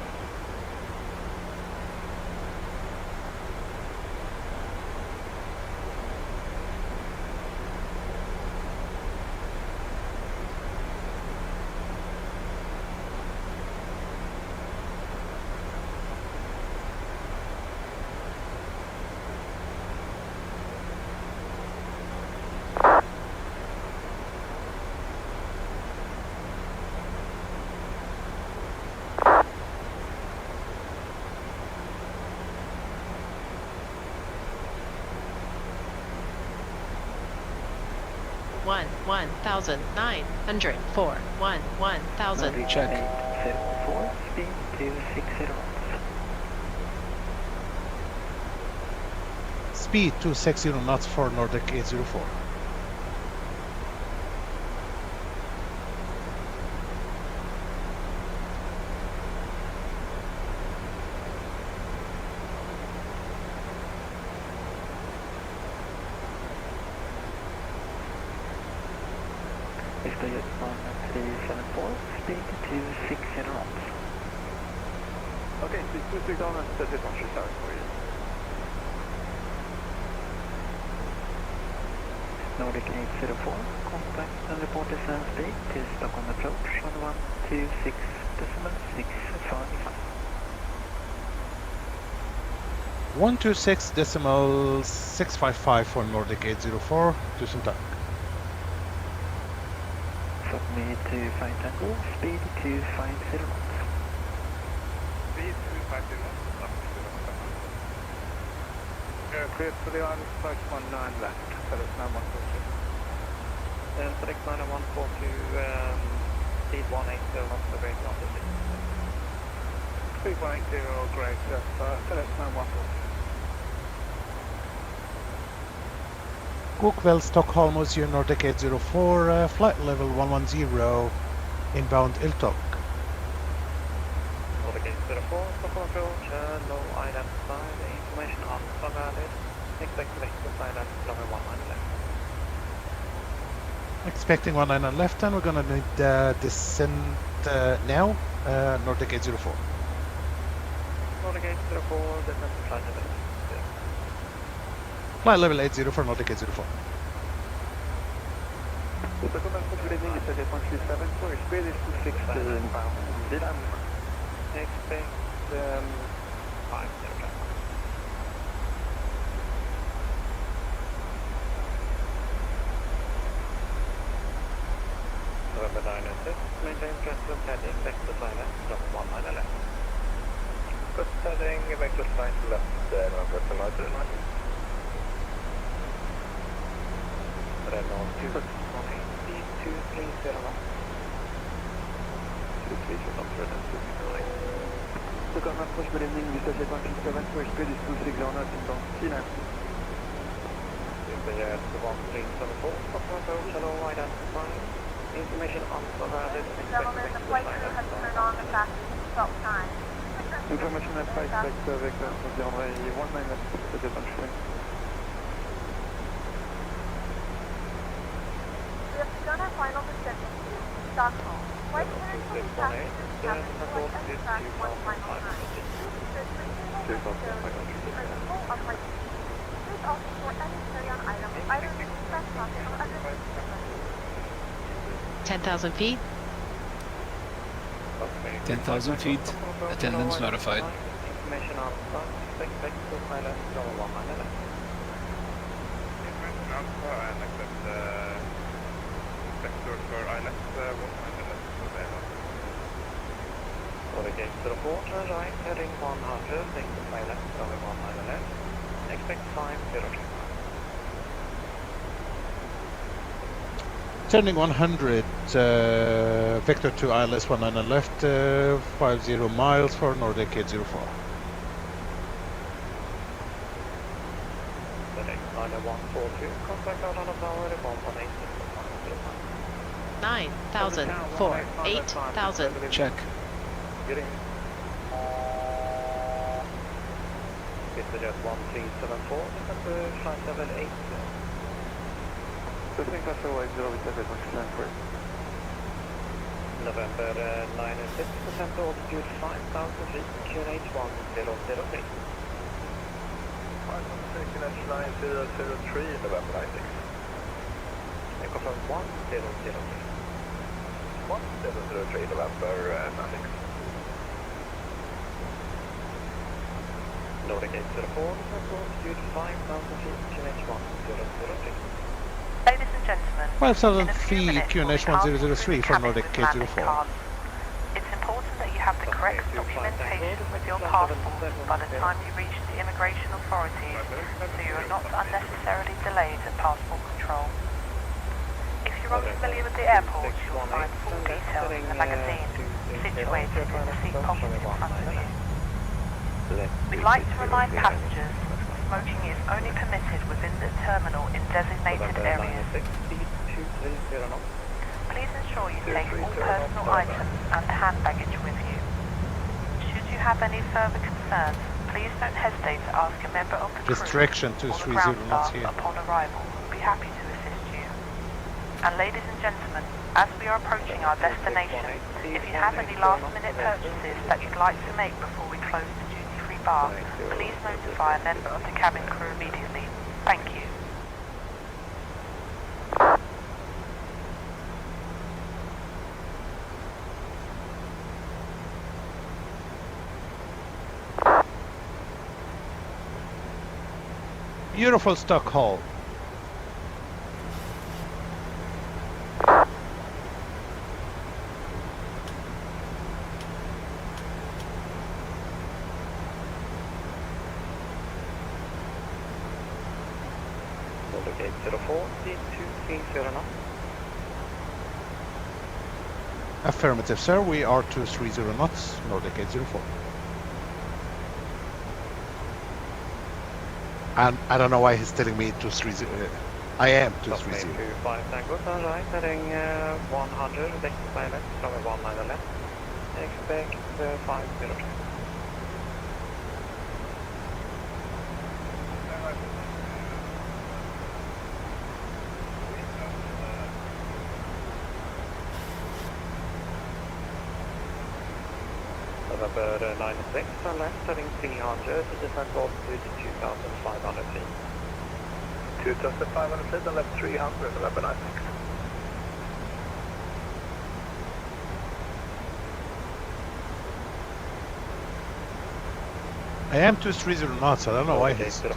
One thousand 904. 1,000. Check. 804, speed to 60 knots. Speed 260 knots for Nordic 804. Eastern Jet 1374, speed to 60 knots. Okay, speed 26 down and set it on your start for you. Nordic 804, contact and report descent speed to Stockholm approach on 126.655. 126.655 for Nordic 804. Tusen tack. Submit to 5 Tango, speed to 50 knots. Speed to 50 knots, up to 7. You're cleared for the island, approach 19 left, FedEx 9142. FedEx 9142, speed 180, not the great 126. Speed 180, great, FedEx 9142. Cookville, Stockholm, was your Nordic 804, flight level 110, inbound Iltok. Nordic 804, Stockholm approach, no identified, information on valid, expect vector silent, runway 19 left. Expecting 19 left, and we're gonna need descent now, Nordic 804. Nordic 804, descent to flight level. Flight level 80 for Nordic 804. Good evening, it's 8.37, for your speed is 260 inbound. VATSIM. Expect 5 November 906, maintain present heading, vector silent, runway 19 left. Good heading, vector silent left, November 909. Renault 282, please, 0 knots. 23 knots, Renault 269. Stockholm approach, good evening, this is 8.37, for your speed is 260 knots, inbound Kina. Yes, 1374, Stockholm approach, hello, identified. Information on provided. Gentlemen, the flight crew has turned on the fastest stop sign. Information at 5 vector for the runway 19 left, c'est bien enregistré. We have begun our final descent to Stockholm. Flight clearance will be passengers have to select and track one final time. Please ensure 3 are full of flight. Please also store any carry-on items, either in the express pocket or under the seat. 10,000 feet. 10,000 feet. Attendance notified. Information on start. Expect vector silent, runway 19 left. Information on start and accept vector for islet 19 left. Nordic 804, turn right, heading 100, vector silent, runway 19 left. Expect 502. Turning 100, vector to ILS 19 left, 50 miles for Nordic 804. FedEx 9142, contact out on a tower at 118. 9,000, 4, 8,000. Check. Getting. It's just 1374, flight level 8. Listening to SOA 0 with 7% for November 906, descent to altitude 5,000 feet, QNH 1003. 500 QNH 9003, November 96. Echo from 1003. 1003, November 96. Nordic 804, descent to altitude 5,000 feet, QNH 1003. Ladies and gentlemen, 5,000 feet, QNH 1003 for Nordic 804. It's important that you have the correct documentation with your passport by the time you reach the immigration authorities, so you are not unnecessarily delayed at passport control. If you're unfamiliar with the airport, you will find full details in the magazine situated in the seat pocket in front of you. We'd like to remind passengers smoking is only permitted within the terminal in designated areas. Please ensure you take all personal items and hand baggage with you. Should you have any further concerns, please don't hesitate to ask a member of the crew Restriction or the 230 ground knots staff here. upon arrival. We'll be happy to assist you. And ladies and gentlemen, as we are approaching our destination, if you have any last-minute purchases that you'd like to make before we close the duty-free bar, please notify a member of the cabin crew immediately. Thank you. Beautiful Stockholm. Nordic 804, speed 230 knots. Affirmative, sir. We are 230 knots, Nordic 804. And I don't know why he's telling me 230. I am 230. 5 Tango, turn right, heading 100, vector by left, runway 19 left. Expect 503. November 96, turn left, heading 300, descent altitude 2,500 feet. 2,500 feet and left 300, November 96. I am 230 knots. I don't know why he's... Turn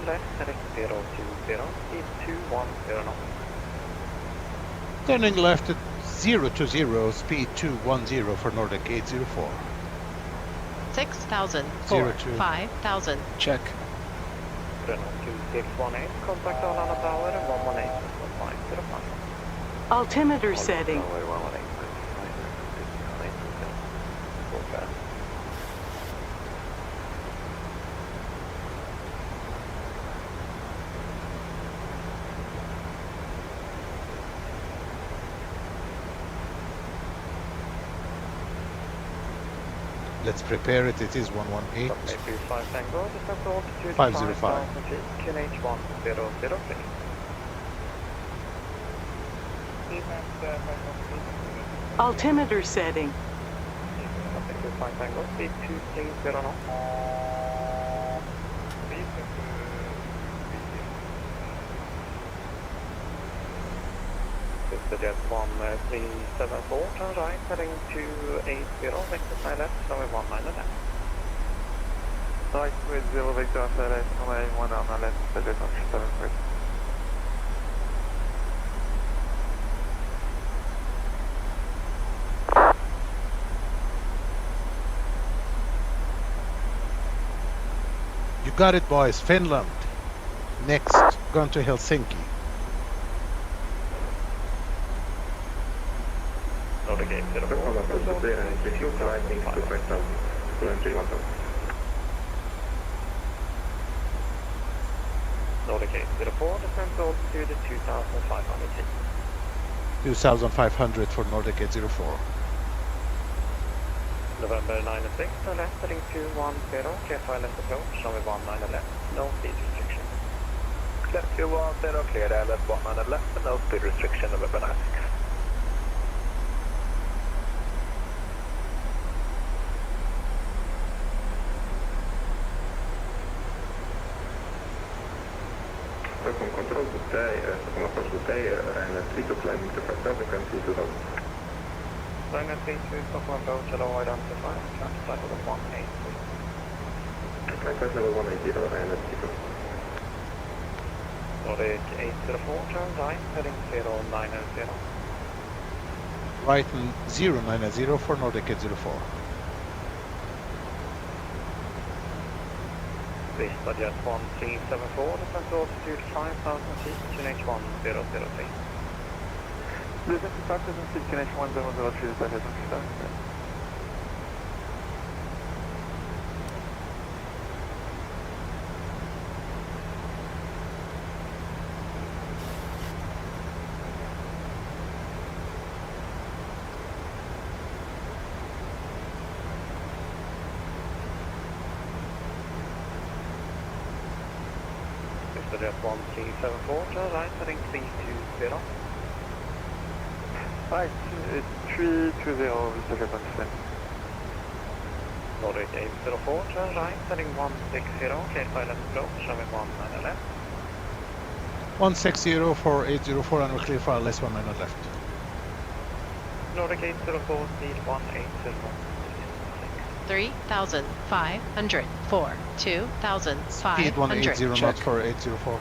left, heading 020, speed 210 knots. Turning left at 020, speed 210 for Nordic 804. 6,000, 0 4, to 5,000. Check. Renault 2618, contact Arlanda Tower 118.505. Altimeter setting. Let's prepare it. It is 118. 5 Tango, descent altitude 505. 5,000 feet, QNH 1003. Altimeter setting. 5 Tango, speed 230 knots. Jet 1374, turn right, heading 280, vector side left, runway 19 left. Right with 0 vector side left, runway 19 left, jet 73. You got it, boys. Finland. Next, going to Helsinki. Nordic 804. Nordic 804, descent altitude 2,500 feet. 2,500 for Nordic 804. November 96, turn left, heading 210, clear file left approach, runway 19 left, no speed restriction. Left 210, clear there, left 19 left, and no speed restriction, November 96. Stockholm control to stay, Stockholm approach to stay, and 3 to climbing to 5,000, frequency 2,000. Runway 32, Stockholm approach, allow identify, track flight level 180. Flight level 180, and 2. Nordic 804, turn right, heading 090. Right 090 for Nordic 804. Vista Jet 1374, descent altitude 5,000 feet, QNH 1003. Descent to 5,000 feet, QNH 1003, jet 73. Jet 1374, turn right, heading 320. Right, 320, Vista Jet 1. Nordic 804, turn right, heading 160, clear file left approach, runway 19 left. 160 for 804 and we'll clear file less 19 left. Nordic 804, speed 180. 3,500, 4, 2,500. Speed 180 knots for 804.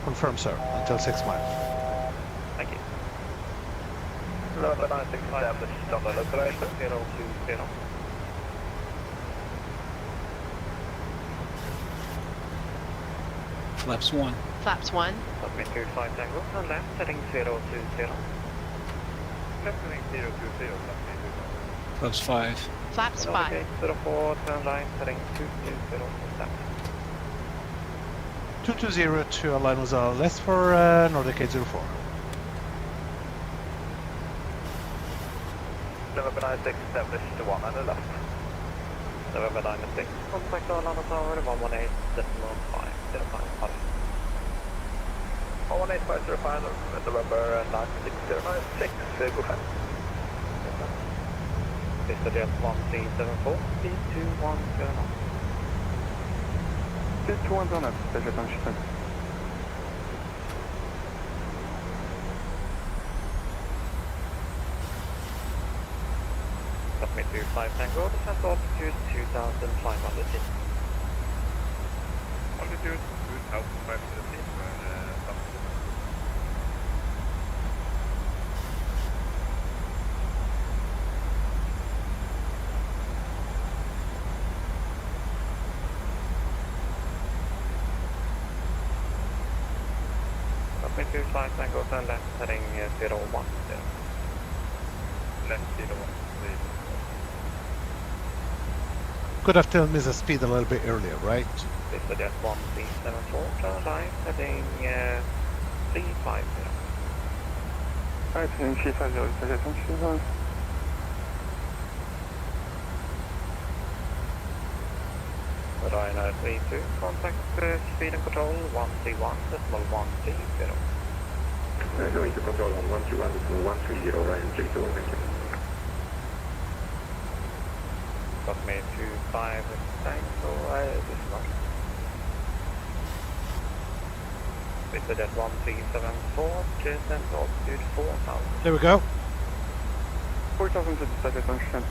Confirm, sir, until 6 miles. Thank you. November 96, established on the localization. 020. Flaps 1. Flaps 1. Submit 5 Tango, turn left, heading 020. Left heading 020, Flaps 5. Flaps 5. 04, turn right, heading 220, left. 220 to align with our left for Nordic 804. November 96, established to 1 and left. November 96, contact Arlanda Tower, 118.505, 118.505, November 96096, go ahead. This is jet 1374, speed 2109. 2109, special attention. Submit 5 Tango, descent altitude 2,500 feet. Altitude 2,500 feet, Submit 5 Tango, turn left, heading 010. Left 010. Could have told me the speed a little bit earlier, right? This is jet 1374, turn right, heading 350. Right, heading 350, special attention. Ryanair 32, contact speed and control 131.130. Going to control on 131.130, Ryan 32, thank you. Submit 5 Tango, decimal. This is jet 1374, descent altitude 4,000. There we go. 4,000 to the special attention.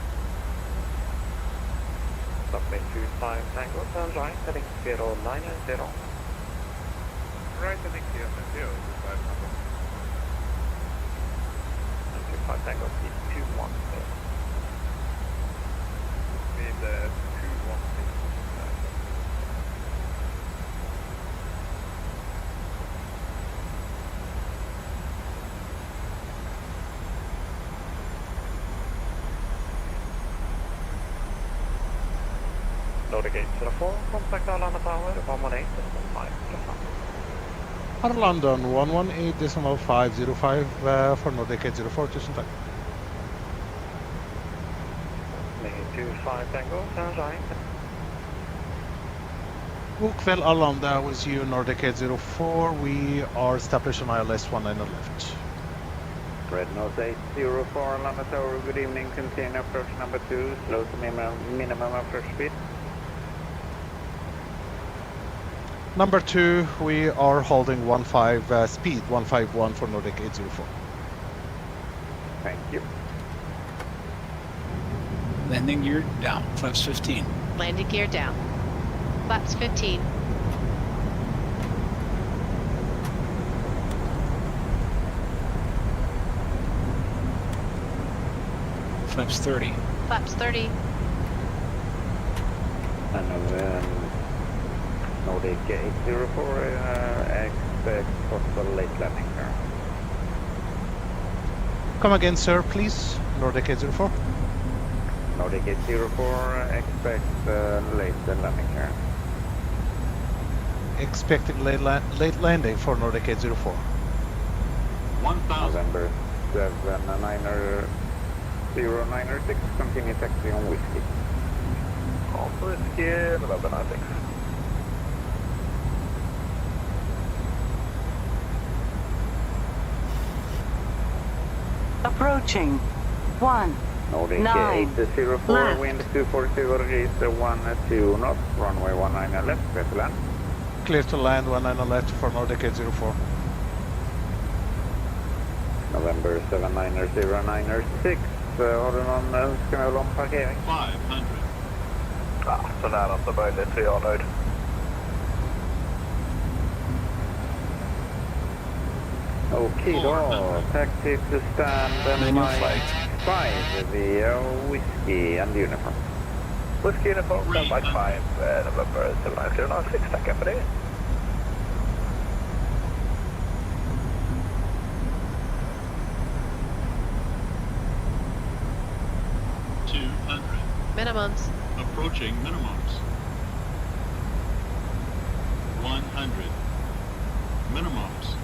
Submit 5 Tango, turn right, heading 090. Right heading 090, 5 Tango, speed 210. Speed 210. Nordic 804, contact Arlanda Tower 118.5. Arlanda on 118.505 for Nordic 804 to St. 5 Tango, turn right. God kväll Arlanda with you Nordic 804. We are established on ILS 19 left. Red Nose 804, Arlanda Tower, good evening, continue approach number 2, slow to minimum approach speed. Number 2, we are holding 15 speed 151 for Nordic 804. Thank you. Landing gear down. Flaps 15. Landing gear down. Flaps 15. Flaps 30. Flaps 30. And Nordic 804, expect possible late landing here. Come again, sir, please. Nordic 804. Nordic 804, expect late landing here. Expecting late landing for Nordic 804. 1,000. November 79096, continue taxi on Whiskey. On Whiskey, November 96. Approaching. 1. Nordic 9. 804, Left. wind 240, register 12 knots, runway 19 left, clear to land. Clear to land 19 left for Nordic 804. November 79096, har du någon önskemål om parkering? 500. Ja, så nära som möjligt, så jag är nöjd. Okej då, taxi to stand Manual flight. 5 via Whiskey and uniform. Whiskey uniform, stand by 5, November 79096, tackar för det. Minimums. Approaching minimums. 100. Minimums.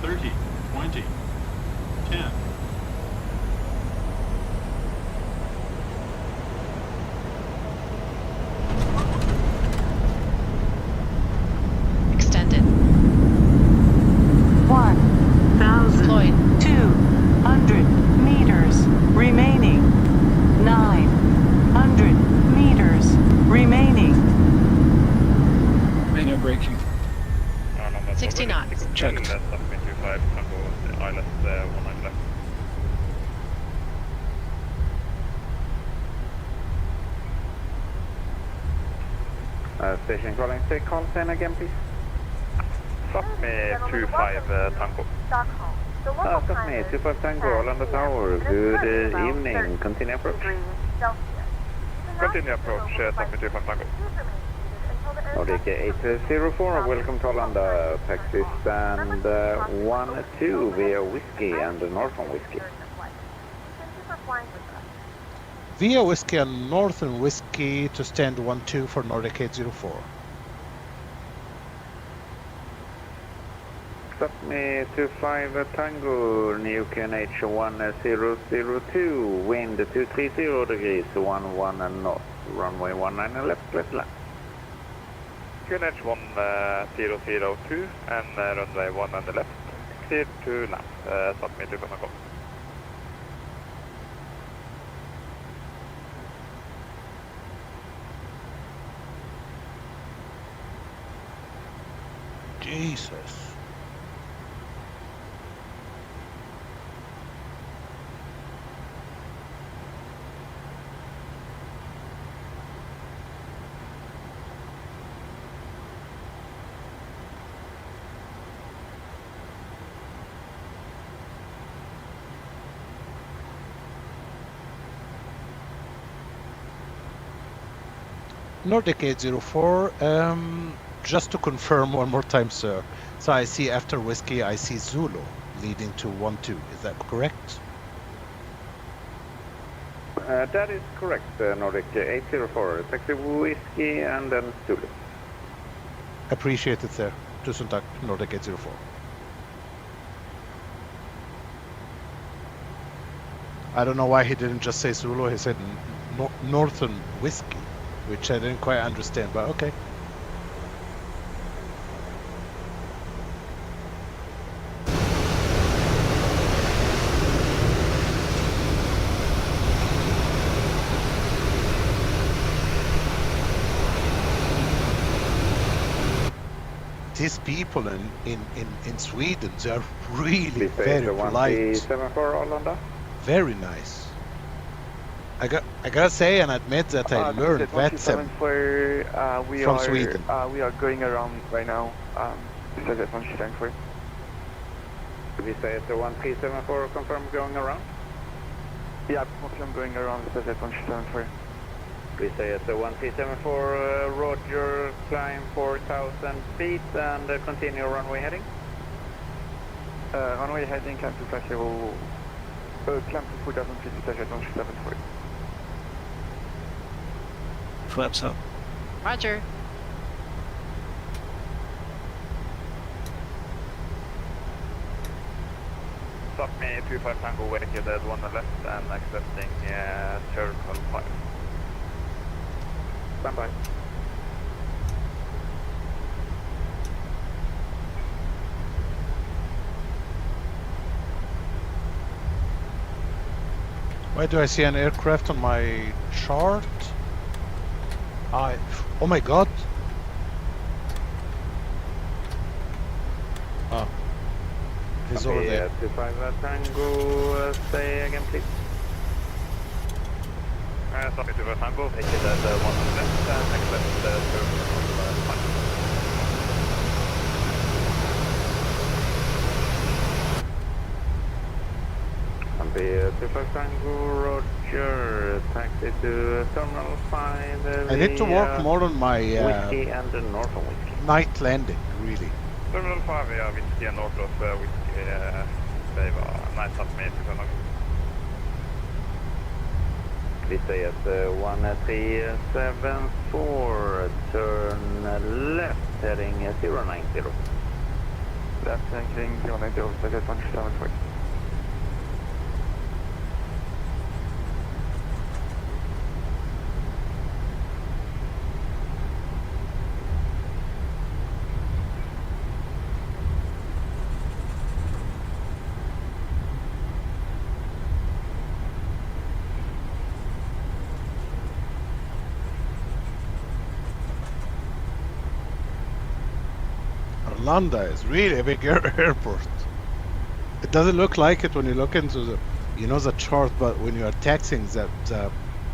30, 20, 10. Extended. 1,200 meters remaining. 900 meters remaining. Manual braking. 60 knots. Checked. Station calling, say Callsign again, please. Stop me 25 Tango. Stockholm. The local Stop time me, is 25 Tango, 10 Orlando p.m. Tower. It is Good currently about evening. 30 Continue approach. degrees Celsius. Continue approach, stop me 25 Tango. Nordic 804, welcome to Orlando. Taxi stand 1-2 via Whiskey and Northern Whiskey. Thank you for flying with us. Via Whiskey and Northern Whiskey to stand 1-2 for Nordic 804. Stop me 25 Tango, New QNH 1002, wind 230 degrees, 11 north, runway 19 left, left land. QNH 1002 and runway 1 on the left, clear to land. Stop me 25 Tango. Jesus. Nordic 804, just to confirm one more time, sir. So I see after Whiskey, I see Zulu leading to 1-2. Is that correct? That is correct, Nordic 804. Taxi Whiskey and then Zulu. Appreciate it, sir. Tusen tack, Nordic 804. I don't know why he didn't just say Zulu. He said Northern Whiskey, which I didn't quite understand, but okay. These people in Sweden, they are really very polite. 74 Orlando. Very nice. I gotta say and admit that I learned VATSIM from Sweden. We are going around right now. This is at 174. Did we say it's the 1374 confirm going around? Yeah, I'm going around. This is at 174. We say it's the 1374, Roger, climb 4,000 feet and continue runway heading. Runway heading, climb to flash level, climb to 4,000 feet, flash at 174. Flaps up. Roger. Stop me 25 Tango, vacated 1 left and accepting circle 5. Stand by. Why do I see an aircraft on my chart? Oh my god! Oh. He's over there. 25 Tango, say again please. Stop me 25 Tango, vacated 1 left and accept circle 5. Be 25 Tango, Roger, taxi to Terminal 5. I need to work more on my Whiskey and the Northern Whiskey. night landing, really. Terminal 5, yeah, Whiskey and North of Whiskey, Det var nice att med sekunder. Vi säger att 1374, turn left, heading 090. Left kring 090, säkerhet 127. Arlanda is really a big airport. It doesn't look like it when you look into the, you know, the chart, but when you are taxiing, the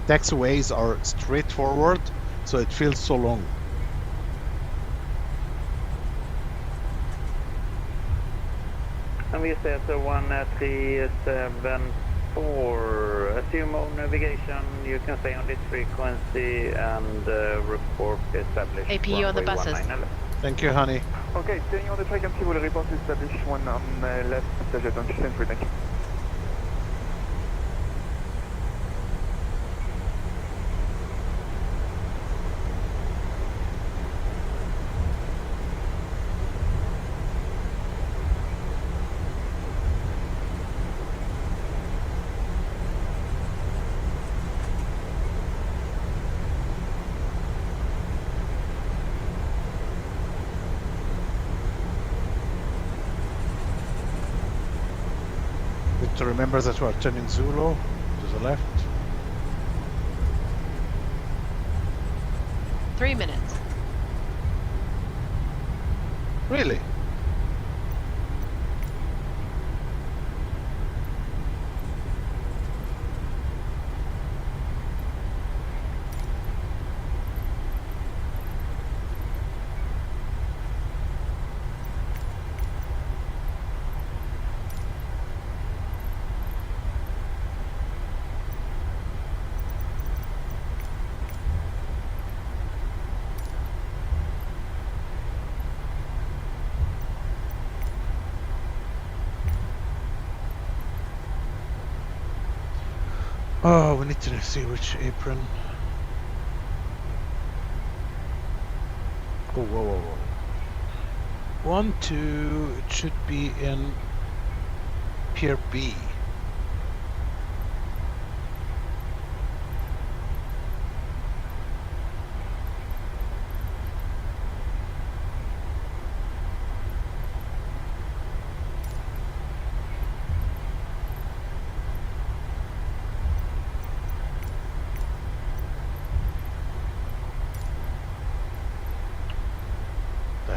taxiways are straightforward, so it feels so long. And we say at 1374, assume on navigation, you can stay on this frequency and report established. APU on the buses. Thank you, honey. Okay, staying on the track until we'll report established one on left, Stavanger 123, thank you. To remember that we are turning Zulu to the left. 3 minutes. Really? Oh, we need to see which apron. Oh, whoa, whoa, whoa. 1, 2, it should be in Pier B.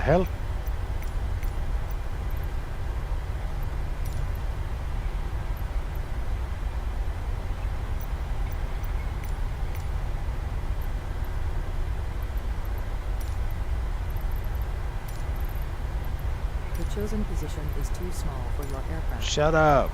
Hell? The chosen position is too small for your aircraft. Shut up.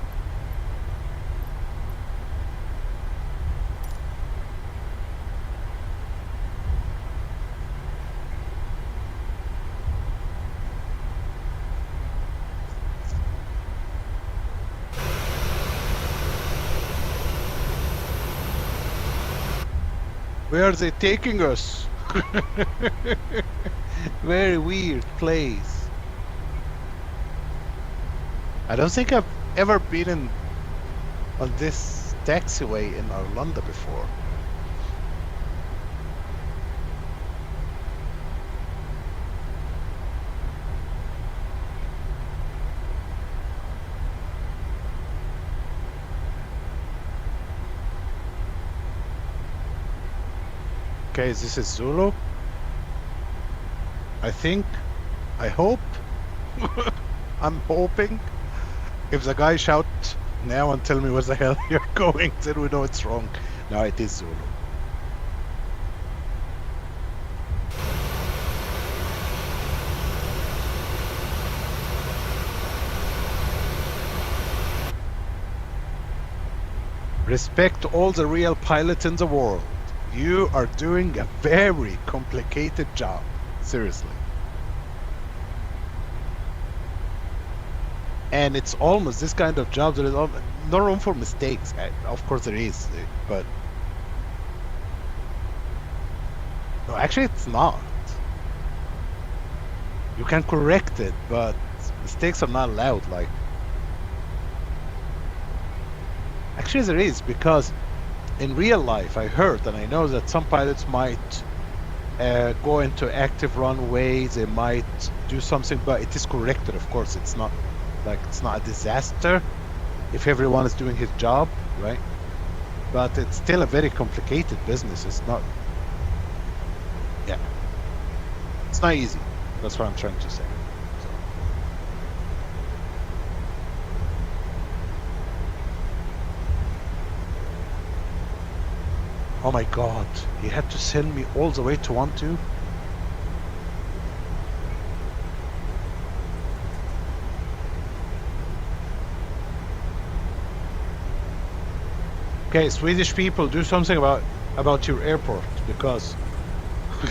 Where are they taking us? Very weird place. I don't think I've ever been on this taxiway in Arlanda before. Okay, this is Zulu. I think, I hope, I'm hoping. If the guy shout now and tell me where the hell you're going, then we know it's wrong. No, it is Zulu. Respect all the real pilots in the world. You are doing a very complicated job. Seriously. And it's almost this kind of job. There is no room for mistakes. Of course there is, but no, actually it's not. You can correct it, but mistakes are not allowed. Like, actually there is, because in real life I heard, and I know that some pilots might go into active runway, they might do something, but it is corrected. Of course, it's not like, it's not a disaster if everyone is doing his job, right? But it's still a very complicated business. It's not, yeah, it's not easy. That's what I'm trying to say. So. Oh my God, he had to send me all the way to 1-2? Okay, Swedish people, do something about your airport, because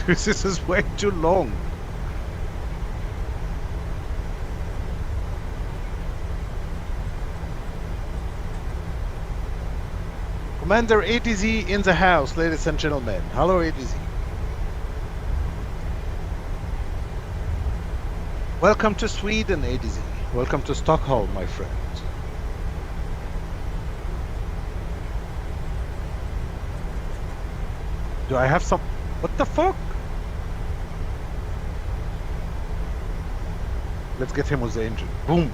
this is way too long. Commander ATZ in the house, ladies and gentlemen. Hello, ATZ. Welcome to Sweden, ATZ. Welcome to Stockholm, my friend. Do I have some... What the fuck? Let's get him with the engine. Boom!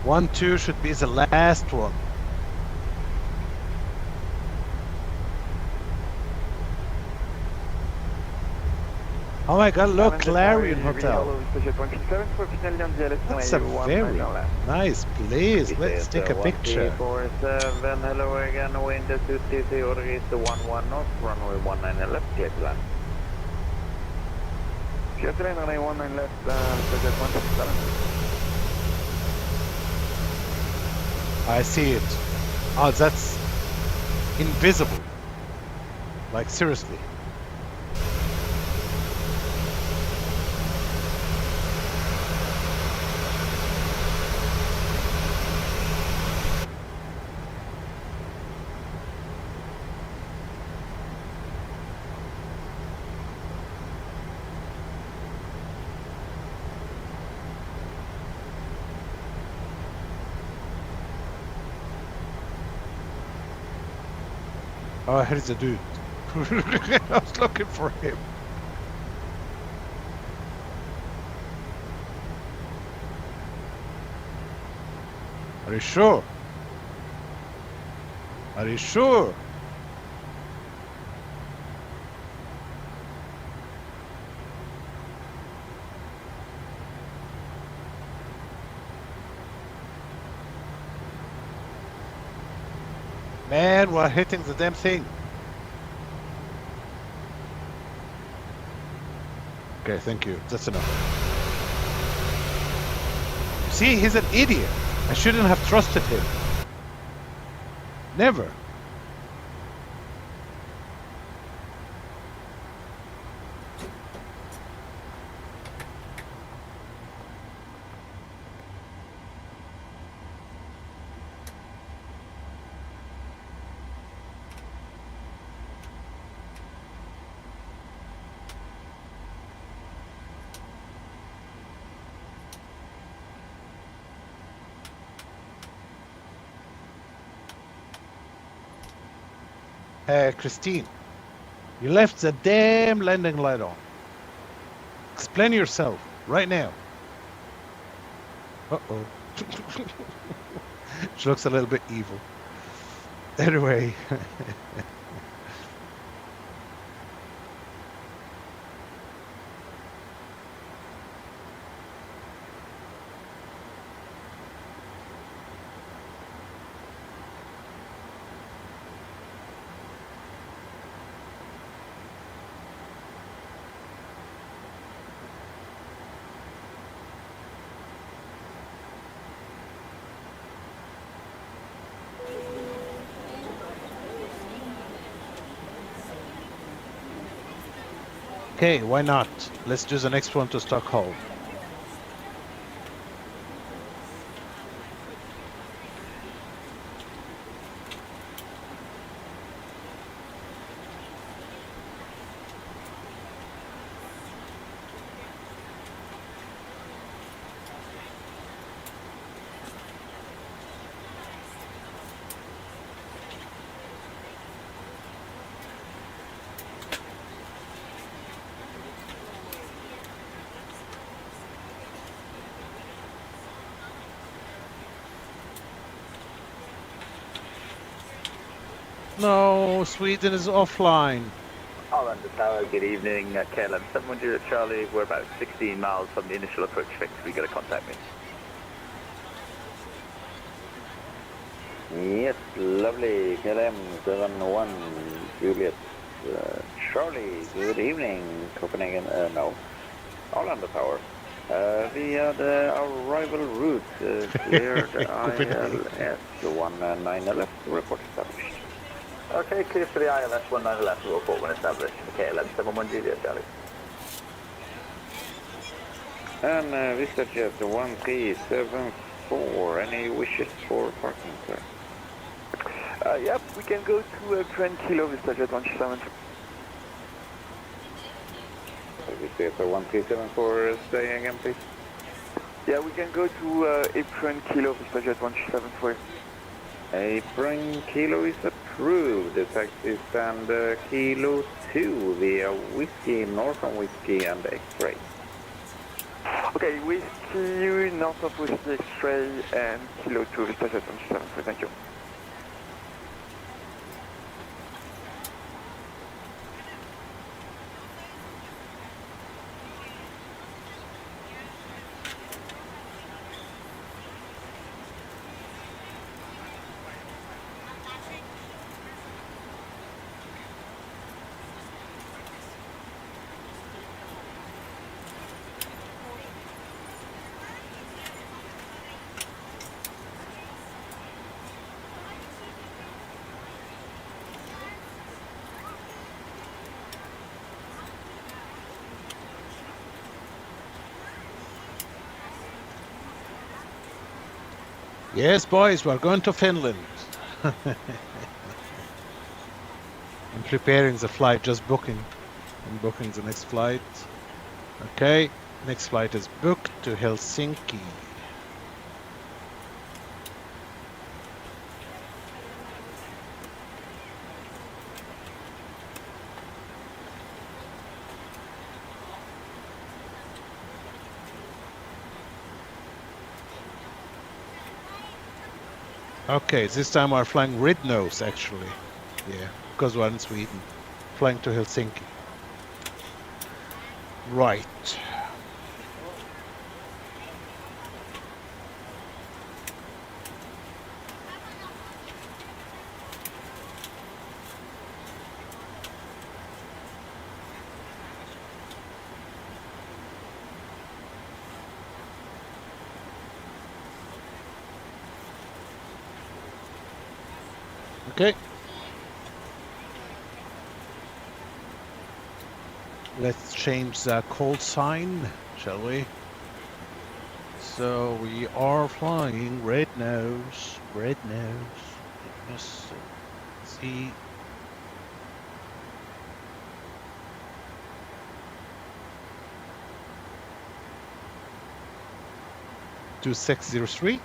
One, two should be the last one. Oh my God, look, Clarion Hotel. That's a very nice place. Let's take a picture. 47, hello again, wind 230 degrees to 11 knots, runway 19 left, clear to land. Clear to land, runway 19 left, project 167. I see it. Oh, that's invisible. Like, seriously. Oh, here's the dude. I was looking for him. Are you sure? Are you sure? Man, we're hitting the damn thing. Okay, thank you. That's enough. See, he's an idiot. I shouldn't have trusted him. Never. Christine, you left the damn landing light on. Explain yourself right now. Uh-oh. She looks a little bit evil. Anyway. Okay, why not? Let's do the next one to Stockholm. No, Sweden is offline. Arlanda Tower, good evening. KLM 710 Charlie, we're about 16 miles from the initial approach fix. We got to contact me. Yes, lovely. KLM 71 Juliet Charlie, good evening. Copenhagen, no. Arlanda Tower. Via the arrival route, cleared ILS 19 left, report established. Okay, clear for the ILS 19 left, report when established. KLM 71 Juliet Charlie. And Vista Jet 1374, any wishes for parking, sir? Yep, we can go to Grand Kilo Vista Jet 127. Vista Jet 1374, say again, please. Yeah, we can go to Apron Kilo Vista Jet 127 for you. Apron Kilo is approved. The taxi stand Kilo 2 via Whiskey, Northern Whiskey and X-Ray. Okay, Whiskey, North of Whiskey, X-Ray and Kilo 2 Vista Jet 127 for you. Thank you. Yes, boys, we're going to Finland. I'm preparing the flight, just booking. I'm booking the next flight. Okay, next flight is booked to Helsinki. Okay, this time we're flying red nose actually. Yeah, because we're in Sweden. Flying to Helsinki. Right. Okay. Let's change the call sign, shall we? So we are flying red nose, red nose. Let's see. To 603.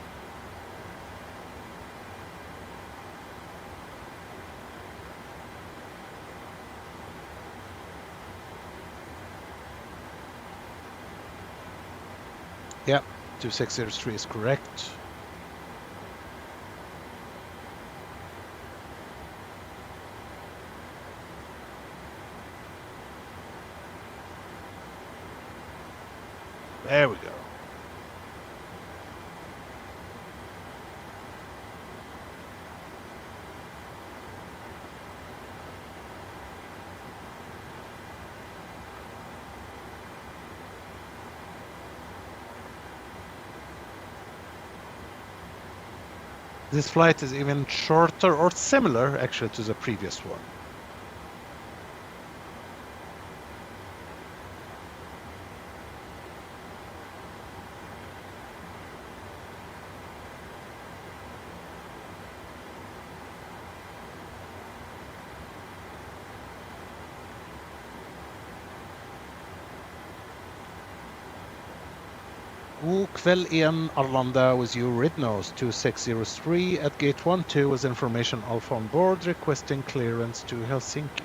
Yeah, 2603 is correct. There we go. This flight is even shorter or similar actually to the previous one. God kväll igen, Arlanda with you, Ridnose 2603 at gate 12 with information Alpha on board requesting clearance to Helsinki.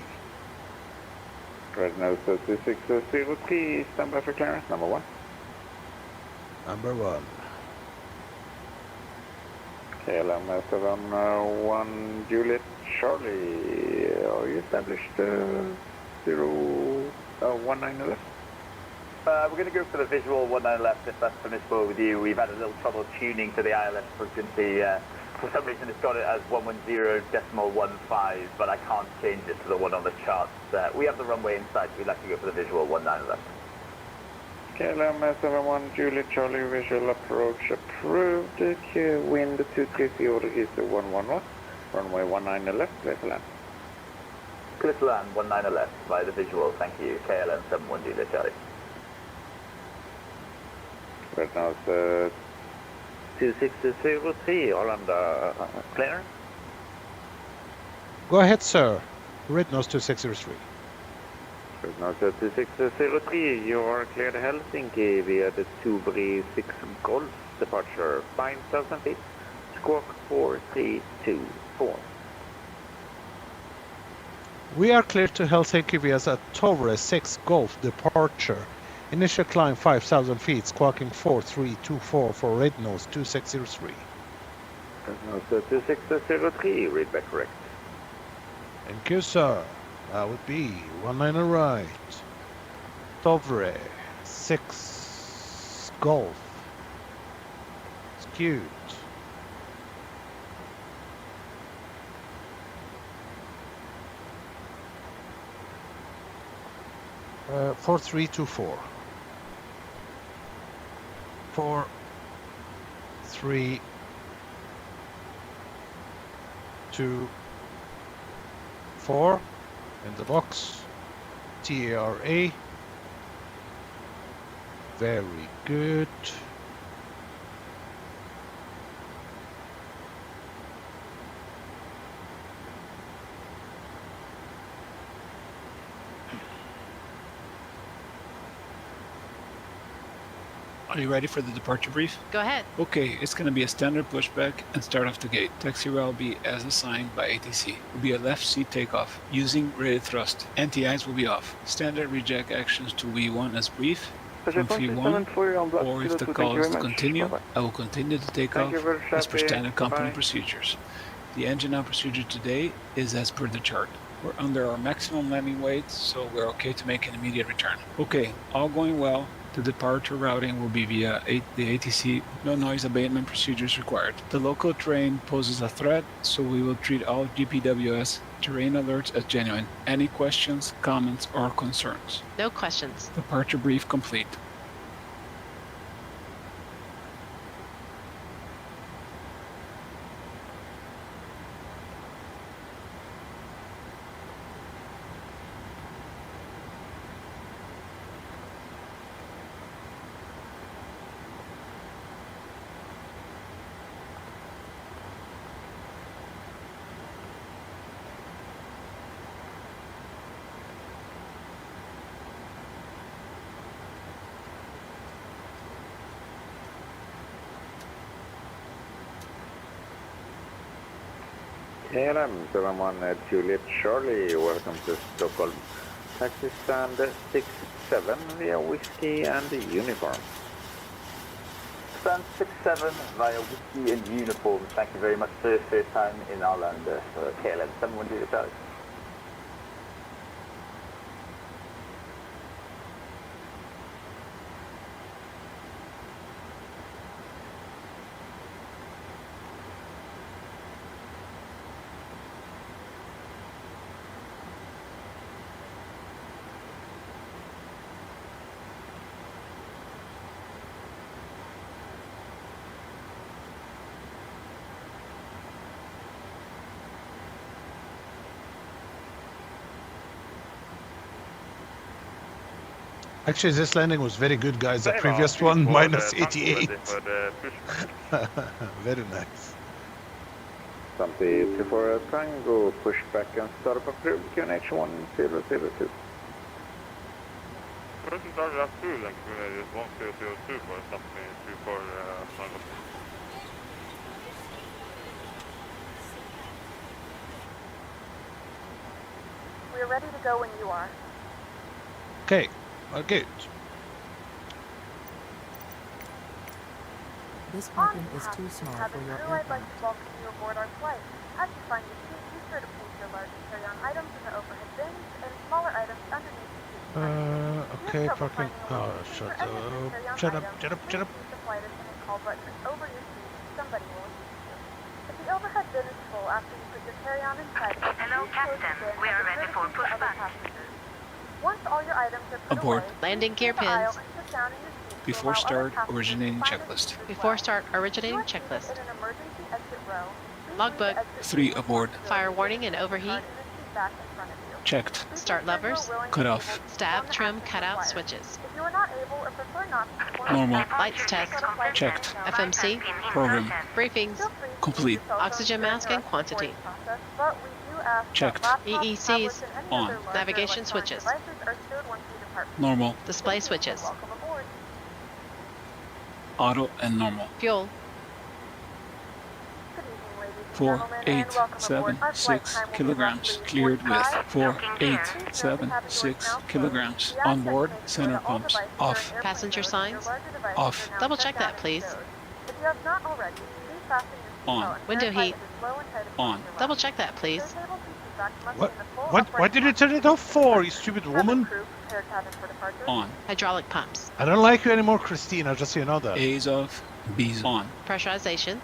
Ridnose 2603, stand by for clearance, number 1. Number 1. KLM 71 Juliet Charlie, are you established 19 left? We're going to go for the visual 19 left if that's permissible with you. We've had a little trouble tuning to the ILS frequency. For some reason it's got it as 110.15, but I can't change it to the one on the charts. We have the runway in sight, so we'd like to go for the visual 19 left. KLM 71 Juliet Charlie, visual approach approved. Wind 230 degrees 11 knots. Runway 19 left, clear to land. Clear to land, 19 left by the visual, thank you. KLM 71 Juliet Charlie. Right now it's 2603, Arlanda, clear? Go ahead, sir. Ridnose 2603. Ridnose 2603, you are clear to Helsinki via the Tubri 6 Golf departure, 5,000 feet, squawk 4324. We are clear to Helsinki via the Tuvri 6 Golf departure. Initial climb 5,000 feet, squawking 4324 for Ridnose 2603. Ridnose 2603, read back correct. Thank you, sir. That would be 19 right. Tuvri 6 Golf. Skewed. 4324. 4, 3, 2, 4 in the box. TARA. Very good. Are you ready for the departure brief? Go ahead. Okay, it's going to be a standard pushback and start off the gate. Taxi route will be as assigned by ATC. It will be a left seat takeoff using rated thrust. NTIs will be off. Standard reject actions to V1 as brief. From V1, or if the call is to continue, I will continue to take off as per standard company procedures. The engine out procedure today is as per the chart. We're under our maximum landing weight, so we're okay to make an immediate return. Okay, all going well. The departure routing will be via the ATC. No noise abatement procedures required. The local terrain poses a threat, so we will treat all GPWS terrain alerts as genuine. Any questions, comments, or concerns? No questions. Departure brief complete. KLM 71 Juliet Charlie, welcome to Stockholm. Taxi stand 67 via whiskey and uniform. Stand 67 via Whiskey and Uniform. Thank you very much for your first time in our land for KLM 710 Charlie. Actually, this landing was very good, guys. The previous one, minus 88. Very nice. Something for a Tango, push back and start up approved, QNH 1002. Person started up through like 1002 for something for Tango. We're ready to go when you are. Okay, good. This cabin is too small for your I'd like aircraft. to welcome you aboard our flight. As you find your seat, be sure to place your large carry-on items in the overhead bins and smaller items underneath the seat. Okay, parking. Oh, shut up. Shut up, shut up, shut up. Use the flight attendant call button over your seat. Somebody will assist you. If the overhead bin is full after you put your carry-on inside of it, Hello, Captain. We are ready for pushback. Once all your items are put Aboard. away, Landing gear the aisle pins. and sit down in your seat to Before allow start, other passengers originating to find checklist. their seats as Before well. start, originating If you are seated checklist. in an emergency exit row, please Logbook. leave the exit 3 seat aboard. Fire warning and overheat. card in the seat back in front of you. Checked. Please Start ensure you are levers. willing Cut and off. able to Stab, perform the trim, actions cutout required. switches. If you are not able or prefer not to perform Normal. the Lights test. Checked. FMC. Program. Briefings. Feel free to Complete. use your cell phone Oxygen during mask your and quantity. recording process, but we do ask that Checked. laptops, EECs. tablets, and any On. other larger Navigation electronic switches. devices are stowed once you depart. Normal. Display Thank you and switches. welcome aboard. Auto and normal. Fuel. Good evening, ladies and 4, gentlemen, 8, and welcome 7, aboard. Our flight 6 time will be kilograms. roughly Cleared with 45 4, 8, Please note 7, we have your 6 mouth kilograms. closed. We ask On that you board, make sure center that all pumps. devices are in Off. airplane Passenger mode and signs. your larger devices Off. are now Double shut check down that, and please. stowed. If you have not already, please fasten your On. seatbelt and Window verify heat. it is low and tight across On. your lap. Double check that, please. Turntable seat backs must What? be in the full What? upright Why did you turn it off for, you stupid Cabin woman? crew, prepare cabin for departure. On. Hydraulic pumps. I don't like you anymore, Christina, just so you know that. A's off. B's on. Pressurization.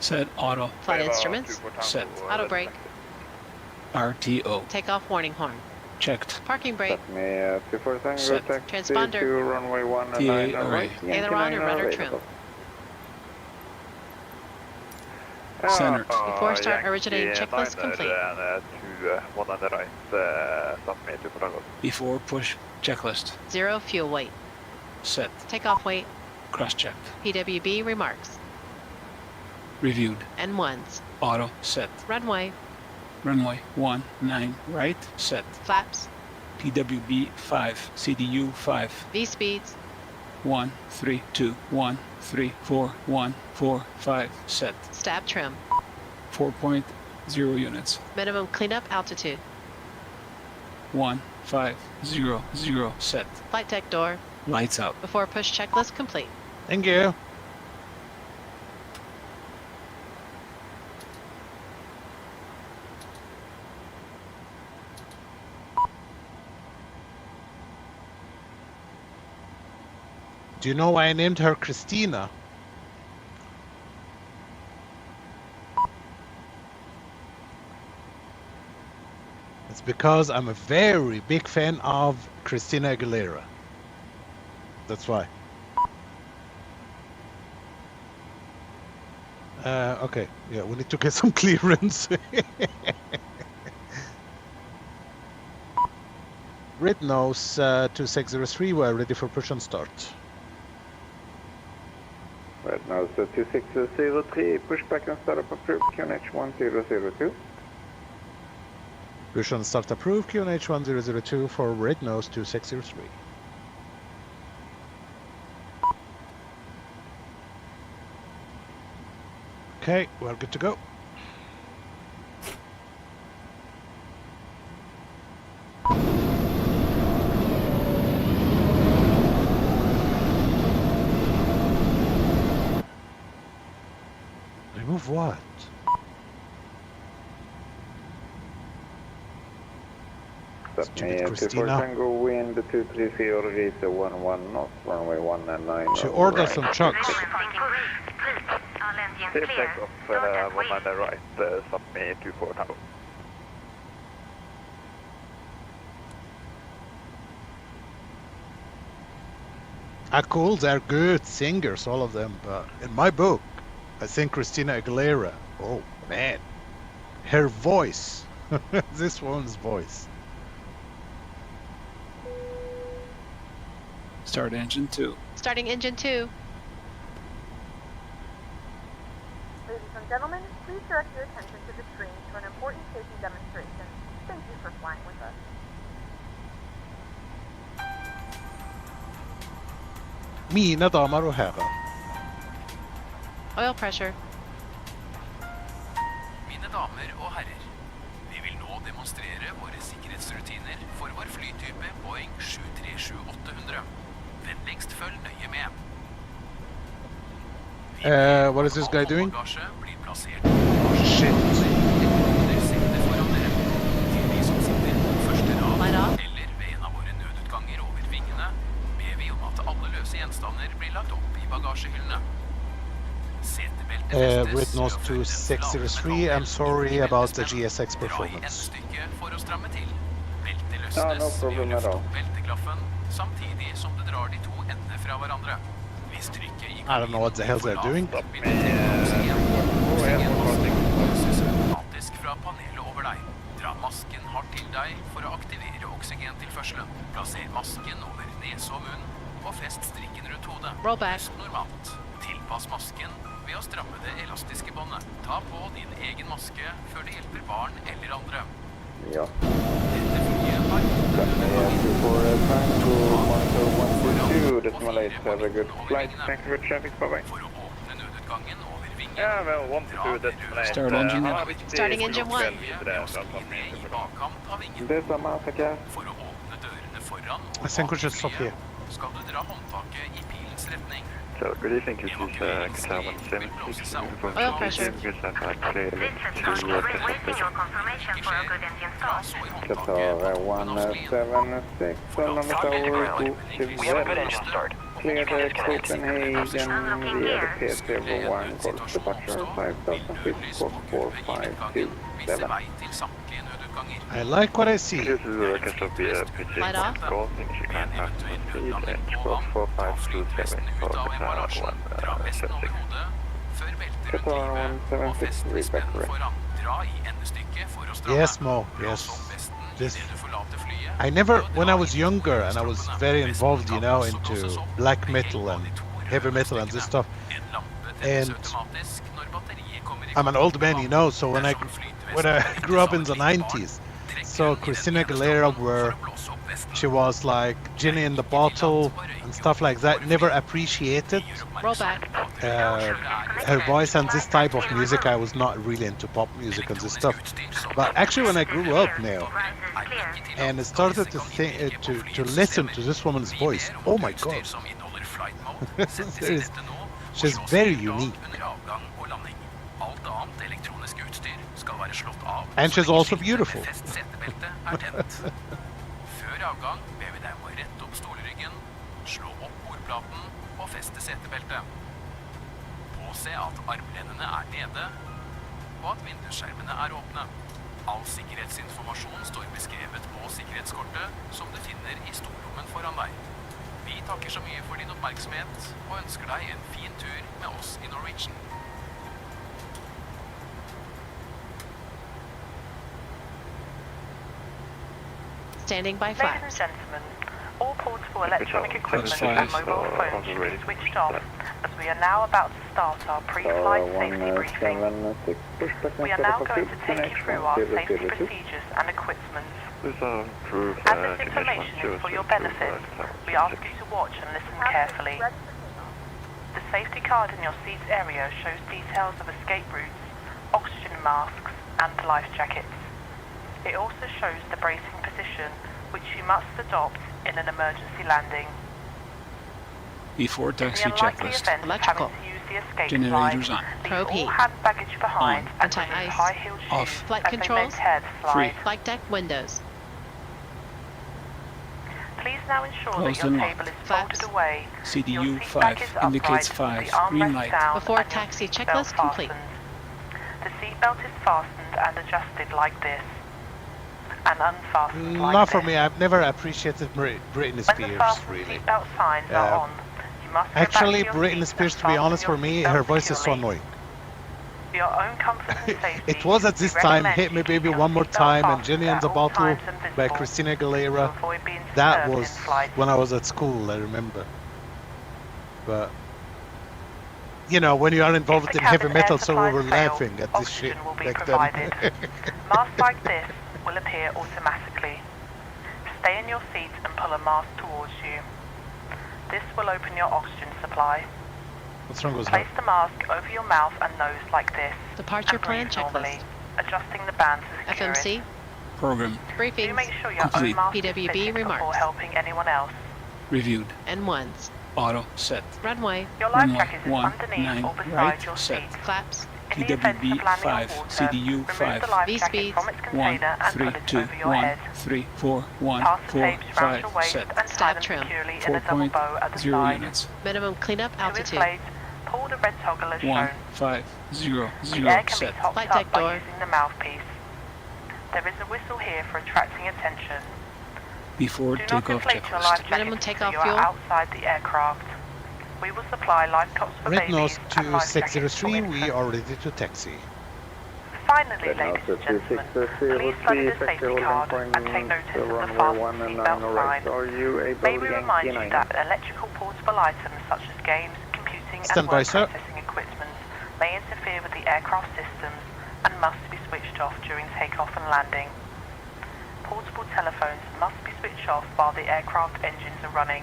Set auto. Flight instruments. Set. Auto brake. RTO. Takeoff warning horn. Checked. Parking brake. Me 24 Tango, Set. taxi Transponder. to runway 19 TA array. right, Aileron and rudder trim. Centered. Before start, originating checklist complete. To one on the right, submit to Tango. Before push checklist. 0 fuel weight. Set. Takeoff weight. Cross-checked. PWB remarks. Reviewed. N1s. Auto. Set. Runway. Runway 19 right. Set. Flaps. PWB 5. CDU 5. V speeds. 1, 3, 2, 1, 3, 4, 1, 4, 5. Set. Stab trim. 4.0 units. Minimum cleanup altitude. 1, 5, 0, 0. Set. Flight deck door. Lights out. Before push checklist complete. Thank you. Do you know why I named her Christina? It's because I'm a very big fan of Christina Aguilera. That's why. Okay, yeah, we need to get some clearance. Red nose 2603, we're ready for push and start. Right now, so 2603, push back and start up approved, QNH 1002. Push and start approved, QNH 1002 for red nose 2603. Okay, we're good to go. Of what? Stupid Christina. Tango wind 230 degrees 11 knots, runway 19. She ordered some trucks. Safe takeoff, 19 right, submit 24 Tango. Cool, they're good singers, all of them, but in my book, I think Christina Aguilera, oh man, her voice, this woman's voice. Start engine 2. Starting engine 2. Ladies and gentlemen, please direct your attention to the screen for an important safety demonstration. Thank you for flying with us. Mina damer och herrar. Oil pressure. Mine damer og herrer, vi vil nå demonstrere våre sikkerhetsrutiner for vår flytype Boeing 737-800. Vennligst følg nøye med. What is this guy doing? Bagasje blir plassert Shit. setter foran dere. Til de som sitter på første rad eller ved en av våre nødutganger over vingene, ber vi om at alle løse gjenstander blir lagt opp i bagasjehyllene. Red Nose 2603, I'm sorry about the GSX performance. No problem at all. I don't know what the hell they're doing. Dra masken hardt til deg for å aktivere oksygentilførselen. Plasser masken over nese og munn, og fest strikken rundt hodet. Pust normalt. Tilpass masken ved å stramme det elastiske båndet. Ta på din egen maske før det hjelper barn eller andre. Ja. Dette flyet har have a good flight. Thank you for traffic. Bye-bye. For å åpne nødutgangen over vingen. Yeah, well, 1 to 2 destinate. Start engine 1. Starting engine 1. This is PACX. For å åpne dørene foran I think we should stop here. skal du dra håndtaket i pilens retning. So, good evening, this is Qatar 176. Oil pressure. Qatar 176, on the tower, We have a good engine start. clear the Copenhagen via the PC01, Golf departure 5000 feet, 44527. I like what I see. This is Qatar PACX. Light off. Golf, English Japan, 4527 for Qatar 176. Qatar 176, reback correct. Yes, Mo, yes. This, I never, when I was younger and I was very involved, you know, into black metal and heavy metal and this stuff, and I'm an old man, you know, so when I grew up in the 90s, so Christina Aguilera were, she was like Ginny in the Bottle and stuff like that, never appreciated Roll back. her voice and this type of music. I was not really into pop music and this stuff, but actually when I grew up now and I started to think, to listen to this woman's voice, oh my god, she's very unique. And she's also beautiful. Før avgang ber vi deg om å rette opp stolryggen, slå opp bordplaten og feste setebeltet. Påse at armlenene er nede, og at vindusskjermene er åpne. All sikkerhetsinformasjon står beskrevet på sikkerhetskortet som du finner i storrommen foran deg. Vi takker så mye for din oppmerksomhet og ønsker deg en fin tur med oss i Norwegian. Standing by Ladies and flaps. gentlemen, all portable electronic equipment and mobile phones should be switched off as we are now about to start our pre-flight safety briefing. We are now going to take you through our safety procedures and equipment. As this information is for your benefit, we ask you to watch and listen carefully. The safety card in your seats area shows details of escape routes, oxygen masks and life jackets. It also shows the bracing position which you must adopt in an emergency landing. Before taxi checklist. Electrical. Generators on. Probe heat. Baggage behind On. Anti-ice. Off. Flight controls. Free. Flight deck windows. Please now ensure Closed that your and table locked. is folded away. CDU 5 indicates 5. Green light. Before taxi checklist complete. The seatbelt is fastened and adjusted like this. And unfastened like Not this. for me. I've never appreciated Britney When the Spears, fasten really. seatbelt signs are on, you must go Actually, back to your Britney seat Spears, and to be fasten honest, your for me, seatbelt her voice is so securely. annoying. For your own comfort and safety, It was at this we time, recommend Hit Me you Baby keep One your More seatbelt Time and fastened Jenny and at the all Bottle times and by visible Christina to Aguilera. avoid being That disturbed in was flight. when I was at school, I remember. But, you know, when you are involved in heavy metal, so we were laughing at this shit will be back provided. then. Masks like this will appear automatically. Stay in your seat and pull a mask towards you. This will open your oxygen supply. What's wrong with Place her? the mask over your mouth and nose like this. Departure and plan breathe normally, checklist. adjusting the band to secure it. FMC. Program. Do Briefings. make sure your Complete. own mask is PWB fitted before remarks. helping anyone else. Reviewed. N1s. Auto set. Runway. Your life Runway jacket is 1, underneath 9, or beside right, your set. seat. Flaps. In the event PWB of landing on 5, water, CDU remove 5. the life V jacket speeds. from its 1, container and 3, put it 2, over your 1, head. 3, 4, 1, Pass the 4, tapes around your 5, waist set. and tie Stab them trim. securely in a double bow at the 4.0 side. units. Minimum cleanup To altitude. inflate, pull the red toggle as 1, shown. 5, 0, The 0, air can set. be topped Flight up deck by door. using the mouthpiece. There is a whistle here for attracting attention. Before Do not takeoff inflate your life checklist. Minimum jacket takeoff until you fuel. are outside the aircraft. We will supply life tops for Red Nose babies and life jackets for 2603, infants. we are ready to taxi. Finally, ladies and gentlemen, please study the safety card and take notice of the fasten seatbelt sign. May we remind you that electrical portable items such as games, computing Stand and by, word sir. processing equipment may interfere with the aircraft systems and must be switched off during takeoff and landing. Portable telephones must be switched off while the aircraft engines are running.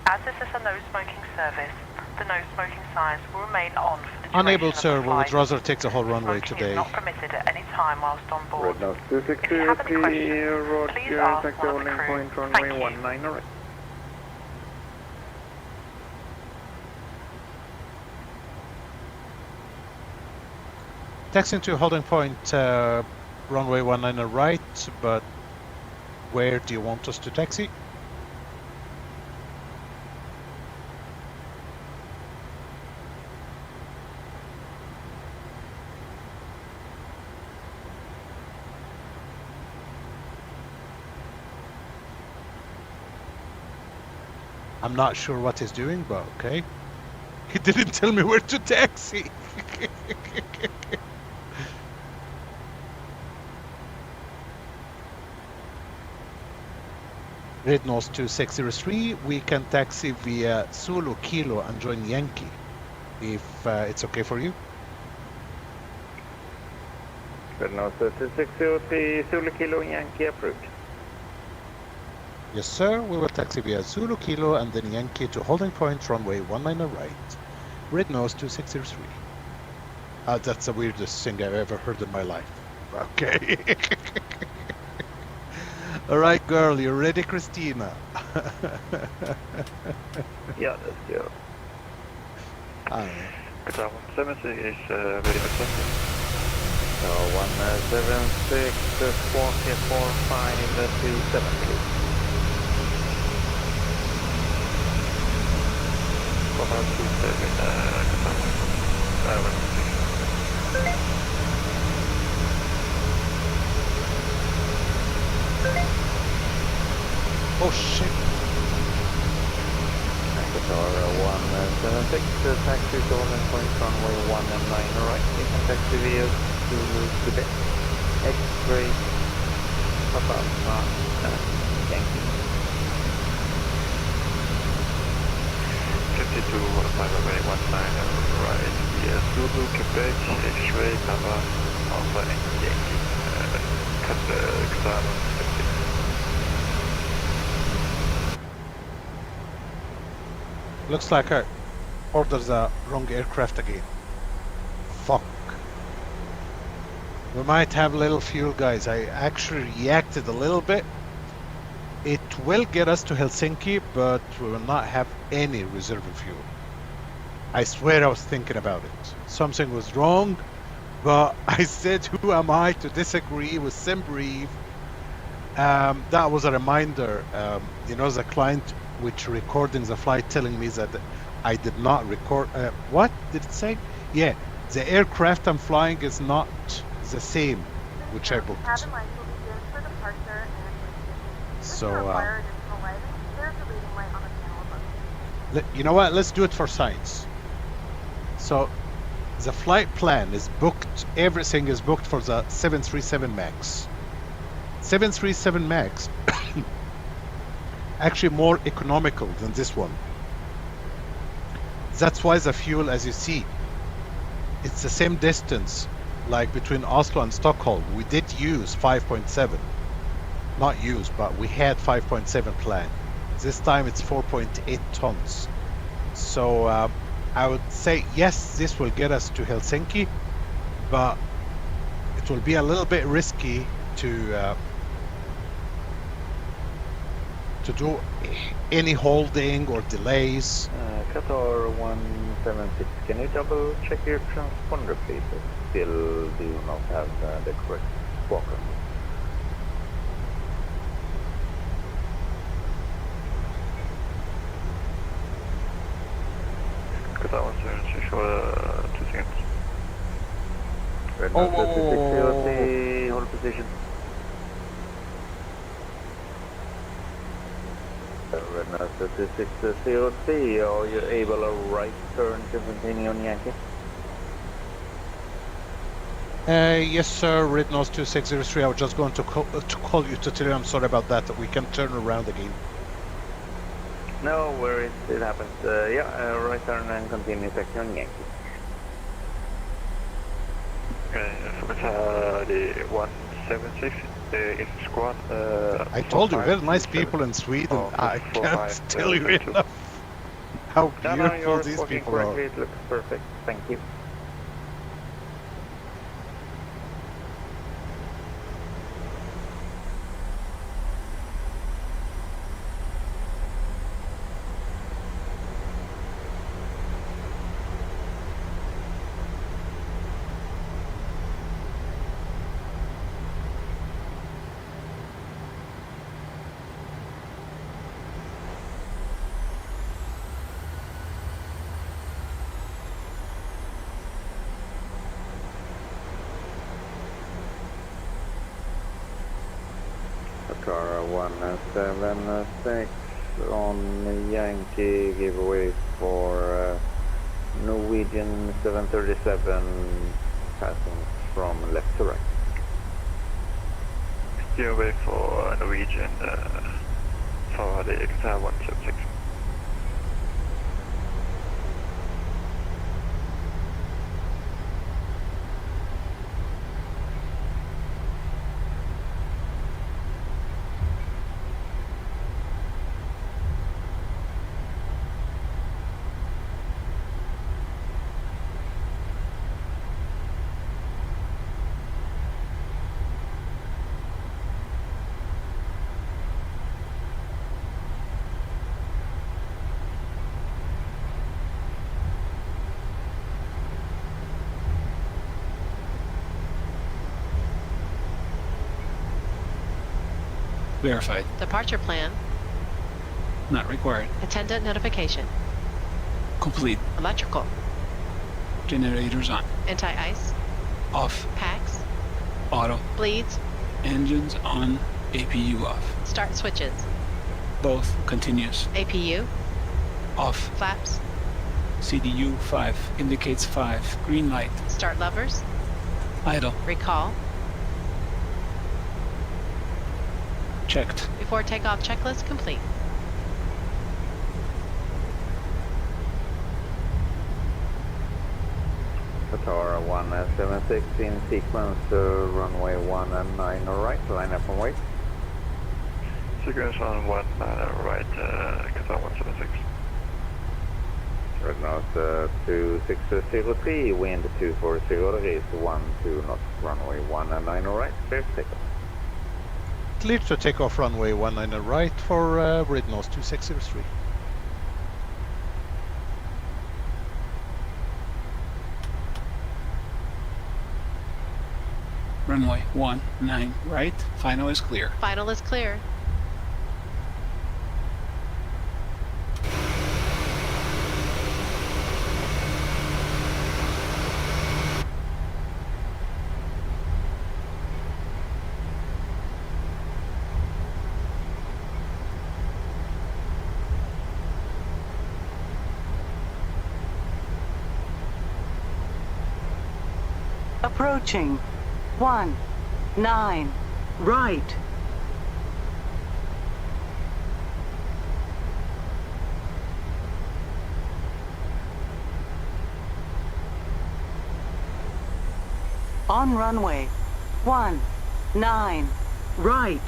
As this is a no smoking service, the no smoking signs will remain on for the duration Unable, of the sir. We would flight. rather take the whole runway Smoking today. is not permitted at any time whilst on board. Red Nose If you have any 2603, questions, please Roger, ask taxi one of the holding crew. point, Thank runway you. 19, alright. Taxiing to holding point, runway 19 right, but where do you want us to taxi? I'm not sure what he's doing, but okay. He didn't tell me where to taxi. Red Nose 2603, we can taxi via Zulu Kilo and join Yankee, if it's okay for you. Red Nose 2603, Zulu Kilo Yankee approved. Yes, sir. We will taxi via Zulu Kilo and then Yankee to holding point, runway 19 right. Red Nose 2603. That's the weirdest thing I've ever heard in my life. Okay. All right, girl, you ready, Christina? Yeah, let's go. Guitar 176 is ready for taxi. So 176, 4045, 37, please. Oh shit. Qatar 176, taxi to holding point, runway 19 right. You can taxi via Zulu Quebec, X-ray, Papa, Yankee. 52, my runway 19 right, via Zulu, Quebec, X-ray, Papa, Alpha and Yankee. Qatar 176. Looks like I ordered the wrong aircraft again. Fuck. We might have a little fuel, guys. I actually reacted a little bit. It will get us to Helsinki, but we will not have any reserve fuel. I swear I was thinking about it. Something was wrong, but I said, who am I to disagree with SimBrief? That was a reminder. You know, the client which recording the flight telling me that I did not record. What did it say? Yeah, the aircraft I'm flying is not the same which I booked. Cabin lights will be used for departure and So, require additional lighting. There's a reading light on the panel above. you know what? Let's do it for science. So, the flight plan is booked. Everything is booked for the 737 MAX. 737 MAX actually more economical than this one. That's why the fuel, as you see, it's the same distance, like between Oslo and Stockholm. We did use 5.7, not use, but we had 5.7 planned. This time it's 4.8 tons. So I would say yes, this will get us to Helsinki, but it will be a little bit risky to do any holding or delays. Qatar 176, can you double check your transponder please? Still do not have the correct squawker. Qatar 176 for 2 seconds. Red Nose 3603, hold position. Red Nose 3603, are you able to right turn to continue on Yankee? Yes, sir. Red Nose 2603. I was just going to call you to tell you I'm sorry about that. We can turn around again. No worries, it happens. Right turn and continue taxi on Yankee. From the 176, it's squad. I told you, very nice people in Sweden. I can't tell you enough how beautiful these people are. It looks perfect, thank you. Car 176 on Yankee, giveaway for Norwegian 737 passing from left to right. Giveaway for Norwegian for the Qatar 176. Verified. Departure plan. Not required. Attendant notification. Complete. Electrical. Generators on. Anti-ice. Off. PACX. Auto. Bleeds. Engines on. APU off. Start switches. Both continuous. APU. Off. Flaps. CDU 5 indicates 5. Green light. Start levers. Idle. Recall. Checked. Before takeoff checklist complete. Qatar 176 in sequence, runway 19 right, line up and wait. Sequence on 19 right, Qatar 176. Red Nose 2603, wind 240, raise 12 knots, runway 19 right, clear takeoff. clear to take off runway 19 right for Ridnos 2603. Runway 19 right. Final is clear. Final is clear. Approaching. 19 right. On runway 19 right.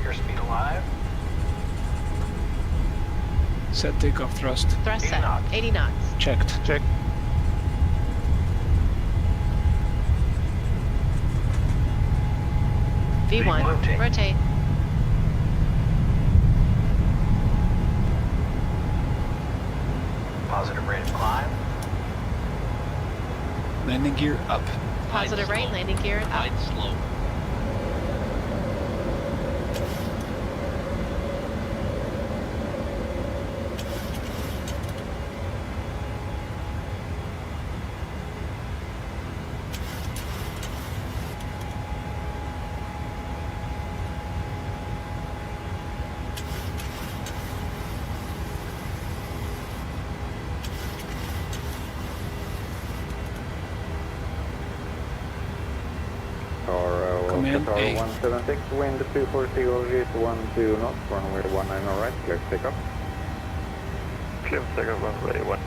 Airspeed alive. Set takeoff thrust. Thrust set. 80 knots. Checked. Check. V1. Rotate. Positive rate of climb. Landing gear up. Positive rate. Landing gear up. Glide slow. Command Qatar A. 176, wind 240 degrees, 12 knots, runway 19 right, clear to take off. Clear to take off, runway 19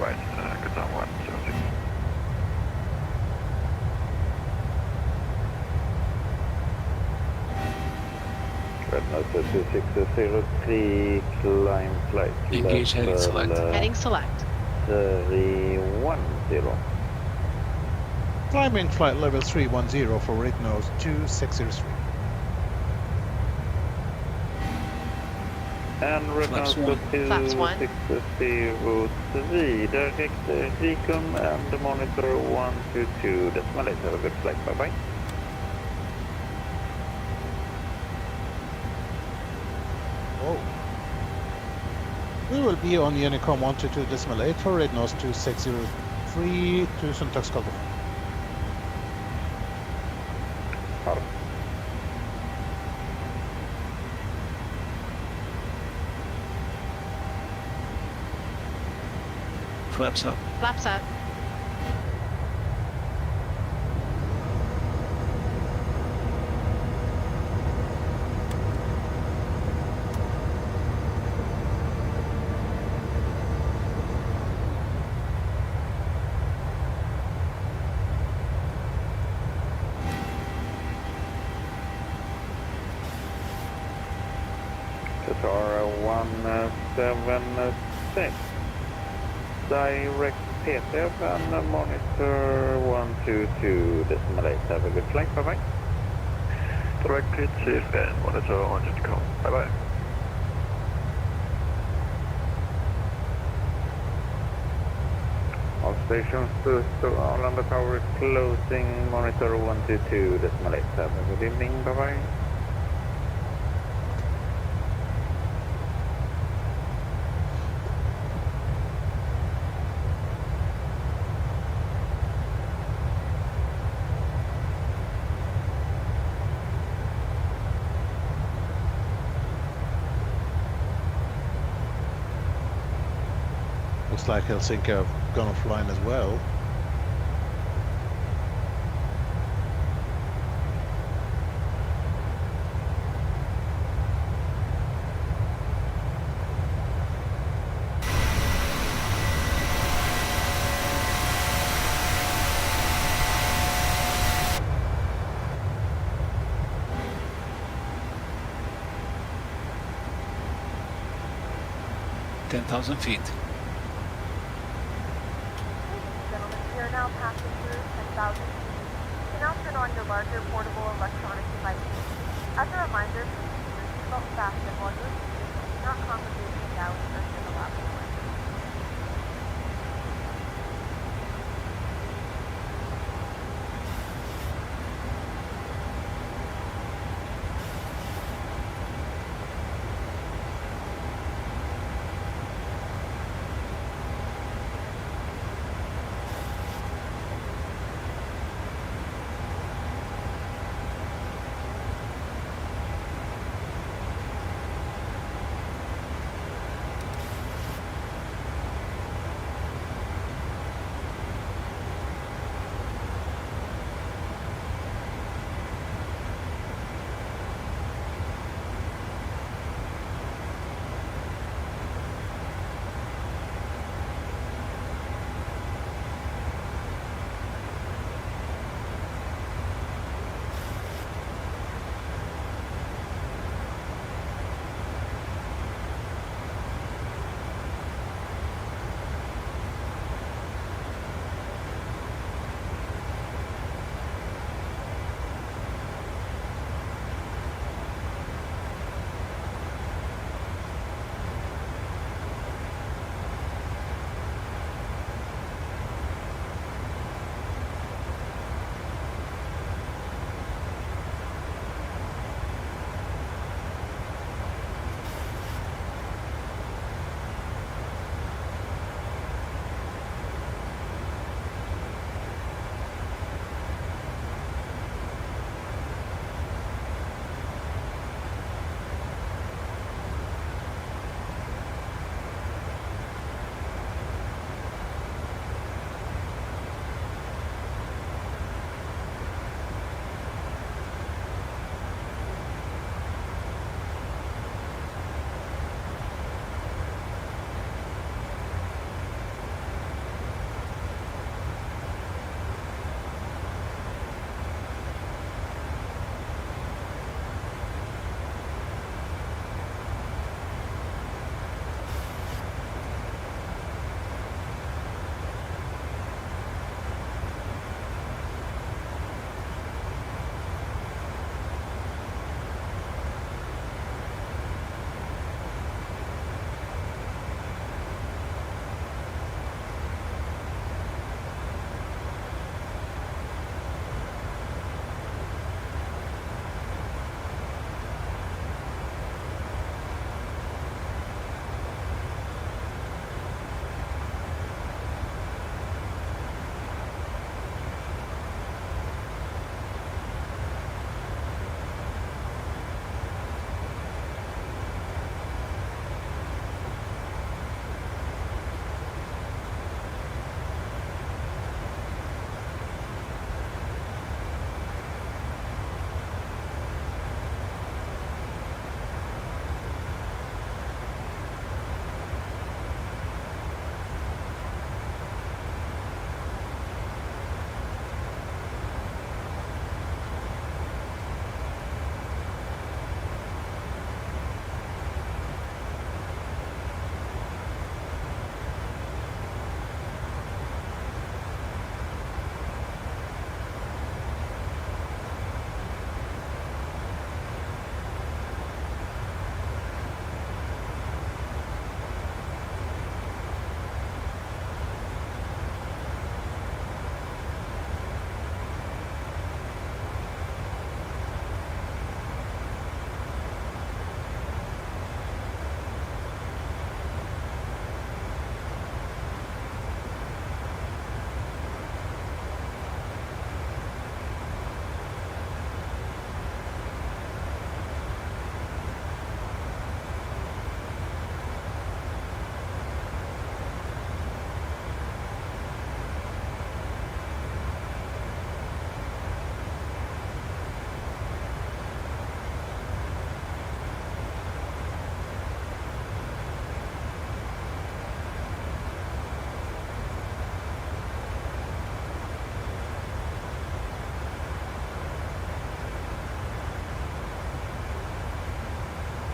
right, Qatar 176. Red 2603, climb flight. Engage heading select. Heading select. 310. Climbing flight level 310 for Ridnos 2603. And Ridnos 2603, direct recon and monitor 122. Decimal 8, have a good flight, bye bye. Oh. We will be on Unicom 122.8 for Ridnos 2603 to Suntax-Kalbo. Flaps up. Flaps up. Qatar 176. Direct PTF and monitor 122, decimal 8. Have a good flight, bye bye. Direct PTF and monitor 122, bye bye. All stations to Arlanda Tower closing, monitor 122, decimal 8. Have a good evening, bye bye. Looks like Helsinki are gonna fly in as well. 1,000 feet, you can now turn on your larger portable electronic devices. As a reminder, please keep your seatbelt fastened while you're seated and do not congregate in the galley or near the lavatory.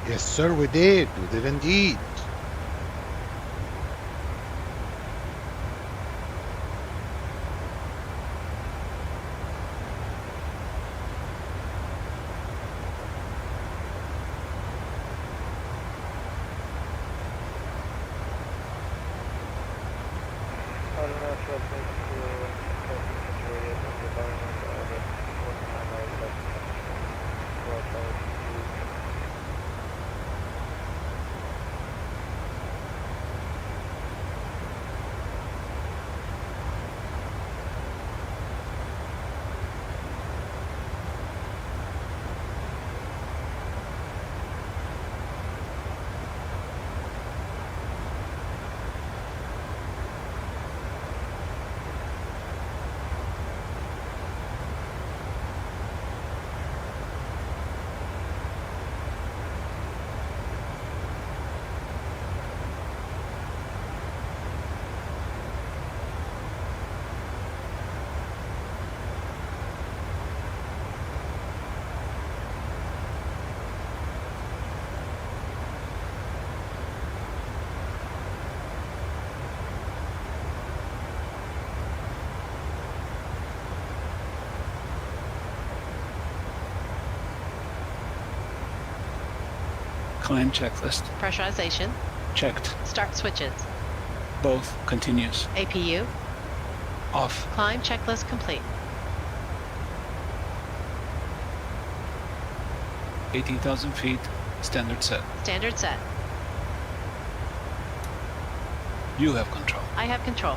Yes, sir, we did. We did indeed. Climb checklist. Pressurization. Checked. Start switches. Both continues. APU. Off. Climb checklist complete. 18,000 feet. Standard set. Standard set. You have control. I have control.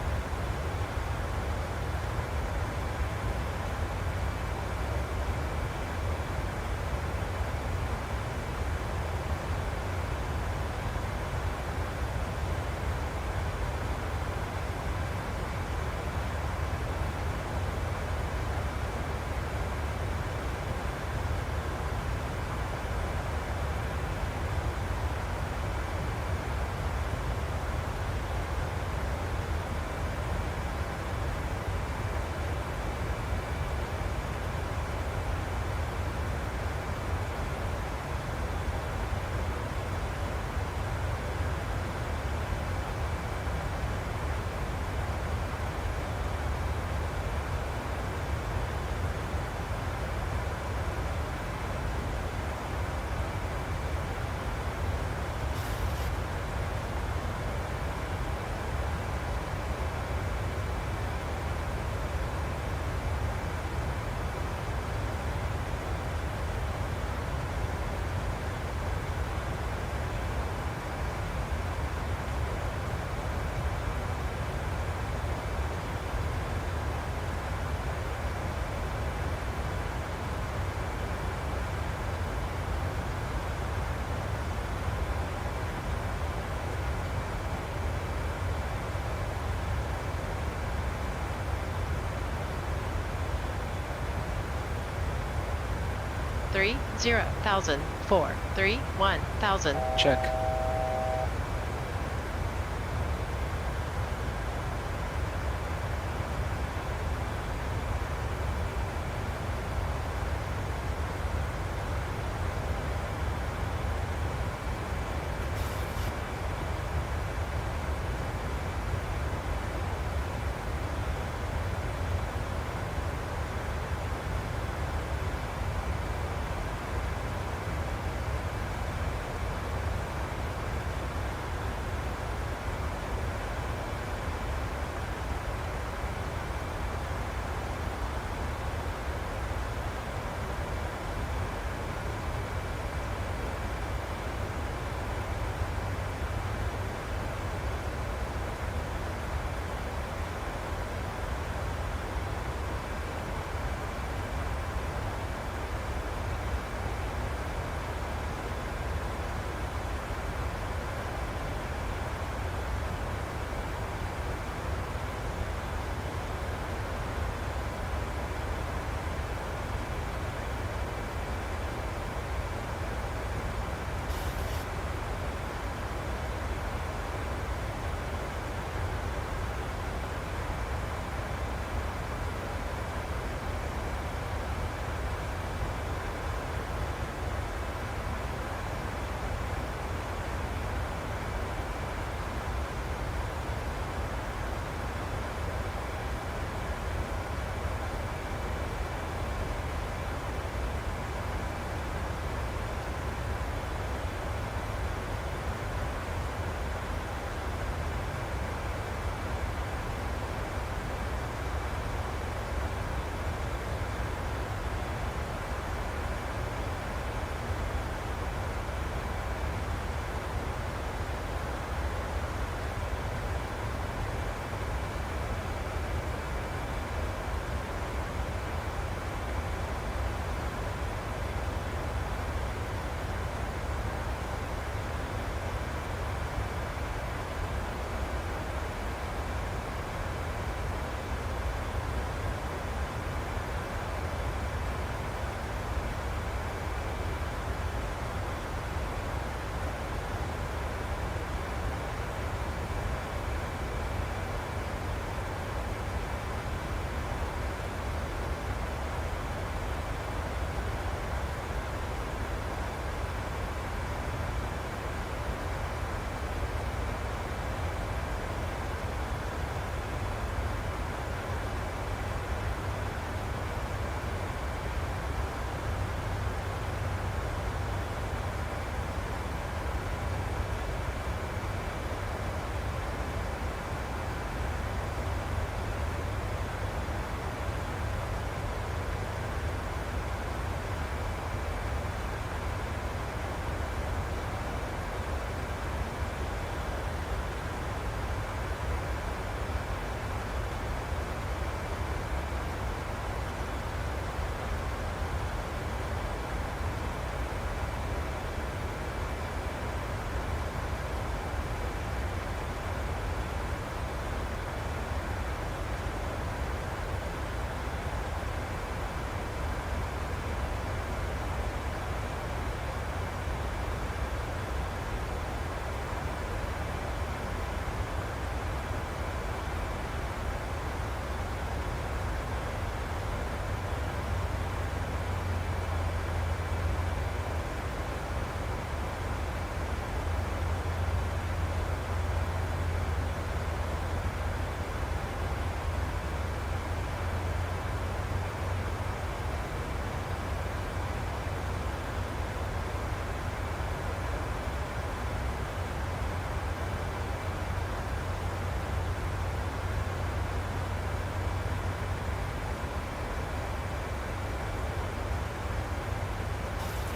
Three 0,000 4 3 1,000. Check.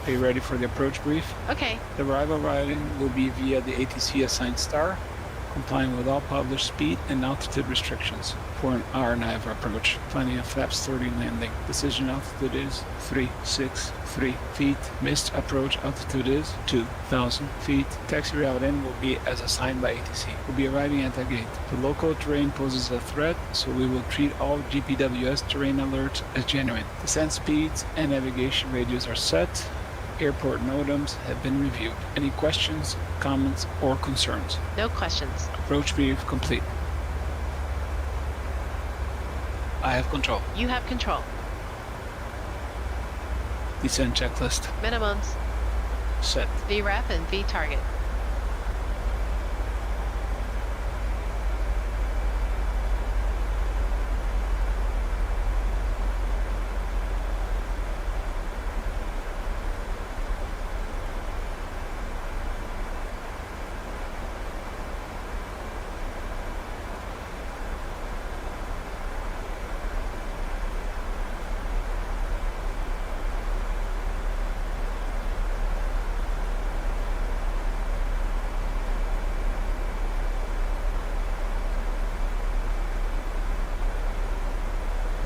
Are you ready for the approach brief? Okay. The arrival routing will be via the ATC assigned star, complying with all published speed and altitude restrictions for an RNAV approach, finding a flaps 30 landing. Decision altitude is 363 feet. Missed approach altitude is 2,000 feet. Taxi route in will be as assigned by ATC. We'll be arriving at the gate. The local terrain poses a threat, so we will treat all GPWS terrain alerts as genuine. Descent speeds and navigation radios are set. Airport NOTAMs have been reviewed. Any questions, comments, or concerns? No questions. Approach brief complete. I have control. You have control. Descent checklist. Minimums. Set. VREF and V target.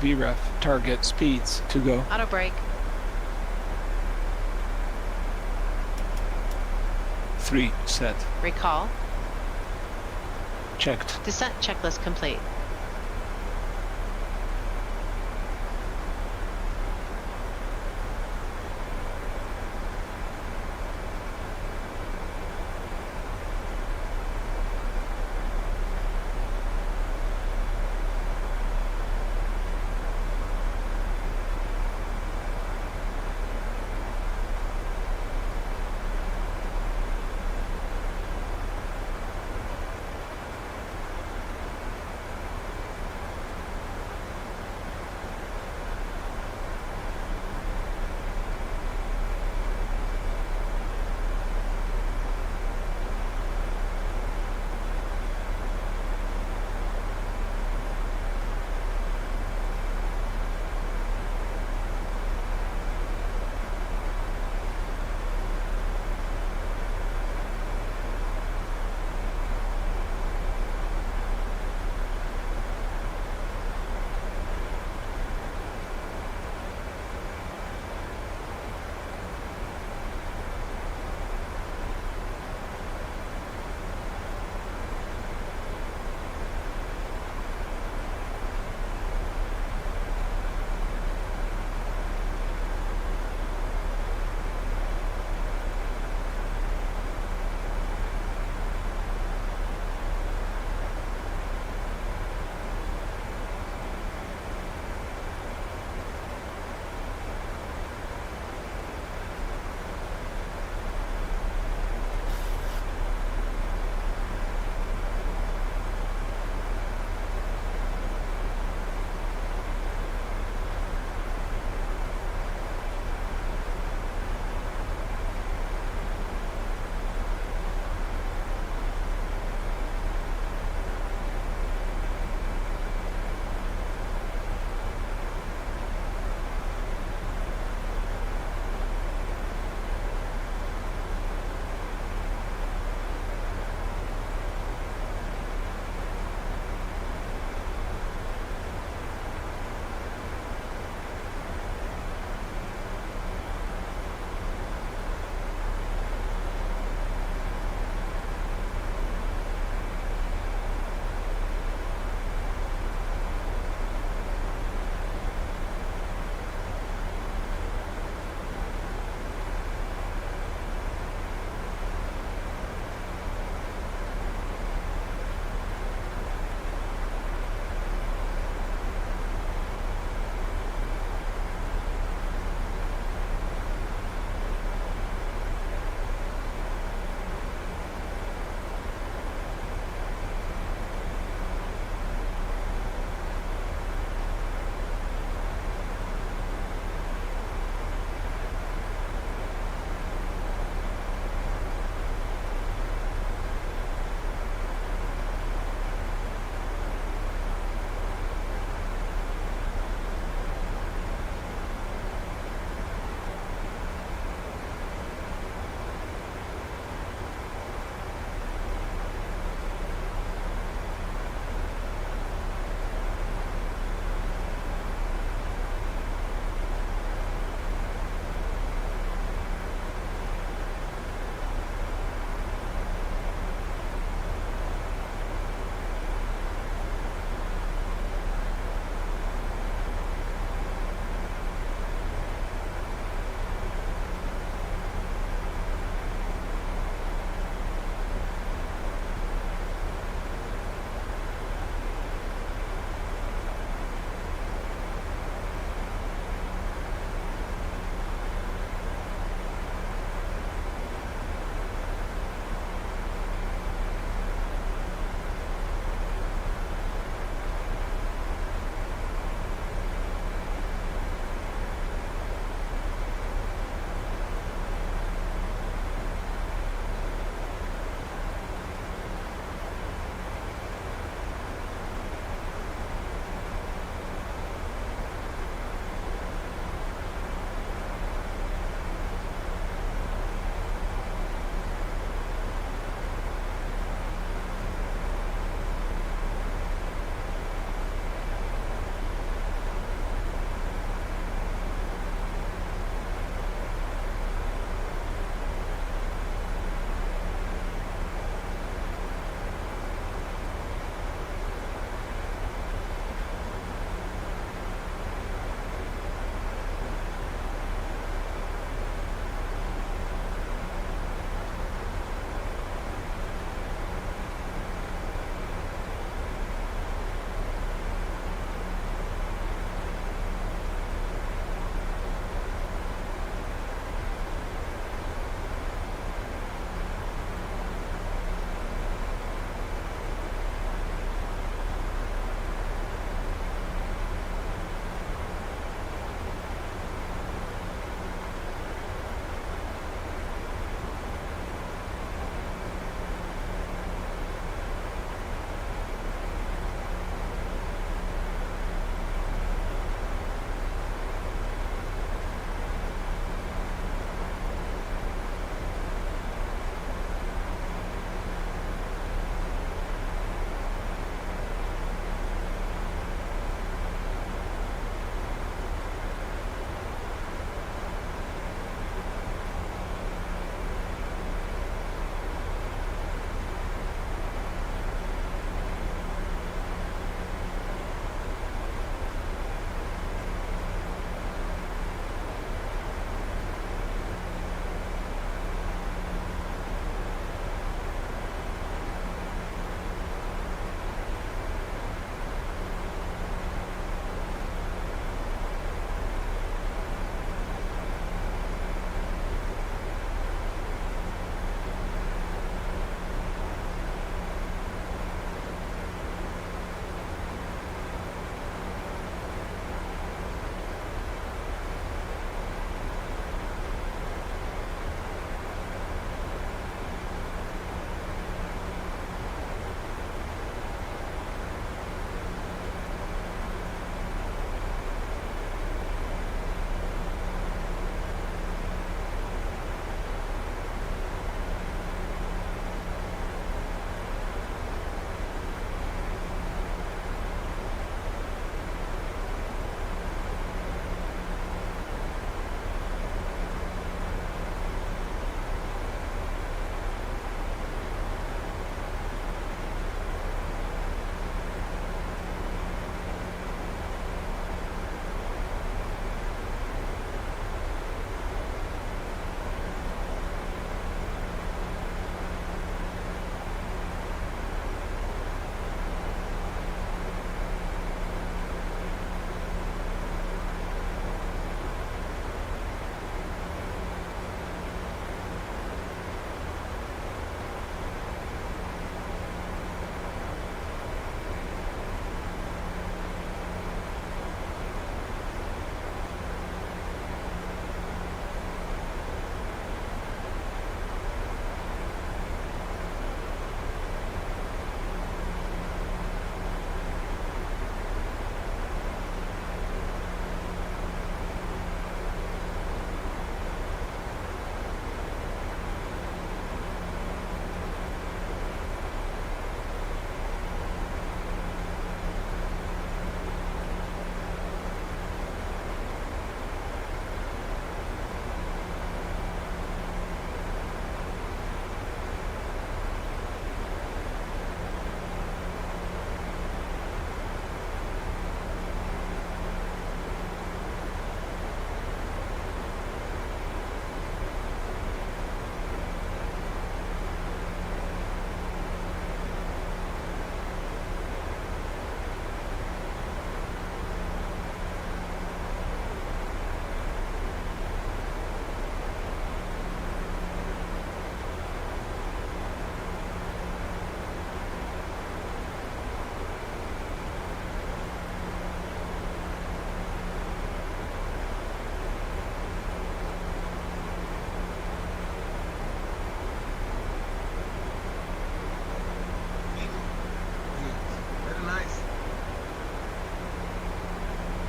VREF target speeds to go. Auto brake. 3 set. Recall. Checked. Descent checklist complete.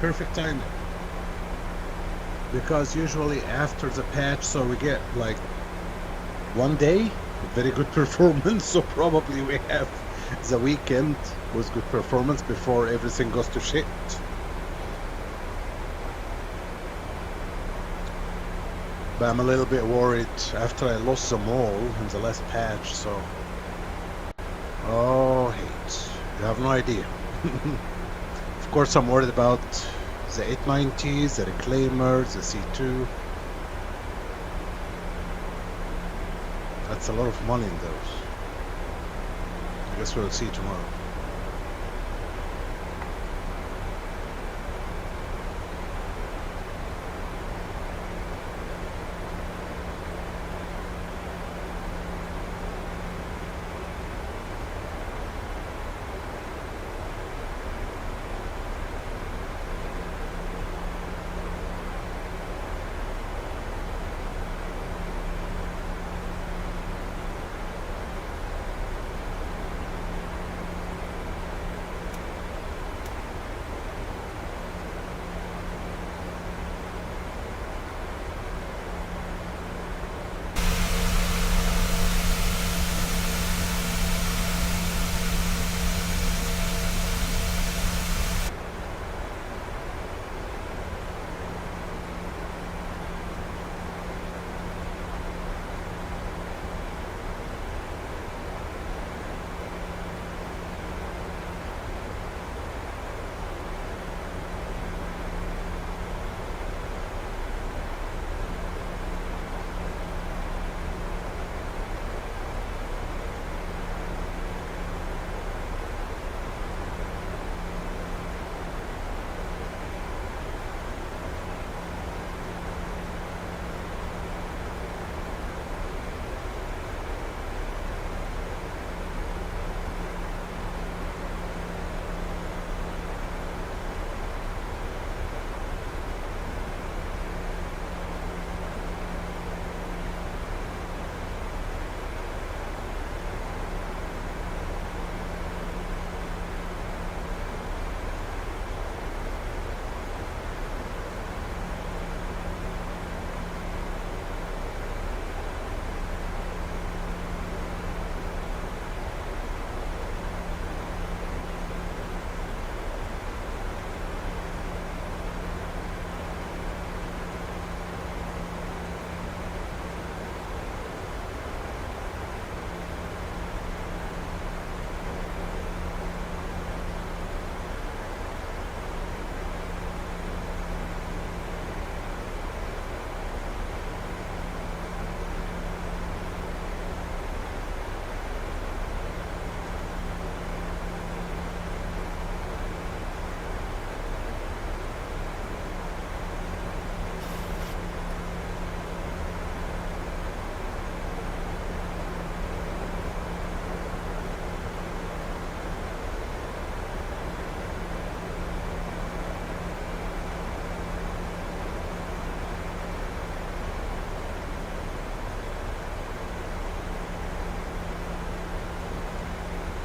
perfect timing. Because usually after the patch, so we get like 1 day, very good performance, so probably we have the weekend with good performance before everything goes to shit. But I'm a little bit worried after I lost them all in the last patch, so... Oh, hate. You have no idea. Of course, I'm worried about the 890s, the Reclaimers, the C2. That's a lot of money in those. I guess we'll see tomorrow.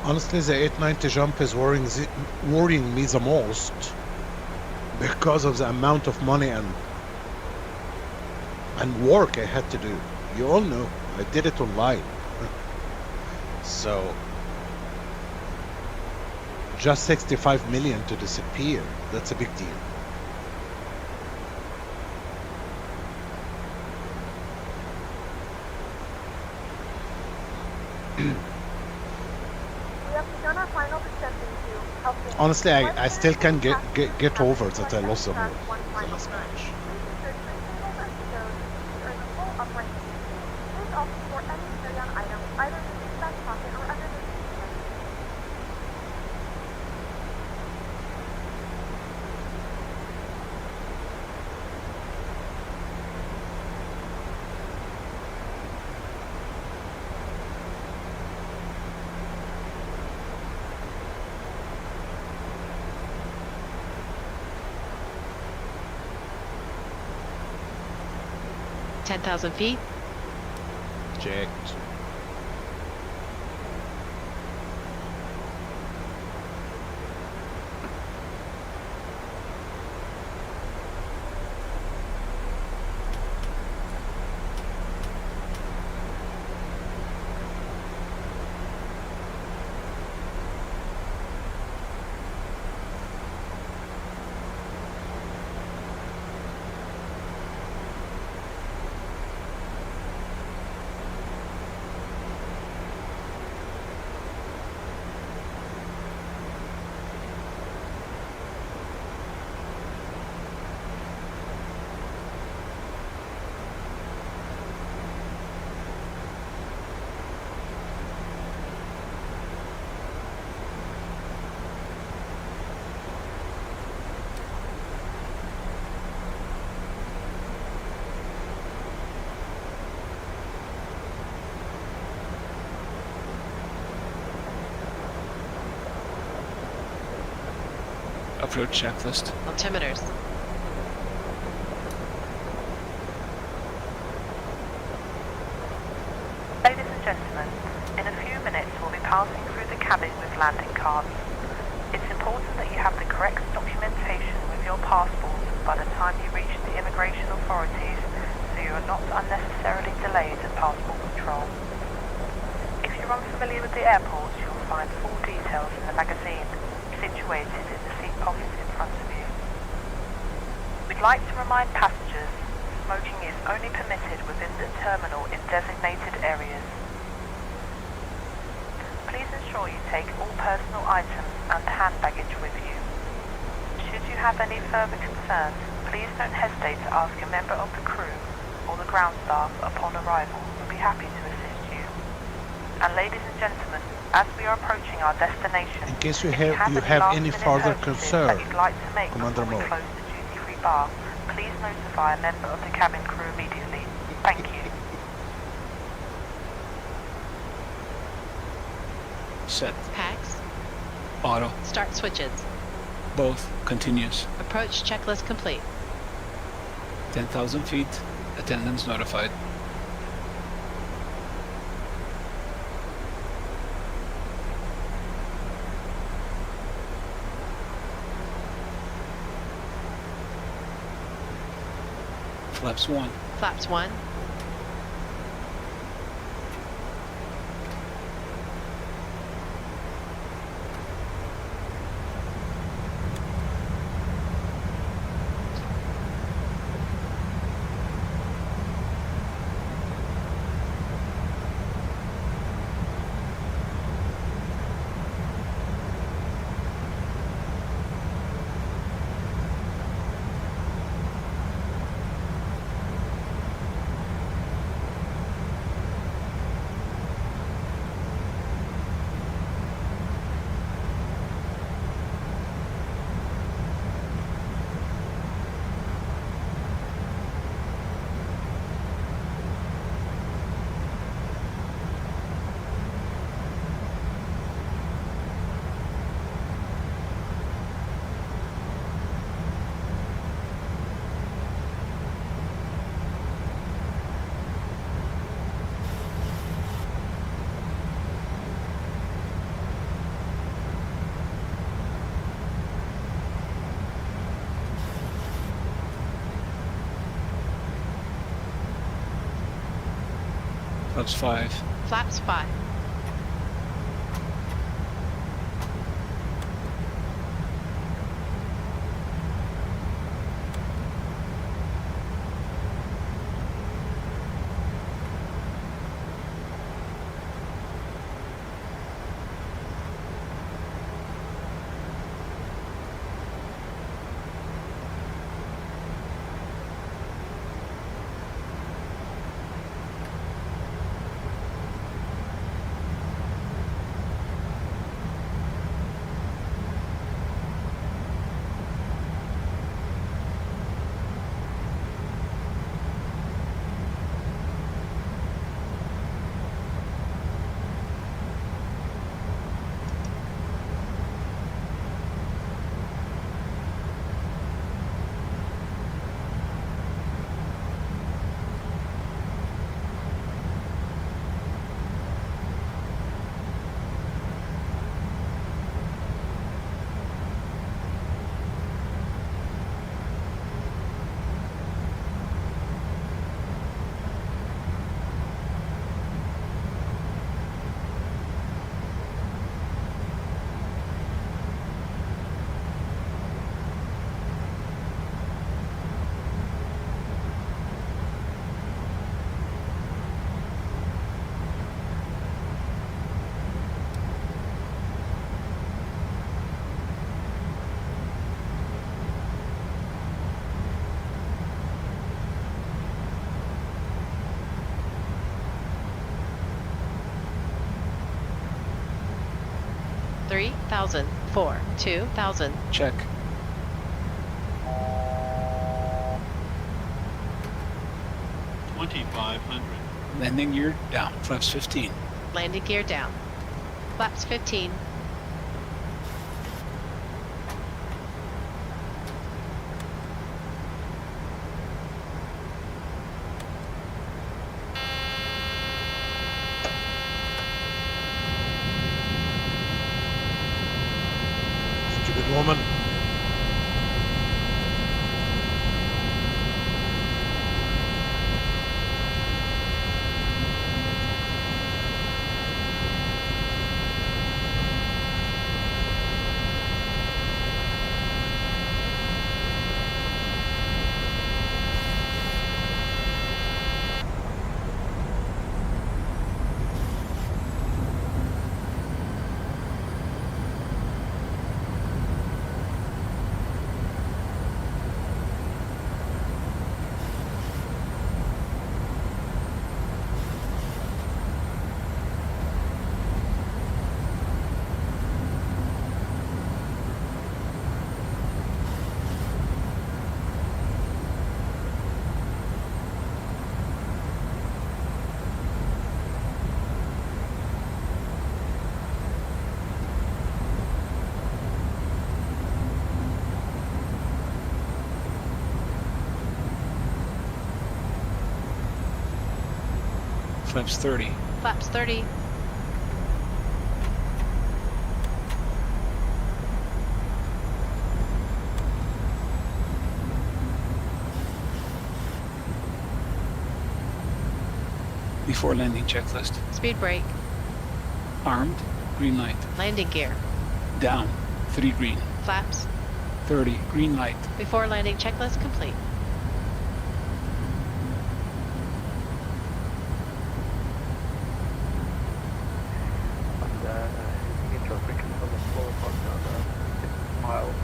Honestly, the 890 jump is worrying me the most because of the amount of money and work I had to do. You all know, I did it online. So, just 65 million to disappear, that's a big deal. Honestly, I still can't get over that I lost them all the last match. $10,000 feet. Checked. Approach checklist. Altimeters. Ladies and gentlemen, in a few minutes we'll be passing through the cabin with landing cards. It's important that you have the correct documentation with your passport by the time you reach the immigration authorities, so you are not unnecessarily delayed at passport control. If you're unfamiliar with the airport, you'll find full details in the magazine, situated in the seat pockets in front of you. We'd like to remind passengers smoking is only permitted within the terminal in designated areas. Please ensure you take all personal items and hand baggage with you. Should you have any further concerns, please don't hesitate to ask a member of the crew or the ground staff upon arrival. We'll be happy to assist you. And ladies and gentlemen, as we are approaching our destination, in case you have any further concern, that you'd like to make Commander before we Moore. close the duty-free bar, please notify a member of the cabin crew immediately. Thank you. Set. PACX. Auto. Start switches. Both. Continuous. Approach checklist complete. 10,000 feet. Attendants notified. Flaps 1. Flaps 1. Flaps 5. Flaps 5. Three thousand. 4. 2,000. Check. $2,500. Landing gear down. Flaps 15. Landing gear down. Flaps 15. Flaps 30. Flaps 30. Before landing checklist. Speed brake. Armed, green light. Landing gear. Down, 3 green. Flaps. 30, green light. Before landing checklist complete. Traffic on the floor on 6 miles.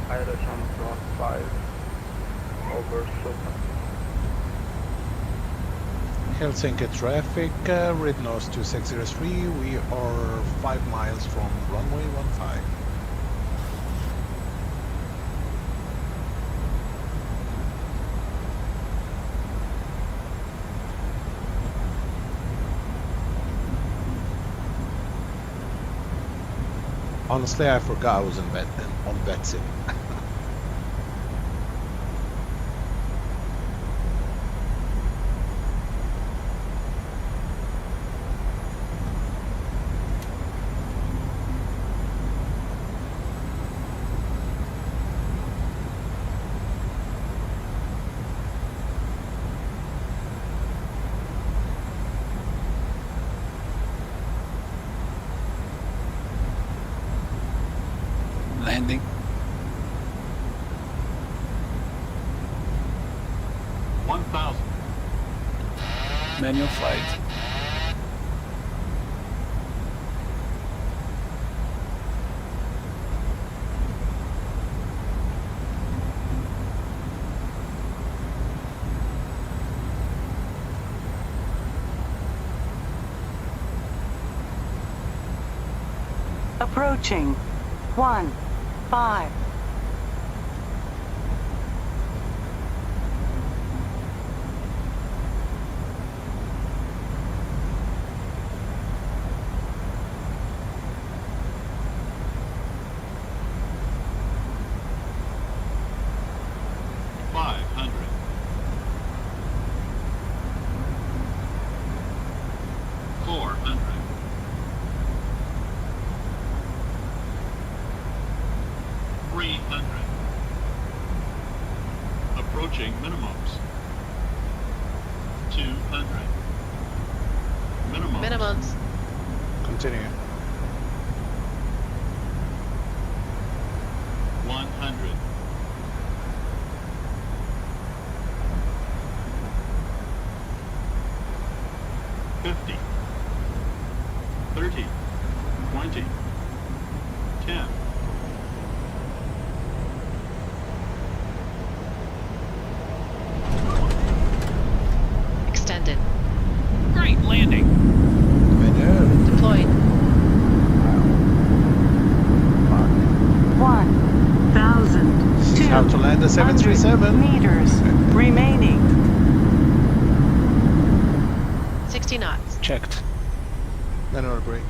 Direction 5 over Super. Helsinki traffic, red nose 2603, we are 5 miles from runway 15. Honestly, I forgot I was on VATSIM. Landing. Manual flight. Approaching. 15. Approaching minimums. 200. Minimums. Minimums. Continue. 100. $50. 30. 20. 10. Extended. Great landing. I know. Deployed. 1,000. How to land a 737. Meters remaining. 60 knots. Checked. Manual brake.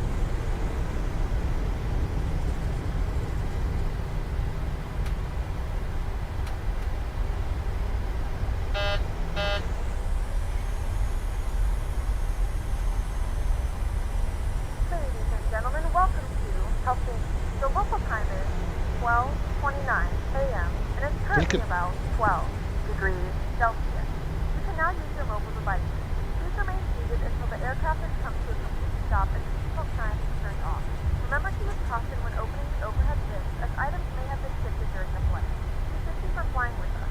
Ladies and gentlemen, welcome to Helsinki. The local time is 12:29 a.m. and it's currently about 12 degrees Celsius. You can now use your mobile devices. Please remain seated until the aircraft has come to a complete stop and the seatbelt sign is turned off. Remember to use caution when opening the overhead bins as items may have been shifted during the flight. We thank you for flying with us.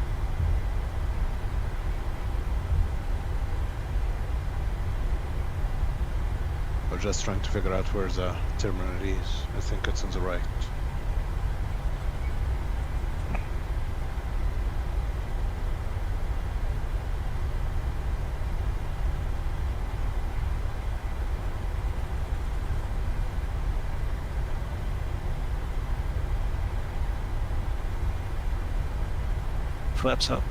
We're just trying to figure out where the terminal is. I think it's on the right. Flaps up.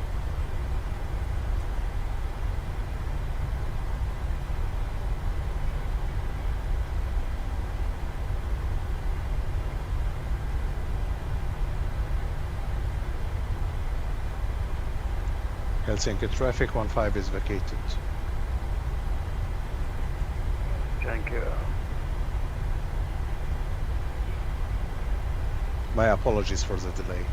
Helsinki traffic 15 is vacated. Thank you. My apologies for the delay.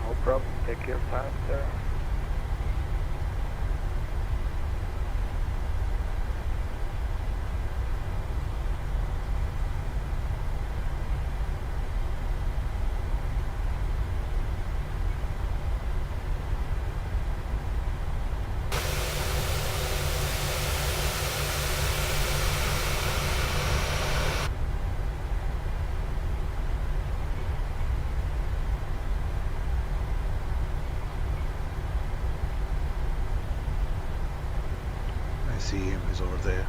No problem. Take your time, sir. I see him, he's over there.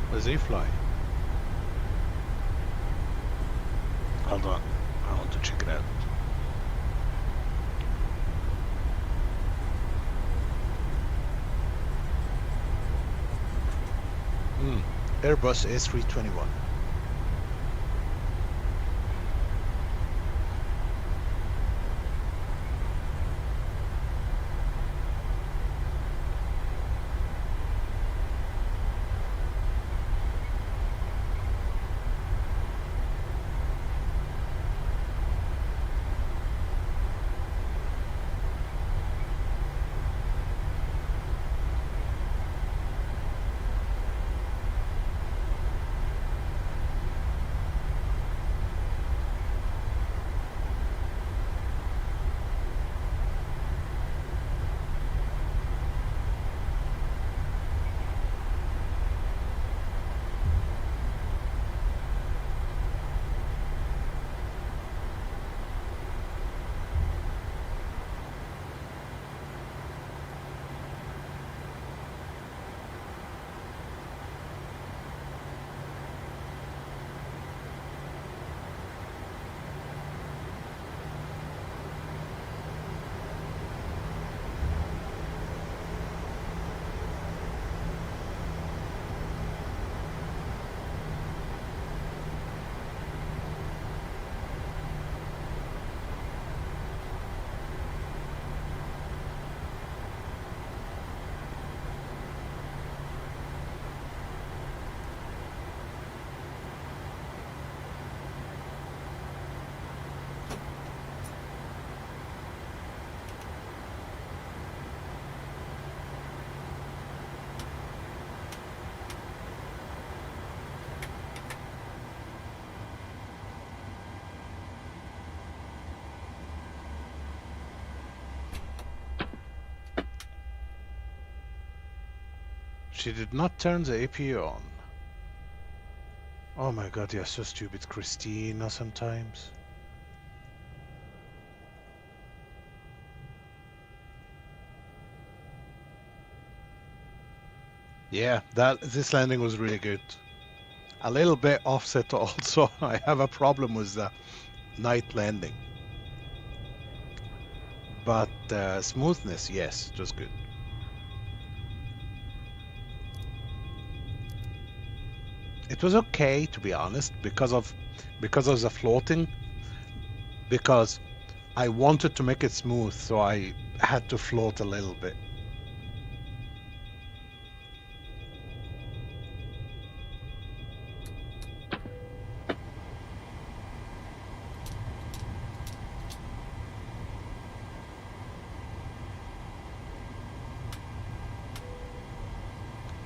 Where's he flying? Hold on, I want to check it out. Airbus A321. She did not turn the APU on. Oh my god, you're so stupid, Christina, sometimes. Yeah, this landing was really good. A little bit offset also. I have a problem with the night landing. But smoothness, yes, it was good. It was okay, to be honest, because of the floating. Because I wanted to make it smooth, so I had to float a little bit.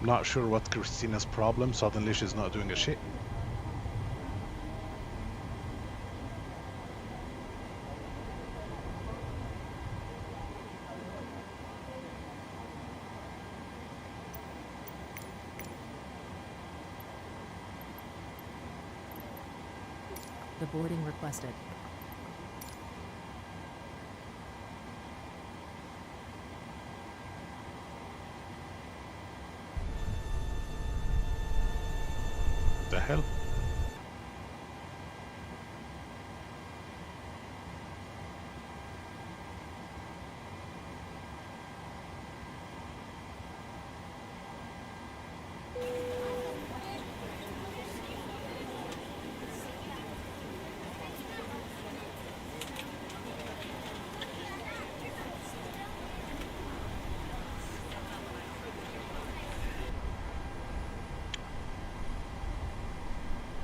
Not sure what Christina's problem. Suddenly she's not doing a shit. The boarding requested. The hell?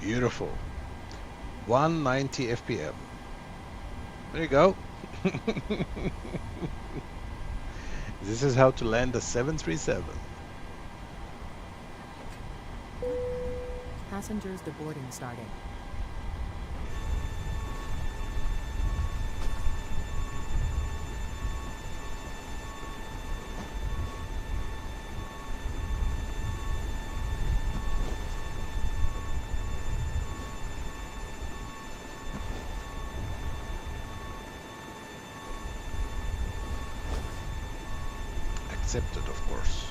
Beautiful. 190 FPM. There you go. This is how to land a 737. Passengers deboarding starting. Accepted, of course.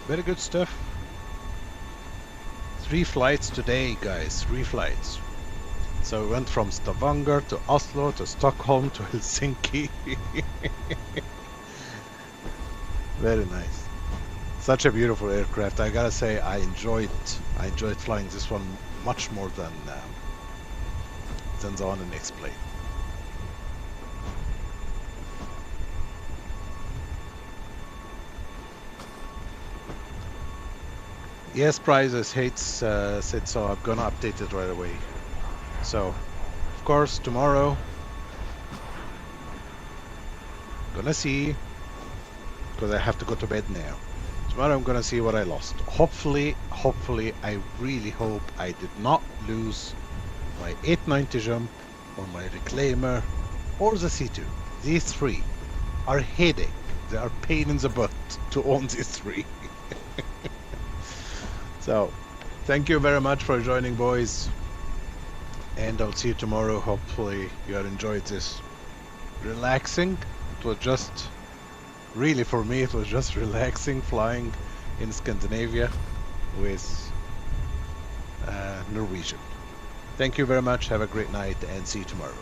Very good stuff. 3 flights today, guys. 3 flights. So we went from Stavanger to Oslo to Stockholm to Helsinki. Very nice. Such a beautiful aircraft. I gotta say, I enjoyed flying this one much more than the one in X-plane. Yes, Prizes hates said so. I'm gonna update it right away. So, of course, tomorrow, gonna see, because I have to go to bed now. Tomorrow I'm gonna see what I lost. Hopefully, I really hope I did not lose my 890 jump, or my reclaimer, or the C2. These 3 are headache. They are pain in the butt to own these 3. So, thank you very much for joining, boys. And I'll see you tomorrow. Hopefully you have enjoyed this. Relaxing. It was just, really for me, it was just relaxing flying in Scandinavia with Norwegian. Thank you very much. Have a great night and see you tomorrow.